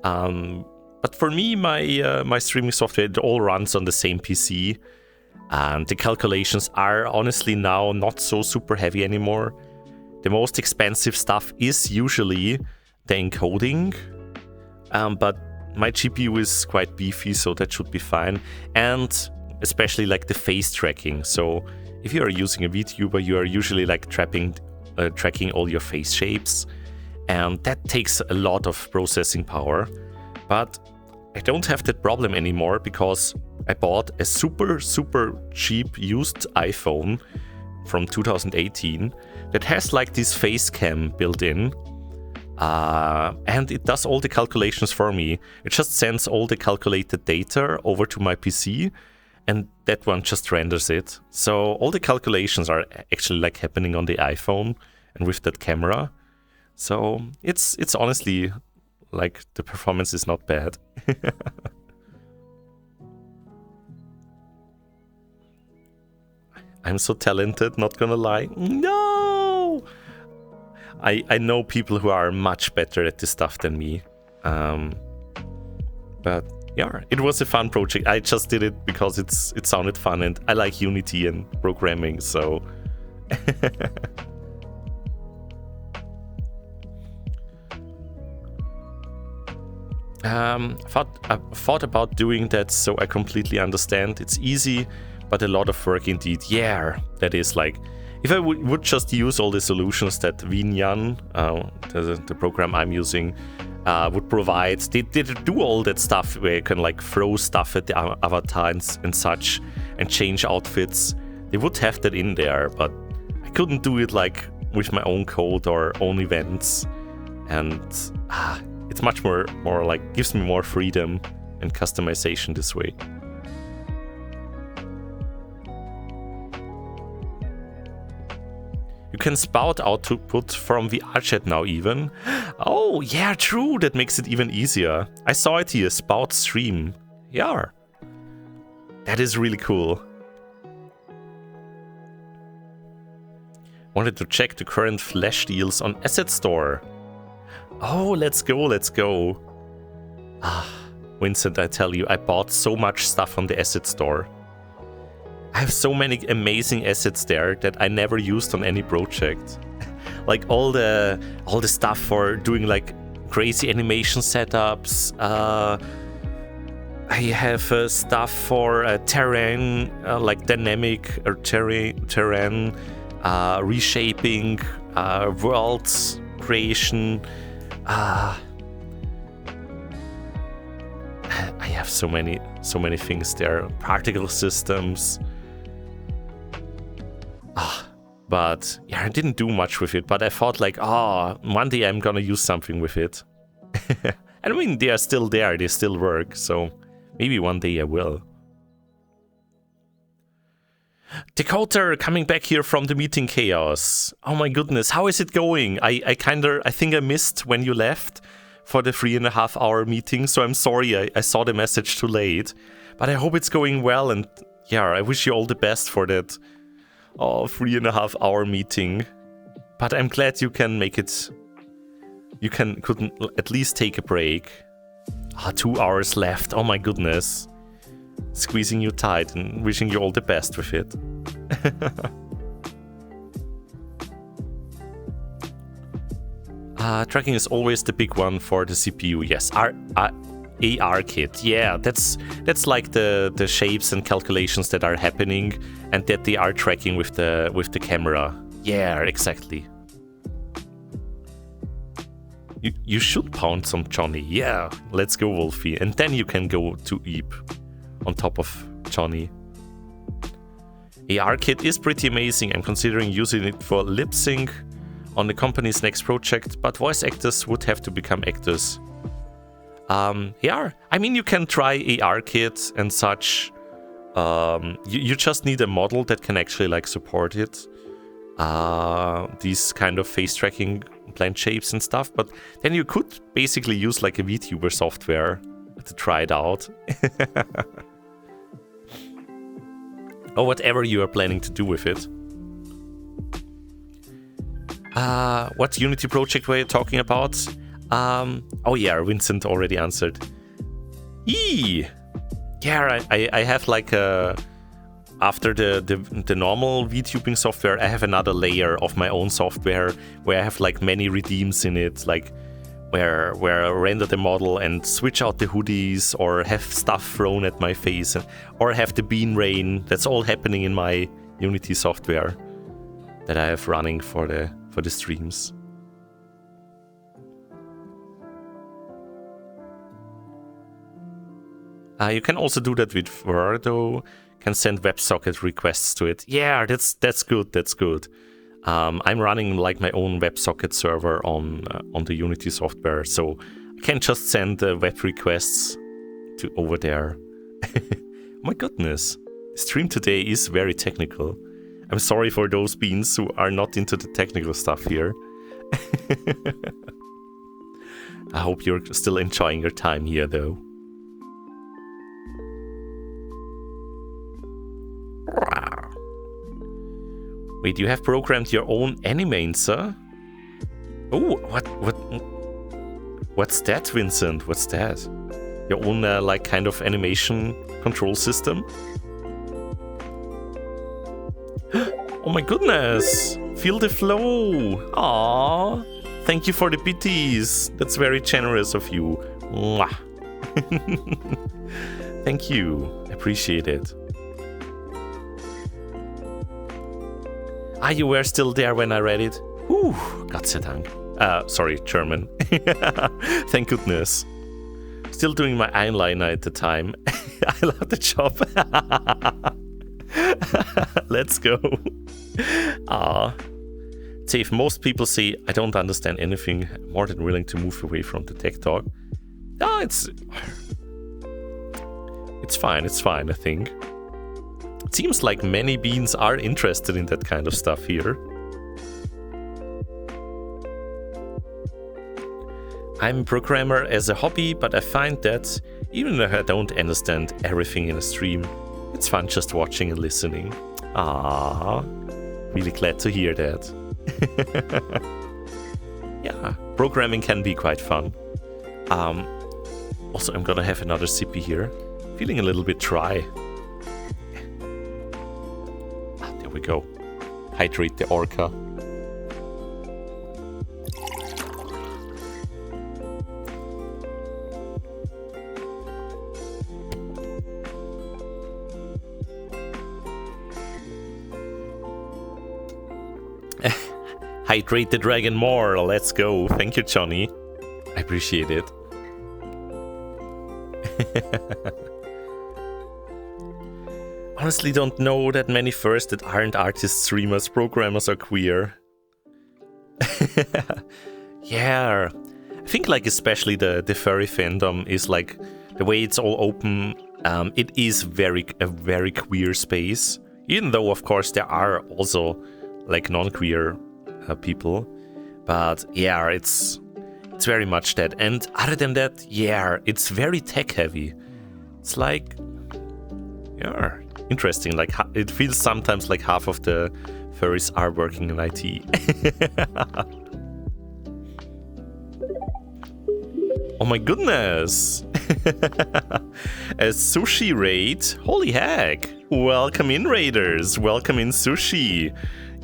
But for me, my streaming software, it all runs on the same PC. And the calculations are honestly now not so super heavy anymore. The most expensive stuff is usually the encoding. But my GPU is quite beefy, so that should be fine. And especially like the face tracking. So if you are using a VTuber, you are usually like tracking all your face shapes. And that takes a lot of processing power. But I don't have that problem anymore because I bought a super cheap used iPhone from 2018 that has like this face cam built in. And it does all the calculations for me. It just sends all the calculated data over to my PC, and that one just renders it. So all the calculations are actually like happening on the iPhone and with that camera. So it's honestly like the performance is not bad. I'm so talented, not gonna lie. No! I know people who are much better at this stuff than me. But yeah, it was a fun project. I just did it because it sounded fun, and I like Unity and programming, so. I thought about doing that, so I completely understand. It's easy, but a lot of work indeed. Yeah, that is like, if I would just use all the solutions that Vinyan, the program I'm using, would provide, they do all that stuff where you can like throw stuff at the avatar and such, and change outfits. They would have that in there, but I couldn't do it like with my own code or own events, and it's much more like, gives me more freedom and customization this way. You can spout output from VRChat now even. Oh, yeah, true, that makes it even easier. I saw it here, spout stream. Yeah. That is really cool. Wanted to check the current flash deals on Asset Store. Oh, let's go, let's go. Vincent, I tell you, I bought so much stuff on the Asset Store. I have so many amazing assets there that I never used on any project. Like all the stuff for doing like crazy animation setups. I have stuff for terrain, like dynamic or terrain, reshaping, worlds creation. I have so many things there. Particle systems. But yeah, I didn't do much with it. But I thought like, one day I'm gonna use something with it. I mean, they are still there. They still work. So maybe one day I will. Dakota coming back here from the meeting chaos. Oh my goodness, how is it going? I think I missed when you left for the 3.5 hour meeting, so I'm sorry I saw the message too late. But I hope it's going well, and yeah, I wish you all the best for that 3.5 hour meeting. But I'm glad you can make it. You couldn't at least take a break. 2 hours left. Oh my goodness. Squeezing you tight and wishing you all the best with it. Tracking is always the big one for the CPU. Yes, AR kit. Yeah, that's like the shapes and calculations that are happening and that they are tracking with the camera. Yeah, exactly. You should pound some Johnny. Yeah, let's go, Wolfie, and then you can go to Eep on top of Johnny. AR kit is pretty amazing. I'm considering using it for lip sync on the company's next project, but voice actors would have to become actors. Yeah, I mean, you can try AR kit and such. You just need a model that can actually like support it. These kind of face tracking blend shapes and stuff, but then you could basically use like a VTuber software to try it out. Or whatever you are planning to do with it. What Unity project were you talking about? Oh yeah, Vincent already answered. Yeah, I have like after the normal VTubing software, I have another layer of my own software where I have like many redeems in it, like where I render the model and switch out the hoodies or have stuff thrown at my face, or have the bean rain. That's all happening in my Unity software that I have running for the streams. You can also do that with Verdo. Can send WebSocket requests to it. Yeah, that's good. That's good. I'm running like my own WebSocket server on the Unity software, so I can just send web requests to over there. My goodness, stream today is very technical. I'm sorry for those beans who are not into the technical stuff here. I hope you're still enjoying your time here, though. Wait, you have programmed your own animates, sir? Oh, what's that, Vincent? What's that? your own like kind of animation control system? Oh my goodness! Feel the flow! Aww! Thank you for the bitties! That's very generous of you. Mwah. Thank you. Appreciate it. Ah, you were still there when I read it? Whew, Gott sei Dank. Sorry, German. Thank goodness. Still doing my eyeliner at the time. I love the job. Let's go. Ah. Safe. Most people say I don't understand anything. I'm more than willing to move away from the tech talk. Ah, it's fine. It's fine, I think. It seems like many beans are interested in that kind of stuff here. I'm a programmer as a hobby, but I find that even though I don't understand everything in a stream, it's fun just watching and listening. Ah, really glad to hear that. Yeah, programming can be quite fun. Also, I'm gonna have another sippy here. Feeling a little bit dry. Ah, there we go. Hydrate the orca. Hydrate the dragon more, let's go. Thank you, Johnny. I appreciate it. Honestly, don't know that many first that aren't artists, streamers, programmers, or queer. Yeah, I think like especially the furry fandom is like the way it's all open. It is a very queer space, even though of course there are also like non-queer people, but yeah, it's very much that. And other than that, yeah, it's very tech heavy. It's like, yeah, interesting. Like it feels sometimes like half of the furries are working in IT. Oh my goodness! A sushi raid? Holy heck! Welcome in, raiders! Welcome in, sushi!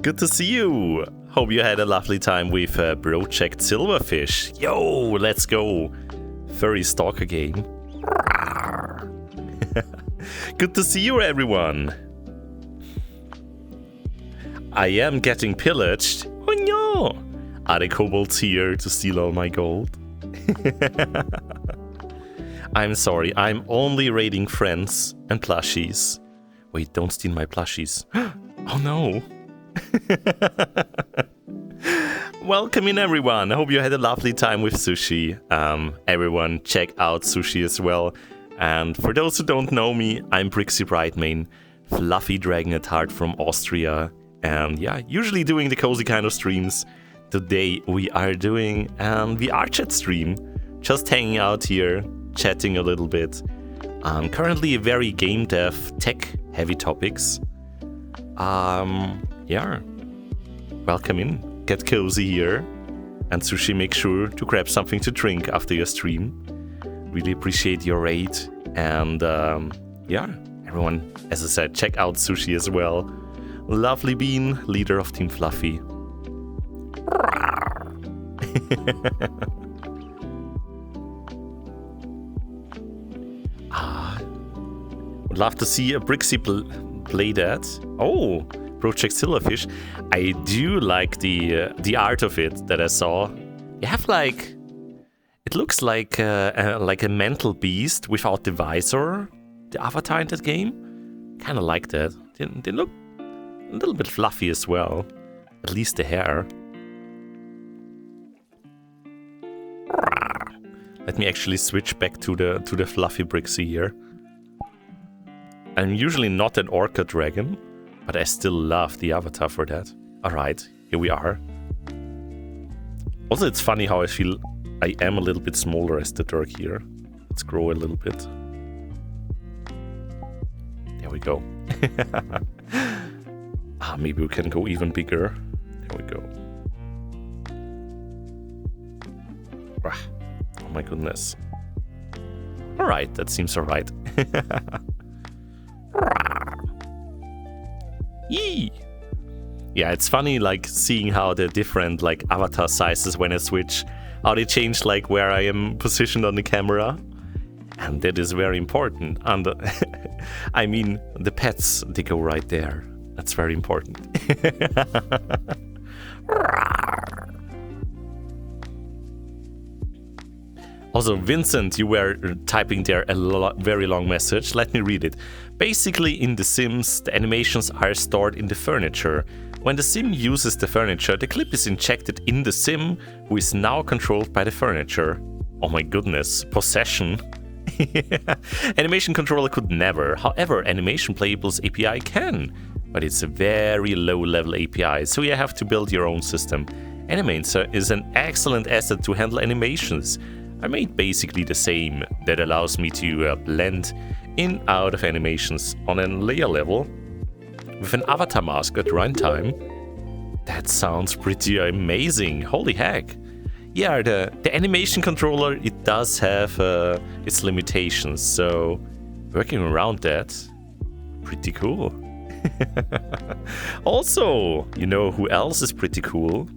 Good to see you! Hope you had a lovely time with VRChat Silverfish. Yo, let's go! Furry stalker game. Good to see you, everyone! I am getting pillaged. Oh no! Are the kobolds here to steal all my gold? I'm sorry, I'm only raiding friends and plushies. Wait, don't steal my plushies. Oh no! Welcome in, everyone. I hope you had a lovely time with sushi. Everyone check out sushi as well. And for those who don't know me, I'm Brixxy Brightmane, fluffy dragon at heart from Austria. And yeah, usually doing the cozy kind of streams. Today we are doing VRChat stream. Just hanging out here, chatting a little bit. Currently very game dev, tech heavy topics. Yeah, welcome in, get cozy here, and sushi, make sure to grab something to drink after your stream. Really appreciate your raid, and yeah, everyone, as I said, check out sushi as well. Lovely bean, leader of Team Fluffy. Would love to see a Brixxy play that. Oh, VRChat Silverfish. I do like the art of it that I saw. You have like, it looks like a mental beast without the visor. The avatar in that game, kind of like that. They look a little bit fluffy as well. At least the hair. Let me actually switch back to the fluffy Brixxy here. I'm usually not an orca dragon, but I still love the avatar for that. Alright, here we are. Also, it's funny how I feel I am a little bit smaller as the Dirk here. Let's grow a little bit. There we go. Maybe we can go even bigger. There we go. Oh my goodness. Alright, that seems alright. Yee! Yeah, it's funny like seeing how the different like avatar sizes when I switch, how they change like where I am positioned on the camera. And that is very important. And I mean, the pets, they go right there. That's very important. Also, Vincent, you were typing there a very long message. Let me read it. Basically, in The Sims, the animations are stored in the furniture. When the sim uses the furniture, the clip is injected in the sim, who is now controlled by the furniture. Oh my goodness, possession. Animation controller could never. However, Animation Playable's API can. But it's a very low-level API, so you have to build your own system. Animator is an excellent asset to handle animations. I made basically the same that allows me to blend in out of animations on a layer level with an avatar mask at runtime. That sounds pretty amazing. Holy heck. Yeah, the animation controller, it does have its limitations, so working around that, pretty cool. Also, you know who else is pretty cool?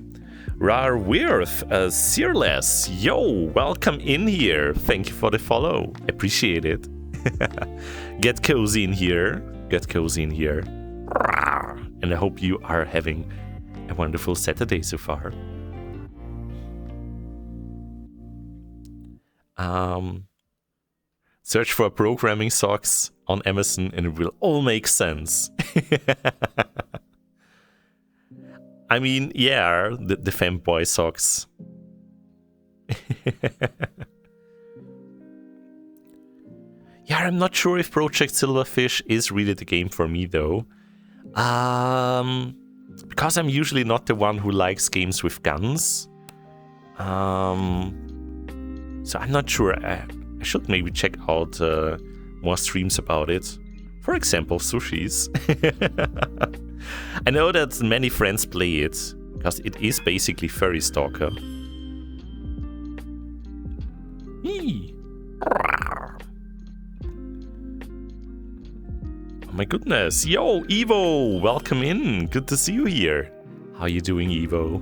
Rawrs, Searless. Yo, welcome in here. Thank you for the follow. Appreciate it. Get cozy in here. Get cozy in here. And I hope you are having a wonderful Saturday so far. Search for programming socks on Amazon and it will all make sense. I mean, yeah, the fanboy socks. Yeah, I'm not sure if Project Silverfish is really the game for me though. Because I'm usually not the one who likes games with guns. So I'm not sure. I should maybe check out more streams about it. For example, Sushi's. I know that many friends play it, because it is basically Furry Stalker. Eee. Oh my goodness. Yo, Evo, welcome in. Good to see you here. How you doing, Evo?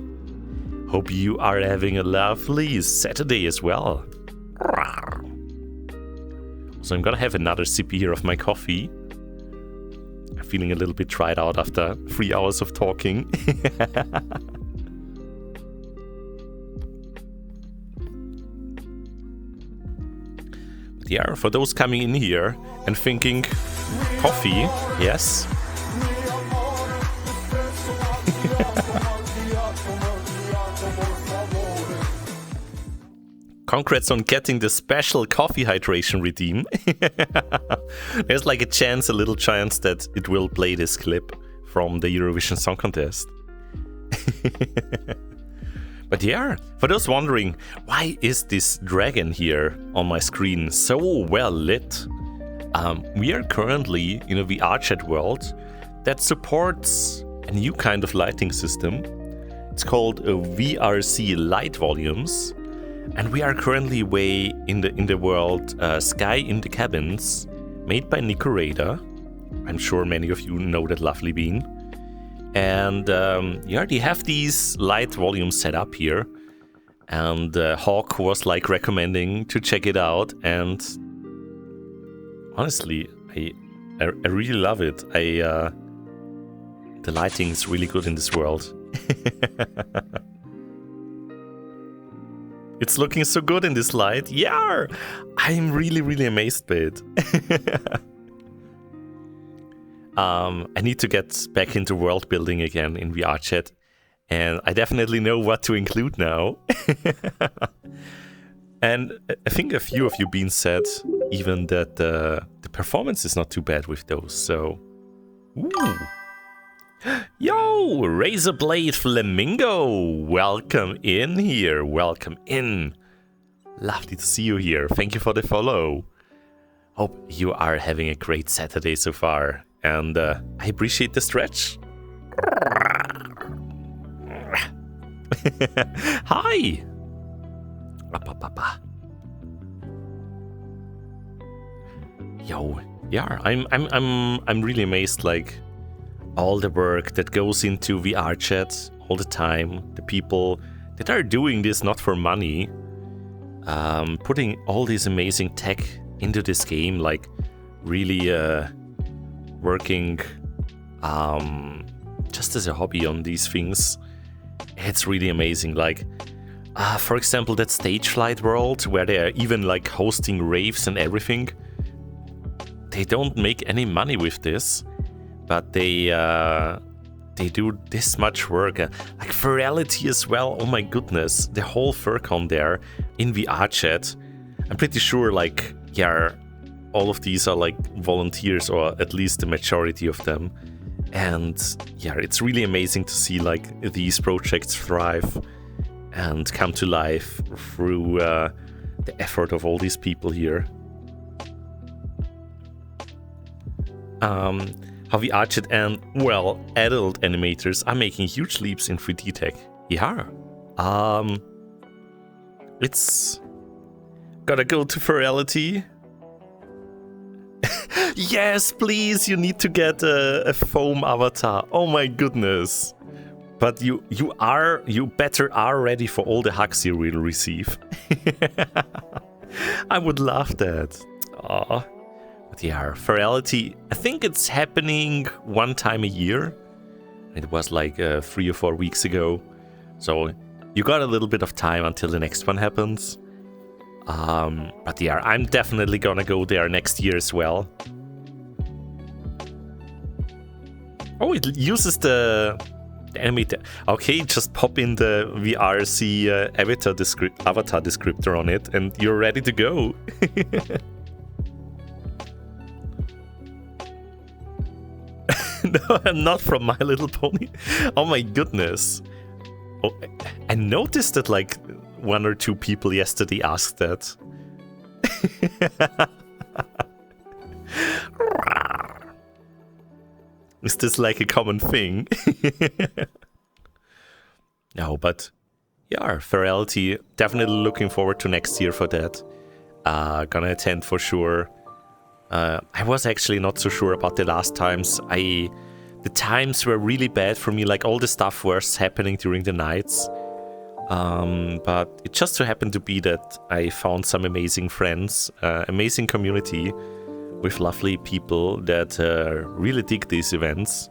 Hope you are having a lovely Saturday as well. So I'm gonna have another sip here of my coffee. I'm feeling a little bit dried out after 3 hours of talking. But yeah, for those coming in here and thinking, coffee, yes. Congrats on getting the special coffee hydration redeem. There's like a little chance that it will play this clip from the Eurovision Song Contest. But yeah, for those wondering, why is this dragon here on my screen so well lit? We are currently in a VRChat world that supports a new kind of lighting system. It's called VRC light volumes. And we are currently way in the world Sky in the Cabins, made by Nico Rada. I'm sure many of you know that lovely bean. And yeah, they have these light volumes set up here. And Hawk was like recommending to check it out. And honestly, I really love it. The lighting is really good in this world. It's looking so good in this light. Yeah, I'm really amazed by it. I need to get back into world building again in VRChat, and I definitely know what to include now. And I think a few of you been said even that the performance is not too bad with those. So, ooh. Yo, Razorblade Flamingo, welcome in here, welcome in. Lovely to see you here, thank you for the follow. Hope you are having a great Saturday so far, and I appreciate the stretch. Hi. Yo, yeah, I'm really amazed, like, all the work that goes into VRChat all the time, the people that are doing this not for money, putting all this amazing tech into this game, like, really working just as a hobby on these things. It's really amazing. Like, for example, that Stageflight world where they are even like hosting raves and everything. They don't make any money with this, but they do this much work. Like Virality as well. Oh my goodness, the whole Furcon there in VRChat. I'm pretty sure, like, yeah, all of these are like volunteers, or at least the majority of them. And yeah, it's really amazing to see like these projects thrive and come to life through the effort of all these people here. How VRChat and, well, adult animators are making huge leaps in 3D tech. Yeah. It's gotta go to Virality. Yes, please, you need to get a foam avatar. Oh my goodness. But you better are ready for all the hugs you will receive. I would love that. Aww. But yeah, Virality, I think it's happening one time a year. It was like 3 or 4 weeks ago. So you got a little bit of time until the next one happens. But yeah, I'm definitely gonna go there next year as well. Oh, it uses the animator. Okay, just pop in the VRC avatar descriptor on it and you're ready to go. No, I'm not from My Little Pony. Oh my goodness. Oh, I noticed that like 1 or 2 people yesterday asked that. Is this like a common thing? No, but yeah, Virality, definitely looking forward to next year for that. Gonna attend for sure. I was actually not so sure about the last times. The times were really bad for me, like all the stuff was happening during the nights. But it just so happened to be that I found some amazing friends, amazing community with lovely people that really dig these events.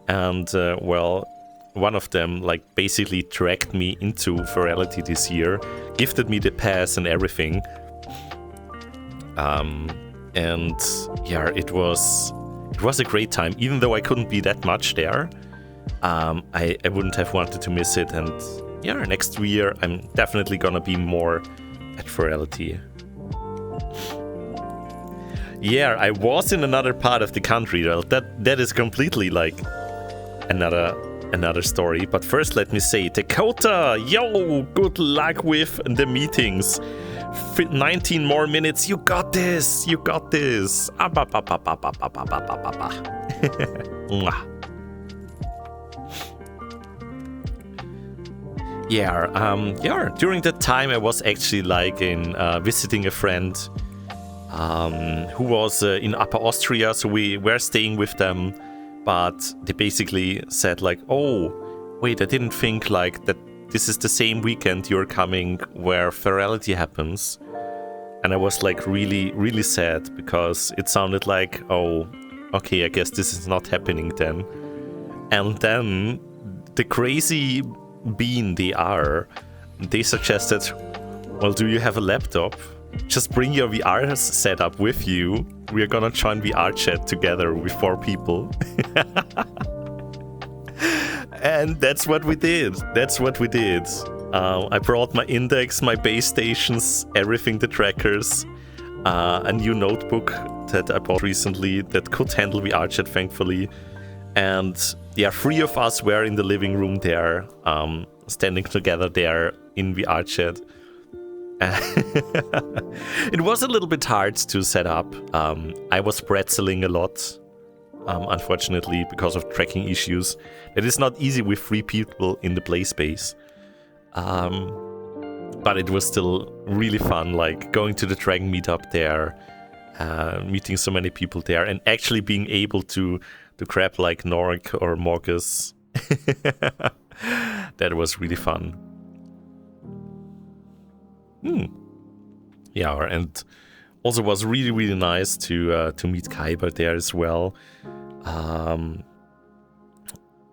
And well, one of them like basically dragged me into Virality this year, gifted me the pass and everything. And yeah, it was a great time, even though I couldn't be that much there. I wouldn't have wanted to miss it. And yeah, next year I'm definitely gonna be more at Virality. Yeah, I was in another part of the country. Well, that is completely like another story. But first, let me say, Dakota, yo, good luck with the meetings. 19 more minutes. You got this. You got this. Yeah. During that time, I was actually like in visiting a friend who was in Upper Austria, so we were staying with them, but they basically said like, oh, wait, I didn't think like that this is the same weekend you're coming where Virality happens. And I was like really, really sad because it sounded like, oh, okay, I guess this is not happening then. And then the crazy bean they are, they suggested, well, do you have a laptop? Just bring your VR setup with you. We're gonna join VRChat together with 4 people. And that's what we did. I brought my index, my base stations, everything, the trackers, a new notebook that I bought recently that could handle VRChat, thankfully. And yeah, 3 of us were in the living room there, standing together there in VRChat. It was a little bit hard to set up. I was pretzeling a lot, unfortunately, because of tracking issues. It is not easy with 3 people in the play space. But it was still really fun, like going to the Dragon meetup there, meeting so many people there and actually being able to grab like Nork or Morgus. That was really fun. Yeah, and also was really, really nice to meet Kaiba there as well.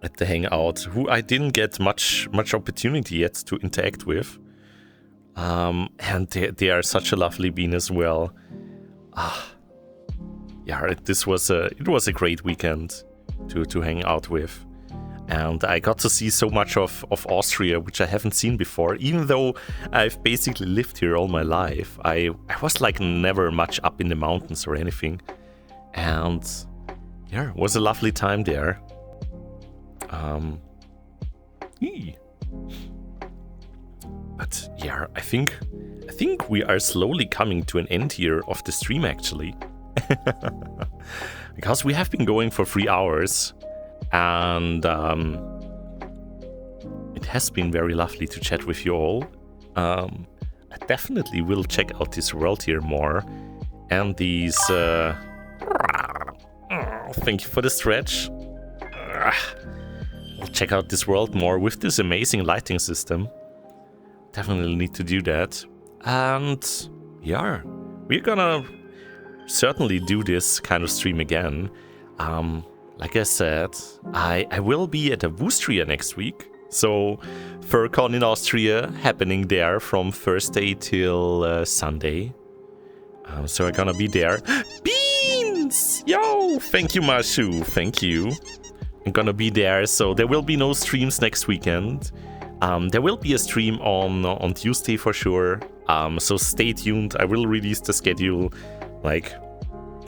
At the hangout, who I didn't get much opportunity yet to interact with. And they are such a lovely bean as well. Yeah, it was a great weekend to hang out with. And I got to see so much of Austria, which I haven't seen before. Even though I've basically lived here all my life, I was like never much up in the mountains or anything. And yeah, it was a lovely time there. But yeah, I think we are slowly coming to an end here of the stream actually. Because we have been going for 3 hours. And it has been very lovely to chat with you all. I definitely will check out this world here more. And these... thank you for the stretch. I'll check out this world more with this amazing lighting system. Definitely need to do that. And yeah, we're gonna certainly do this kind of stream again. Like I said, I will be at Austria next week. So, FurCon in Austria happening there from Thursday till Sunday. So I'm gonna be there. Beans! Yo! Thank you, Marshu. Thank you. I'm gonna be there, so there will be no streams next weekend. There will be a stream on Tuesday for sure. So stay tuned. I will release the schedule, like,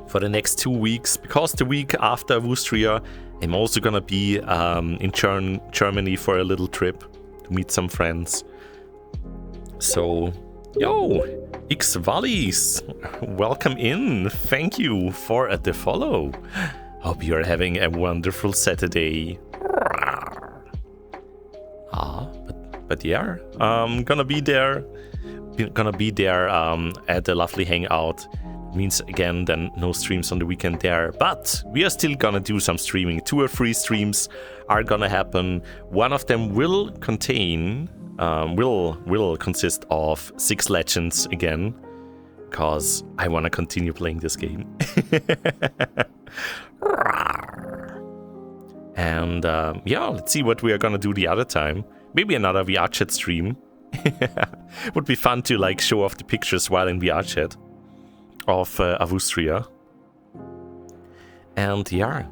for the next 2 weeks, because the week after Austria, I'm also gonna be in Germany for a little trip to meet some friends. So, yo, X Valleys, welcome in. Thank you for the follow. Hope you're having a wonderful Saturday. But yeah, I'm gonna be there. At a lovely hangout. Means again then no streams on the weekend there, but we are still gonna do some streaming. 2 or 3 streams are gonna happen. One of them will consist of 6 Legends again, because I want to continue playing this game. And yeah, let's see what we are gonna do the other time. Maybe another VRChat stream. Would be fun to like show off the pictures while in VRChat of Austria. And yeah,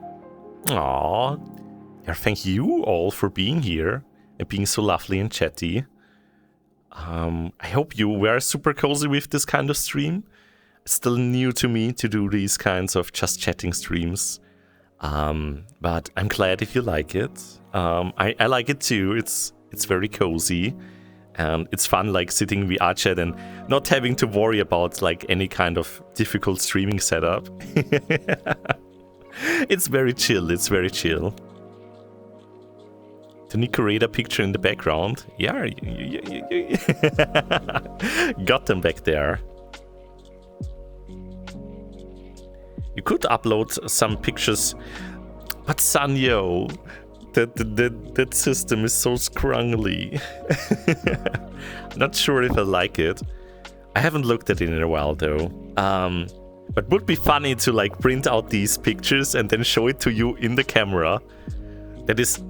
thank you all for being here and being so lovely and chatty. I hope you were super cozy with this kind of stream. It's still new to me to do these kinds of just chatting streams, but I'm glad if you like it. I like it too. It's very cozy. And it's fun, like, sitting in VRChat and not having to worry about, like, any kind of difficult streaming setup. It's very chill, The Nicorada picture in the background. Yeah, got them back there. You could upload some pictures, but Sanyo, that system is so scrungly. Not sure if I like it. I haven't looked at it in a while though. But would be funny to like print out these pictures and then show it to you in the camera. This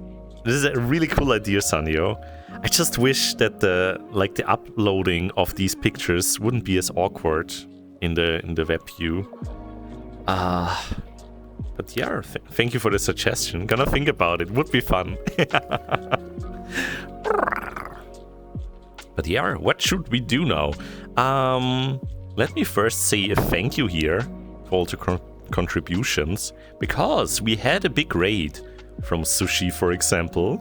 is a really cool idea, Sanyo. I just wish that the uploading of these pictures wouldn't be as awkward in the web view. But yeah, thank you for the suggestion. Gonna think about it. Would be fun. But yeah, what should we do now? Let me first say a thank you here to all the contributions, because we had a big raid from Sushi, for example.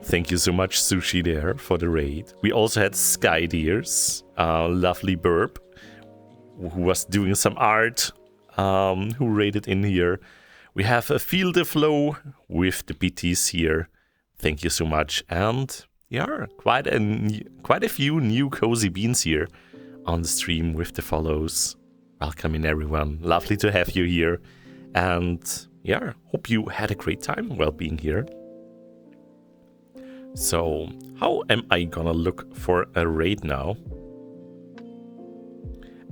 Thank you so much, Sushi, there for the raid. We also had Skydeers, lovely burp, who was doing some art. Who raided in here. We have a Feel the Flow with the BTs here. Thank you so much. And yeah, quite a few new cozy beans here on the stream with the follows. Welcome in, everyone. Lovely to have you here. And yeah, hope you had a great time while being here. So, how am I gonna look for a raid now?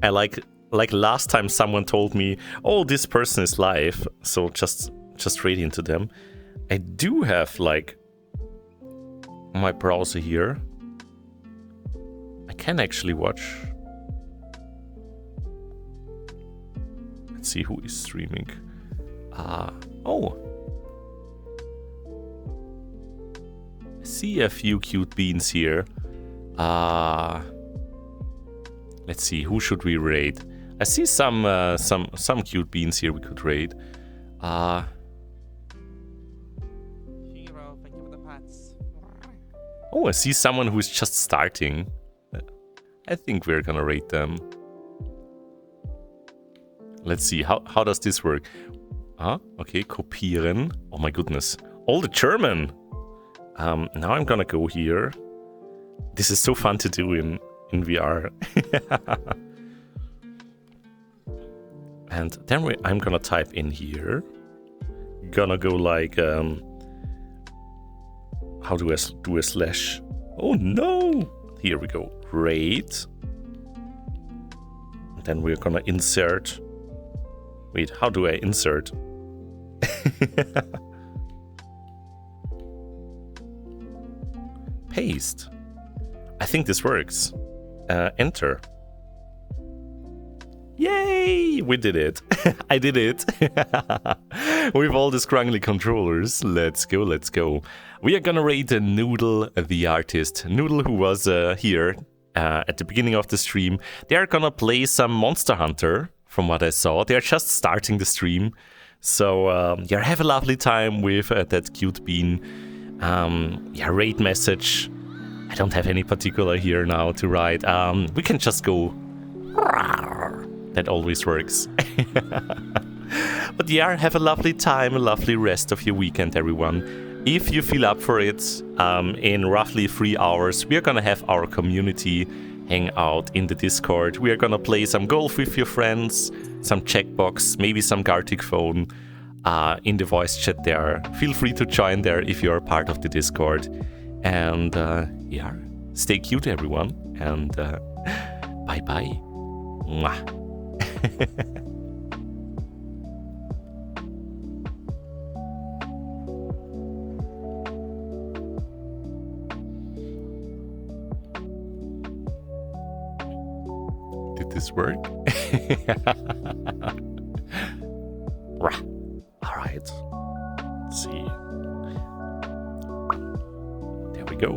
I like last time someone told me, oh, this person is live, so just raid into them. I do have like my browser here. I can actually watch. Let's see who is streaming. Oh. I see a few cute beans here. Let's see, who should we raid? I see some cute beans here we could raid. Hero, thank you for the pets. Oh, I see someone who's just starting. I think we're gonna raid them. Let's see, how does this work? Okay, kopieren. Oh my goodness. All the German! Now I'm gonna go here. This is so fun to do in VR. And then I'm gonna type in here. Gonna go like, how do I do a slash? Oh no! Here we go, raid. Then we're gonna insert. Wait, how do I insert? Paste. I think this works. Enter. Yay! We did it. I did it. With all the scrungly controllers. Let's go, let's go. We are gonna raid Noodle the artist. Noodle, who was here at the beginning of the stream. They are gonna play some Monster Hunter, from what I saw. They are just starting the stream. So, yeah, have a lovely time with that cute bean. Yeah, raid message. I don't have any particular here now to write. We can just go. That always works. But yeah, have a lovely time, a lovely rest of your weekend, everyone. If you feel up for it, in roughly 3 hours, we are gonna have our community hang out in the Discord. We are gonna play some golf with your friends, some checkbox, maybe some Gartic phone in the voice chat there. Feel free to join there if you are part of the Discord. And yeah, stay cute, everyone. And bye-bye. Mwah. Did this work? All right. Let's see. There we go.